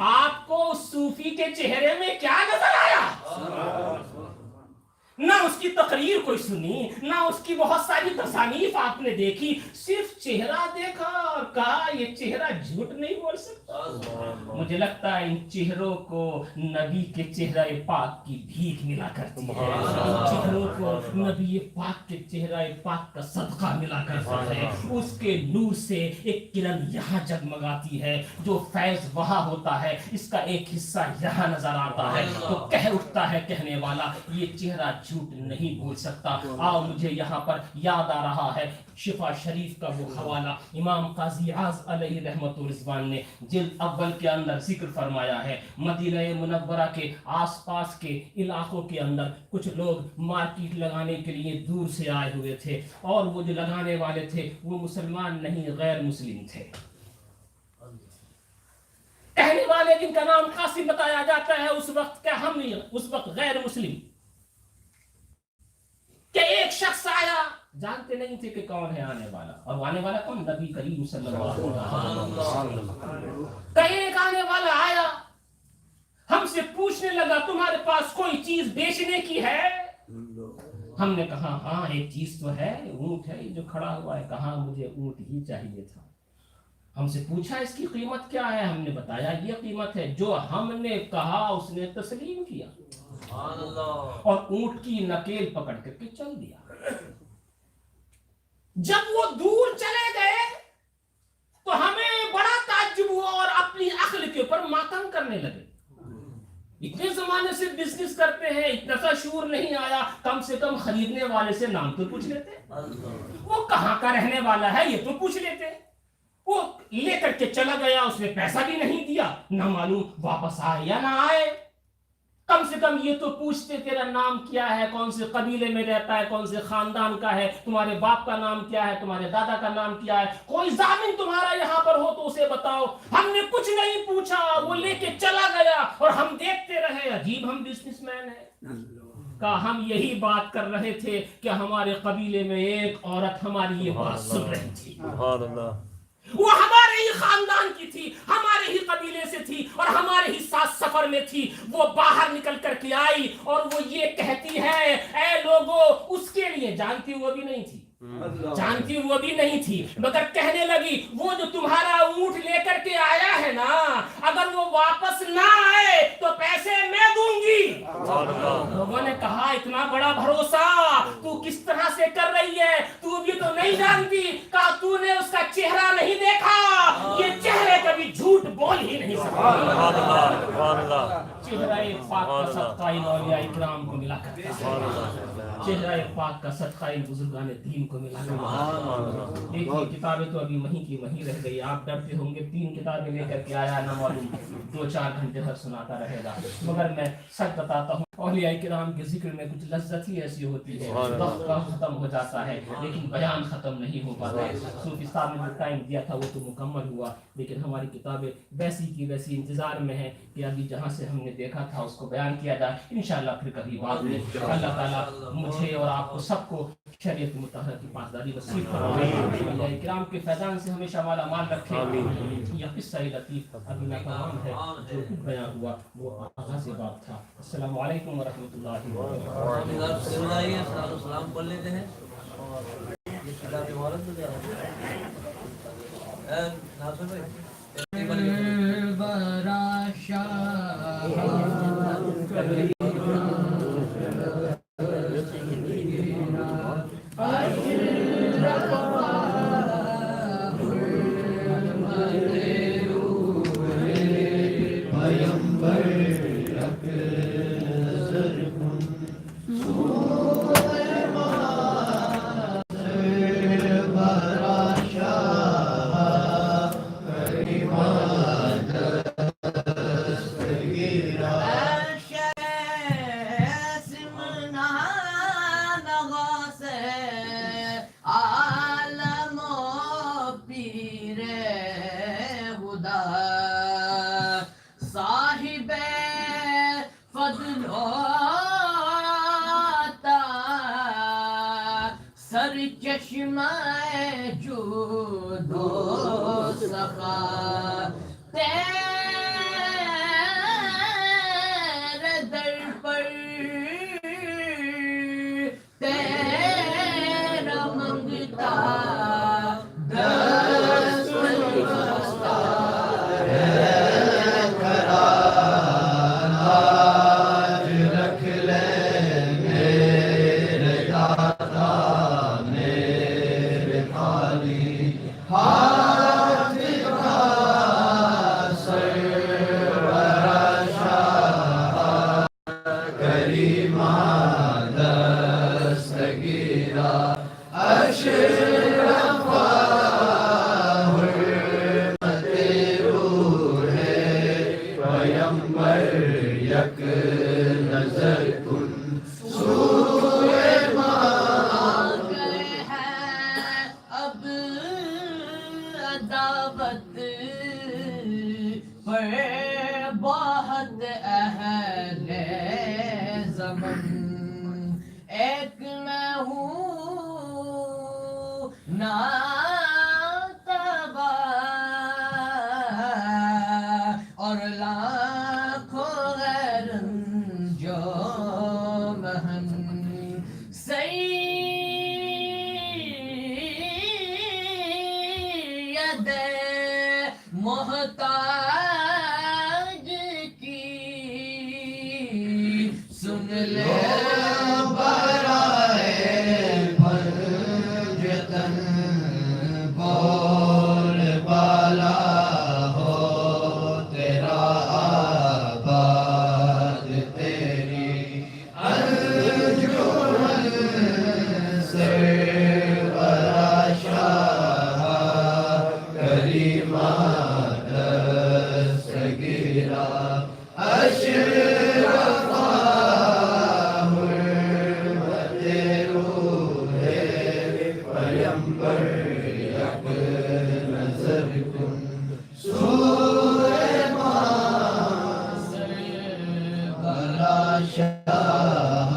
آپ کو صوفی کے چہرے میں کیا نظر آیا؟ نہ اس کی تقریر کوئی سنی, نہ اس کی بہت ساری تصانیف آپ نے دیکھی, صرف چہرہ دیکھا اور کہا یہ چہرہ جھوٹ نہیں بول سکتا. مجھے لگتا ہے ان چہروں کو نبی کے چہرہ پاک کی بھیک ملا کرتی ہے, ان چہروں کو نبی پاک کے چہرہ پاک کا صدقہ ملا کرتا ہے. اس کے نور سے ایک کرن یہاں جگمگاتی ہے, جو فیض وہاں ہوتا ہے اس کا ایک حصہ یہاں نظر آتا ہے, تو کہہ اٹھتا ہے کہنے والا یہ چہرہ جھوٹ نہیں بول سکتا. آؤ مجھے یہاں پر یاد آ رہا ہے شفا شریف کا وہ حوالہ امام قاضی اعظم علیہ رحمت و رضوان نے جلد اول کے اندر ذکر فرمایا ہے. مدینہ منورہ کے آس پاس کے علاقوں کے اندر کچھ لوگ مارکیٹ لگانے کے لیے دور سے آئے ہوئے تھے, اور وہ جو لگانے والے تھے وہ مسلمان نہیں غیر مسلم تھے. کہنے والے جن کا نام قاسم بتایا جاتا ہے اس وقت کا ہم اس وقت غیر مسلم کہ ایک شخص آیا, جانتے نہیں تھے کہ کون ہے آنے والا, اور آنے والا کون؟ نبی کریم صلی اللہ علیہ وسلم کا ایک آنے والا آیا, ہم سے پوچھنے لگا تمہارے پاس کوئی چیز بیچنے کی ہے؟ ہم نے کہا ہاں ایک چیز تو ہے, اونٹ ہے یہ جو کھڑا ہوا ہے. کہا مجھے اونٹ ہی چاہیے تھا. ہم سے پوچھا اس کی قیمت کیا ہے؟ ہم نے بتایا یہ قیمت ہے. جو ہم نے کہا اس نے تسلیم کیا اور اونٹ کی نکیل پکڑ کر کے چل دیا. جب وہ دور چلے گئے تو ہمیں بڑا تعجب ہوا اور اپنی عقل کے اوپر ماتم کرنے لگے. اتنے زمانے سے بزنس کرتے ہیں, اتنا سا شعور نہیں آیا, کم سے کم خریدنے والے سے نام تو پوچھ لیتے, وہ کہاں کا رہنے والا ہے یہ تو پوچھ لیتے. وہ لے کر کے چلا گیا, اس نے پیسہ بھی نہیں دیا, نہ معلوم واپس آئے یا نہ آئے. کم سے کم یہ تو پوچھتے تیرا نام کیا ہے, کون سے قبیلے میں رہتا ہے, کون سے خاندان کا ہے, تمہارے باپ کا نام کیا ہے, تمہارے دادا کا نام کیا ہے, کوئی ضامن تمہارا یہاں پر ہو تو اسے بتاؤ. ہم نے کچھ نہیں پوچھا, وہ لے کے چلا گیا اور ہم دیکھتے رہے. عجیب ہم بزنس مین ہیں. کہا ہم یہی بات کر رہے تھے کہ ہمارے قبیلے میں ایک عورت ہماری یہ بات سن رہی تھی. وہ ہمارے ہی خاندان کی تھی, ہمارے ہی قبیلے سے تھی اور ہمارے ہی ساتھ سفر میں تھی. وہ باہر نکل کر کے آئی اور وہ یہ کہتی ہے اے لوگو, اس کے لیے جانتی وہ بھی نہیں تھی, جانتی وہ بھی نہیں تھی, مگر کہنے لگی وہ جو تمہارا اونٹ لے کر کے آیا ہے نا, اگر وہ واپس نہ آئے تو پیسے میں دوں گی. لوگوں نے کہا اتنا بڑا بھروسہ تو کس طرح سے کر رہی ہے, تو بھی تو نہیں جانتی. کہا تو نے اس کا چہرہ نہیں دیکھا, یہ چہرے کبھی جھوٹ بول ہی نہیں سکتا. چہرہ پاک کا صدقہ ان اولیاء اکرام کو ملا کرتا ہے, چہرہ پاک کا صدقہ ان بزرگان دین کو ملا کرتا ہے. دیکھیے کتابیں تو ابھی وہیں کی وہیں رہ گئی. آپ ڈرتے ہوں گے 3 کتابیں لے کر کے آیا, نہ معلوم 2-4 گھنٹے تک سناتا رہے گا. مگر میں سچ بتاتا ہوں اولیاء کرام کے ذکر میں کچھ لذت ہی ایسی ہوتی ہے, وقت کا ختم ہو جاتا ہے لیکن بیان ختم نہیں ہو پاتا ہے. صوفی صاحب نے جو ٹائم دیا تھا وہ تو مکمل ہوا, لیکن ہماری کتابیں ویسی کی ویسی انتظار میں ہیں کہ ابھی جہاں سے ہم نے دیکھا تھا اس کو بیان کیا جائے. انشاءاللہ پھر کبھی بعد میں اللہ تعالیٰ مجھے اور آپ کو سب کو شریعت مطہرہ کی پاسداری نصیب فرمائے, اولیاء کرام کے فیضان سے ہمیشہ مالا مال رکھے. یہ قصہ لطیف ابھی ناکام ہے, جو کچھ بیان ہوا وہ آغاز باب تھا. السلام علیکم ورحمۃ اللہ وبرکاتہ. سلام پڑھ لیتے ہیں. سر چشمہ جود و سخا تیرے در پر تیرا منگتا دست بستا ہے قرار آج رکھ لے میرے دادا میرے خالی ہاتھ کا سرور شاہ کریمہ دستگیرہ اشرف حرمت روح پیمبر یک نظر کن سوئے مانگ ہے اب عداوت پر بہت اہل زمن ایک میں ہوں ناتبا اور لاکھوں غیر جو مہن سید محتاج کی سن لے برائے پنجتن بول بالا ہو تیرا آباد تیری انجمن سے برا شاہ کریمہ دستگیرہ اشرف حرمت روح پیمبر یک نظر کن سوئے بلا شاہ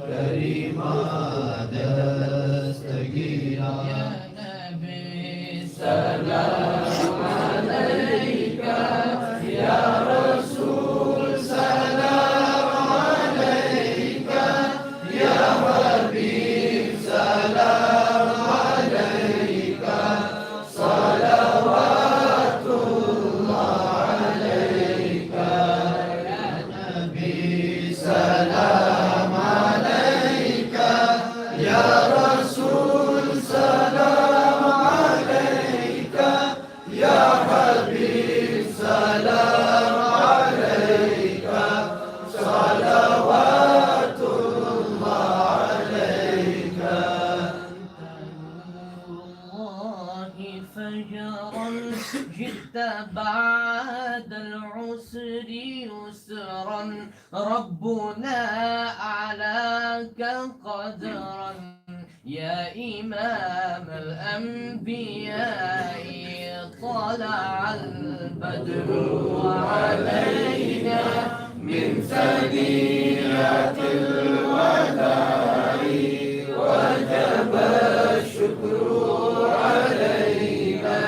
کریمہ دستگیرہ یا نبی سلام علیکہ یا رسول سلام علیکہ یا حبیب سلام علیکہ صلوات اللہ علیکہ یا نبی سلام علیکہ یا رسول سلام علیکہ یا حبیب سلام علیکہ صلوات اللہ علیکہ فجرا جئت بعد العسر يسرا ربنا أعلاك قدرا يا إمام الأنبياء طلع البدر علينا من ثنيات الوداع وجب الشكر علينا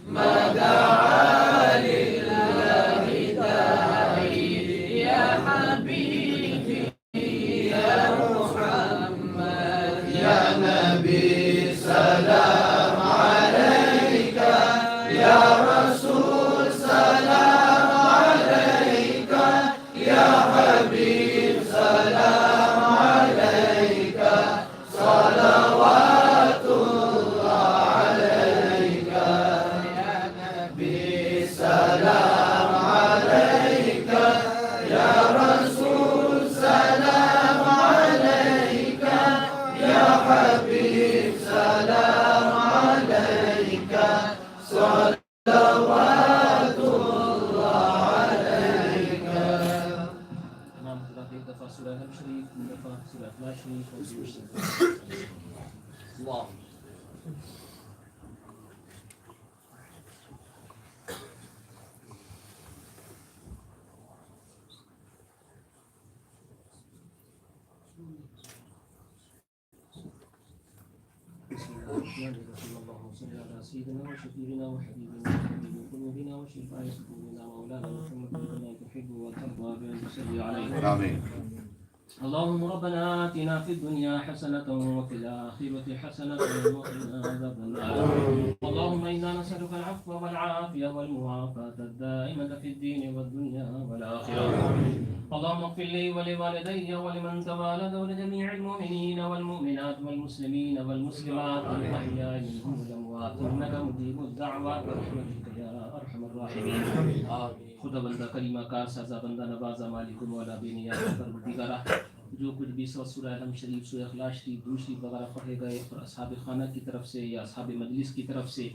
ما دعا لله داعي يا حبيبي يا محمد يا نبي سلام عليك يا رسول سلام عليك يا حبيب سلام عليك صلوات الله عليك يا نبي سلام عليك يا رسول سلام عليك يا حبيب سلام عليك صلوات الله عليك. امام خدا ایک دفعہ سورہ نم شریف، دو دفعہ سورہ اخلاص شریف اور اللہ بسم الله الرحمن الرحيم اللهم صل على سيدنا وشفيعنا وحبيبنا وحبيب قلوبنا وشفاء صدورنا مولانا محمد كما تحب وترضى بأن تصلي عليه آمين. اللهم ربنا آتنا في الدنيا حسنة وفي الآخرة حسنة وقنا عذاب النار. اللهم إنا نسألك العفو والعافية والمعافاة الدائمة في الدين والدنيا والآخرة. اللهم اغفر لي ولوالدي ولمن توالد ولجميع المؤمنين والمؤمنات والمسلمين والمسلمات الأحياء منهم والأموات إنك مجيب الدعوات برحمتك يا أرحم الراحمين. خدا بندہ کریمہ کار سازا بندہ نوازا مالک مولا بے نیاز پروردگارہ، جو کچھ بھی سورہ علم شریف، سورہ اخلاص شریف، درود شریف وغیرہ پڑھے گئے اور اصحاب خانہ کی طرف سے یا اصحاب مجلس کی طرف سے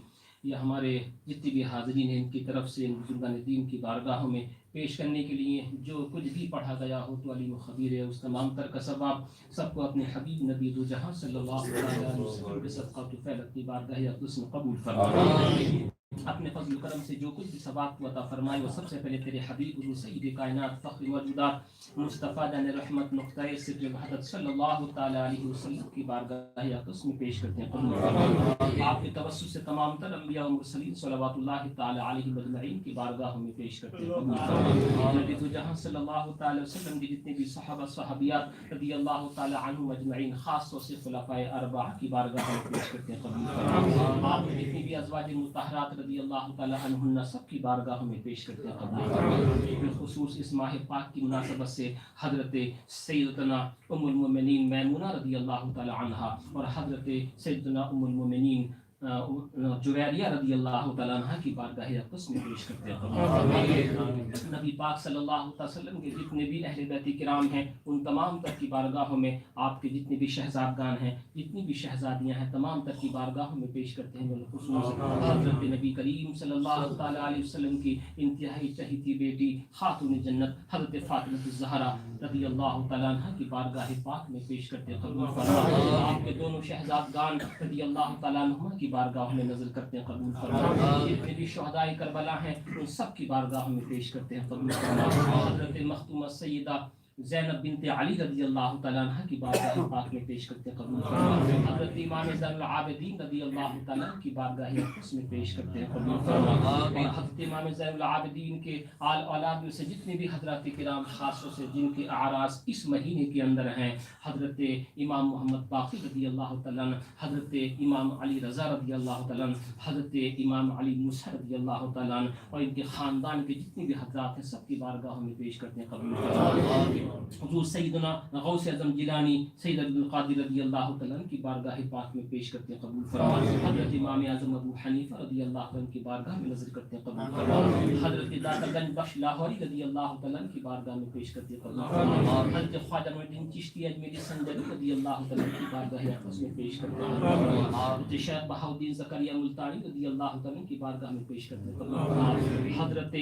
یا ہمارے جتنے بھی حاضرین ہیں ان کی طرف سے ان بزرگان دین کی بارگاہوں میں پیش کرنے کے لیے جو کچھ بھی پڑھا گیا ہو تو علیم و خبیر ہے، اس تمام تر کا ثواب سب کو اپنے حبیب نبی دو جہاں صلی اللہ علیہ وسلم کے صدقہ تو فعل اپنی بارگاہ اقدس میں قبول فرمائے. اپنے فضل و کرم سے جو کچھ بھی ثواب کو عطا فرمائے وہ سب سے پہلے تیرے حبیب حضور سید کائنات فخر موجودات مصطفیٰ جان رحمت نقطۂ صدر وحدت صلی اللہ تعالی علیہ وسلم کی بارگاہ اقدس میں پیش کرتے ہیں. قبول فرمائے. آپ کے توسط سے تمام تر انبیاء و مرسلین صلوات اللہ تعالی علیہ مجمعین کی بارگاہ میں پیش کرتے ہیں. قبول فرمائے. نبی تو جہاں صلی اللہ تعالی وسلم کے جتنے بھی صحابہ صحابیات رضی اللہ تعالی عنہ مجمعین خاص طور سے خلفائے اربعہ کی بارگاہ میں پیش کرتے ہیں. قبول فرمائے. آپ کے جتنی بھی ازواج مطہرات رضی اللہ تعالی عنہن سب کی بارگاہ میں پیش کرتے ہیں. قبول فرمائے. بالخصوص اس ماہ پاک کی مناسبت سے حضرت سیدنا ام المؤمنین میمونہ رضی اللہ تعالی عنہا اور حضرت سیدنا ام المؤمنین جویریہ رضی اللہ تعالیٰ عنہ کی بارگاہ اقدس میں پیش کرتے ہیں. نبی پاک صلی اللہ علیہ وسلم کے جتنے بھی اہل بیت کرام ہیں ان تمام تر کی بارگاہوں میں آپ کے جتنے بھی شہزادگان ہیں جتنی بھی شہزادیاں ہیں تمام تر کی بارگاہوں میں پیش کرتے ہیں. بالخصوص حضرت نبی کریم صلی اللہ تعالیٰ علیہ وسلم کی انتہائی چہیتی بیٹی خاتون جنت حضرت فاطمہ الزہرا رضی اللہ تعالیٰ عنہ کی بارگاہ پاک میں پیش کرتے ہیں. قبول فرمائے. آپ کے دونوں شہزادگان رضی اللہ تعالیٰ عنہ کی بارگاہ میں نظر کرتے ہیں. قبول فرمائے. جتنے بھی شہدائے کربلا ہیں ان سب کی بارگاہ میں پیش کرتے ہیں. قبول فرمائے. حضرت مختومہ سیدہ زینب بنت علی رضی اللہ تعالیٰ عنہ کی بارگاہ پاک میں پیش کرتے ہیں. قبول فرمائے. حضرت امام زین العابدین رضی اللہ تعالیٰ عنہ کی بارگاہ اقدس میں پیش کرتے ہیں. قبول فرمائے. اور حضرت امام زین العابدین کے آل اولاد میں سے جتنے بھی حضرات کرام خاص طور سے جن کے اعراض اس مہینے کے اندر ہیں حضرت امام محمد باقر رضی اللہ تعالیٰ عنہ، حضرت امام علی رضا رضی اللہ تعالیٰ عنہ، حضرت امام علی موسیٰ رضی اللہ تعالیٰ عنہ اور ان کے خاندان کے جتنے بھی حضرات ہیں سب کی بارگاہ میں پیش کرتے ہیں. قبول فرمائے. حضور سیدنا غوث اعظم جیلانی سید عبد القادر رضی اللہ تعالیٰ عنہ کی بارگاہ پاک میں پیش کرتے ہیں. قبول فرمائے. حضرت امام اعظم ابو حنیفہ رضی اللہ عنہ کی بارگاہ میں نظر کرتے ہیں. قبول فرمائے. حضرت داتا گنج بخش لاہوری رضی اللہ تعالیٰ عنہ کی بارگاہ میں پیش کرتے ہیں. قبول فرمائے. حضرت خواجہ معین الدین چشتی اجمیری سنجری رضی اللہ تعالیٰ عنہ کی بارگاہ اقدس میں پیش کرتے ہیں. حضرت شیخ بہاؤالدین زکریا ملتانی رضی اللہ تعالیٰ عنہ کی بارگاہ میں پیش کرتے ہیں. قبول فرمائے. حضرت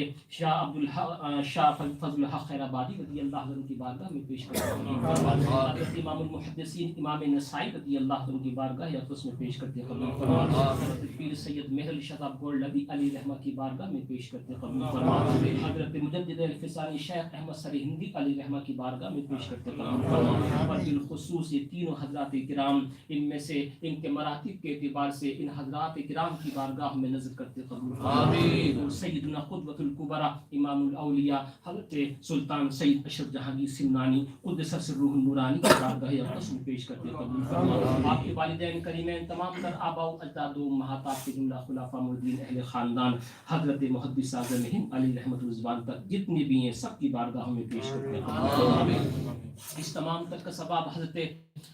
شاہ فضل الحق خیر آبادی رضی اللہ عنہ کی بارگاہ میں پیش کرتے ہیں. حضرت امام المحدثین امام نسائی رضی اللہ عنہ کی بارگاہ اقدس میں پیش کرتے ہیں. قبول فرمائے. حضرت پیر سید مہر علی شہاب گولڈی علی رحمہ کی بارگاہ میں پیش کرتے ہیں. قبول فرمائے. حضرت مجدد الفسانی شیخ احمد سرہندی علی رحمہ کی بارگاہ میں پیش کرتے ہیں. قبول فرمائے. اور بالخصوص یہ تینوں حضرات کرام ان میں سے ان کے مراتب کے اعتبار سے ان حضرات کرام کی بارگاہ میں نظر کرتے. قبول فرمائے. سیدنا قطب الکبریٰ امام الاولیاء حضرت سلطان سید اشرف جہانگیر سمنانی قدس سرہ النورانی کی بارگاہ اقدس میں پیش کرتے. قبول فرمائے. آپ کے والدین کریمین تمام تر آباء و اجداد و امہات کے جملہ خلفاء موجودین اہل خاندان حضرت محدث اعظم ہند علی رحمۃ الرضوان تک جتنے بھی ہیں سب کی بارگاہوں میں پیش کرتے ہیں. اس تمام تک کا ثواب حضرت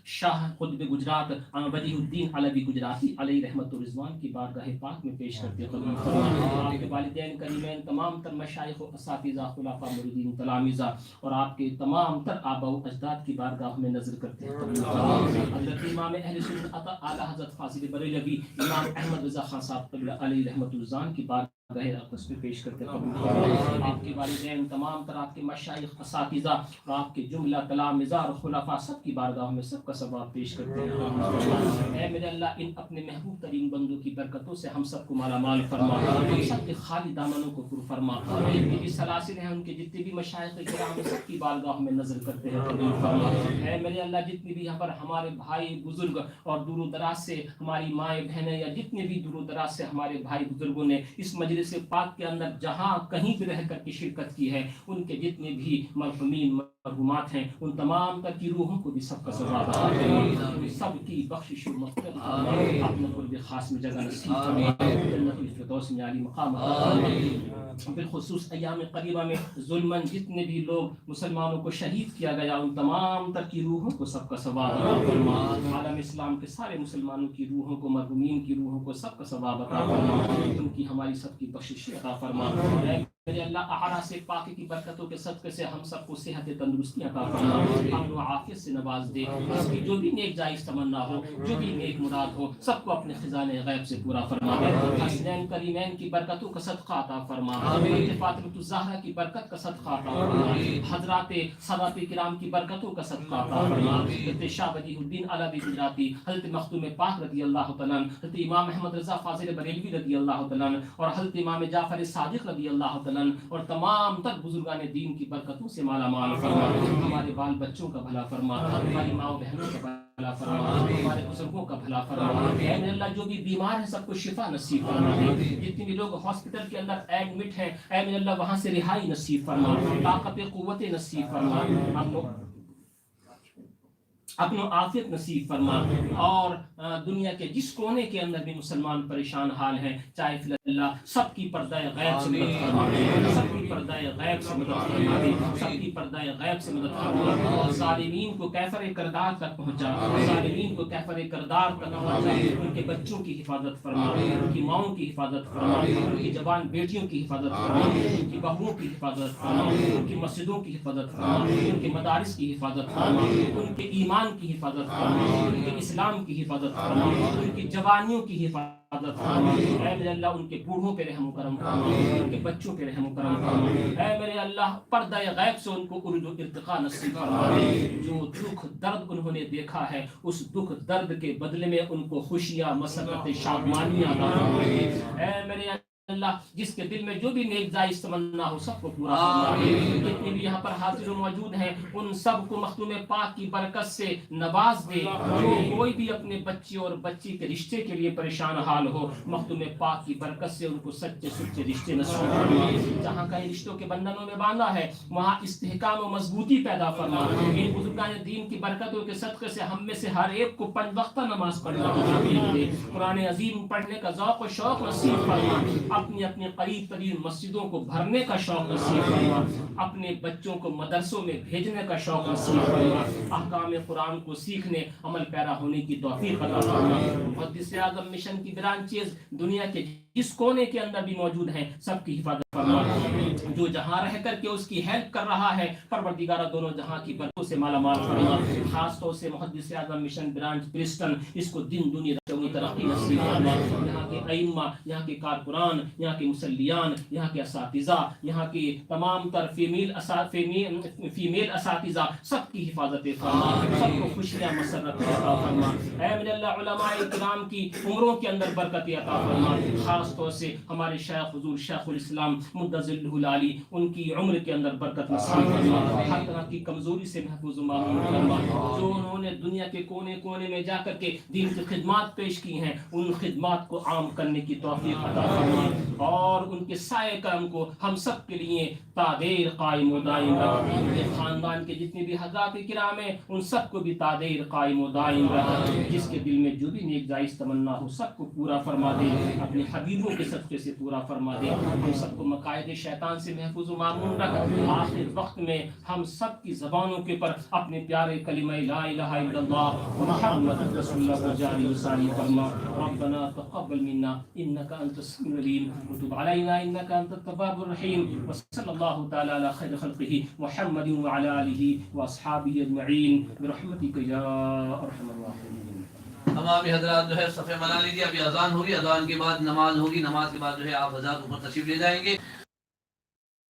شاہ قطب گجرات وجیہالدین علوی گجراتی علیہ رحمۃ الرضوان کی بارگاہ پاک میں پیش کرتے ہیں. قبول فرمائے. آپ کے والدین کریمین تمام تر مشائخ و اساتذہ خلفاء موجودین تلامذہ اور آپ کے تمام تر آباء و اجداد کی بارگاہ میں نظر کرتے ہیں. قبول فرمائے. حضرت امام اہل سنت اعلیٰ حضرت فاضل بریلوی امام احمد رضا خان صاحب علیہ رحمۃ الرضوان کی بارگاہ اقدس پہ پیش کرتے قبول فرمائے. آپ کے والدین تمام طرح آپ کے مشائخ اساتذہ اور آپ کے جملہ تلامذہ اور خلفاء سب کی بارگاہ میں سب کا ثواب پیش کرتے ہیں. اے میرے اللہ ان اپنے محبوب ترین بندوں کی برکتوں سے ہم سب کو مالا مال فرما, ہم سب کے خالی دامنوں کو پر فرما. جتنے بھی سلاسل ہیں ان کے جتنے بھی مشائخ کرام سب کی بارگاہ میں نظر کرتے ہیں قبول فرما. اے میرے اللہ جتنے بھی یہاں پر ہمارے بھائی بزرگ اور دور و دراز سے ہماری مائیں بہنیں یا جتنے بھی دور و دراز سے ہمارے بھائی بزرگوں نے اس مجلس پاک کے اندر جہاں کہیں بھی رہ کر کے شرکت کی ہے, ان کے جتنے بھی مرحومین مرحومات ہیں ان تمام تر کی روحوں کو بھی سب کا ثواب عطا فرما, سب کی بخشش و مغفرت فرما, اپنے قرب خاص میں جگہ نصیب فرما, جنت الفردوس میں عالی مقام عطا فرما. بالخصوص ایام قریبہ میں ظلماً جتنے بھی لوگ مسلمانوں کو شہید کیا گیا ان تمام تر کی روحوں کو سب کا ثواب عطا فرما. عالم اسلام کے سارے مسلمانوں کی روحوں کو, مرحومین کی روحوں کو سب کا ثواب عطا فرما, ان کی ہماری سب کی بخشش عطا فرما. میرے اللہ اعلیٰ سے پاکی کی برکتوں کے صدقے سے ہم سب کو صحت تندرستی عطا فرما, امن و عافیت سے نواز دے. اس کی جو بھی نیک جائز تمنا ہو, جو بھی نیک مراد ہو, سب کو اپنے خزانے غیب سے پورا فرما. حسنین کریمین کی برکتوں کا صدقہ عطا فرما, فاطمۃ الزہرا کی برکت کا صدقہ عطا فرما, حضرات سادات کرام کی برکتوں کا صدقہ عطا فرما. حضرت شاہ وجیہ الدین گجراتی, حضرت مخدوم پاک رضی اللہ تعالیٰ عنہ, حضرت امام احمد رضا فاضل بریلوی رضی اللہ تعالیٰ عنہ اور حضرت امام جعفر صادق رضی اللہ تعالیٰ عنہ اور تمام تر بزرگان دین کی برکتوں سے مالا مال فرما. ہمارے بال بچوں کا بھلا فرما, ہماری ماں بہنوں کا بھلا فرما, ہمارے بزرگوں کا بھلا فرما. اے میرے اللہ جو بھی بیمار ہیں سب کو شفا نصیب فرما. جتنے بھی لوگ ہاسپٹل کے اندر ایڈمٹ ہیں اے میرے اللہ وہاں سے رہائی نصیب فرما, طاقت قوت نصیب فرما, اپنو عافیت نصیب فرما. اور دنیا کے جس کونے کے اندر بھی مسلمان پریشان حال ہیں, چاہے فی اللہ سب کی پردہ غیب سے مدد فرما, سب کی پردہ غیب سے مدد فرما, سب کی پردہ غیب سے مدد فرما. ظالمین کو کیفر کردار تک پہنچا, ظالمین کو کیفر کردار تک پہنچا. ان کے بچوں کی حفاظت فرما, ان کی ماؤں کی حفاظت فرما, ان کی جوان بیٹیوں کی حفاظت فرما, ان کی بہوؤں کی حفاظت فرما, ان کی مسجدوں کی حفاظت فرما, ان کے مدارس کی حفاظت فرما, ان کے ایمان کی حفاظت فرما, ان کے اسلام کی حفاظت فرما, ان کی جوانیوں کی حفاظت فرما. اے میرے اللہ ان کے بوڑھوں پہ رحم و کرم فرما, ان کے بچوں پہ رحم و کرم فرما. اے میرے اللہ پردہ غیب سے ان کو عروج و ارتقاء نصیب فرما. جو دکھ درد انہوں نے دیکھا ہے اس دکھ درد کے بدلے میں ان کو خوشیاں مسرت شادمانیاں عطا فرما. اے میرے اللہ جس کے دل میں جو بھی نیک جائز تمنا ہو سب کو پورا فرما. جتنے بھی یہاں پر حاضر و موجود ہیں ان سب کو مخدوم پاک کی برکت سے نواز دے. جو کوئی بھی اپنے بچے اور بچی کے رشتے کے لیے پریشان حال ہو مخدوم پاک کی برکت سے ان کو سچے سچے رشتے نصیب فرما. جہاں کہیں رشتوں کے بندھنوں میں باندھا ہے وہاں استحکام و مضبوطی پیدا فرما. ان بزرگان دین کی برکتوں کے صدقے سے ہم میں سے ہر ایک کو 5 وقتہ نماز پڑھنے کی توفیق دے. قرآن عظیم پڑھنے کا ذوق و شوق نصیب فرما. اپنی اپنے قریب ترین مسجدوں کو بھرنے کا شوق نصیب فرما. اپنے بچوں کو مدرسوں میں بھیجنے کا شوق نصیب فرما. احکام قرآن کو سیکھنے عمل پیرا ہونے کی توفیق عطا فرما. محدث اعظم مشن کی برانچیز دنیا کے جس کونے کے اندر بھی موجود ہیں سب کی حفاظت فرما. جو جہاں رہ کر کے اس کی ہیلپ کر رہا ہے پروردگارہ دونوں جہاں کی برکتوں سے مالا مال فرما. خاص طور سے محدث اعظم مشن برانچ پریسٹن اس کو دن دنیا ترقی نصیب فرما. یہاں کے ائمہ, یہاں کے کارکنان, یہاں کے مسلیان, یہاں کے اساتذہ, یہاں کے تمام تر فیمیل اساتذہ سب کی حفاظت فرما. سب کو خوشیاں مسرت عطا فرما. اے میرے اللہ علماء کرام کی عمروں کے اندر برکت عطا فرما. خاص طور سے ہمارے شیخ حضور شیخ الاسلام مدظ ظلہ العالی ان کی عمر کے اندر برکت نصیب فرما. ہر طرح کی کمزوری سے محفوظ و معمون فرما. جو انہوں نے دنیا کے کونے کونے میں جا کر کے دین کی خدمات پیش کی ہیں ان خدمات کو عام کرنے کی توفیق عطا فرما. اور ان کے سائے کرم کو ہم سب کے لیے تادیر قائم و دائم رکھ. ان کے خاندان کے جتنے بھی حضرات کرام ہیں ان سب کو بھی تادیر قائم و دائم رکھ. جس کے دل میں جو بھی نیک جائز تمنا ہو سب کو پورا فرما دے. اپنے حبیبوں کے صدقے سے پورا فرما دے. ہم سب کو مقاعد شیطان سے محفوظ و معمون رکھ. آخر وقت میں ہم سب کی زبانوں کے پر اپنے پیارے کلمہ لا الہ الا اللہ محمد رسول اللہ کو جاری و ساری فرما. ربنا تقبل منا انك انت السميع العليم وتب علينا انك انت التواب الرحيم. وصلى الله تعالى على خير خلقه محمد وعلى اله واصحابه اجمعين برحمتك يا ارحم الراحمين. تمام حضرات جو ہے صفحے بنا لیجیے. ابھی اذان ہوگی, اذان کے بعد نماز ہوگی, نماز کے بعد جو ہے آپ حضرات اوپر تشریف لے جائیں گے.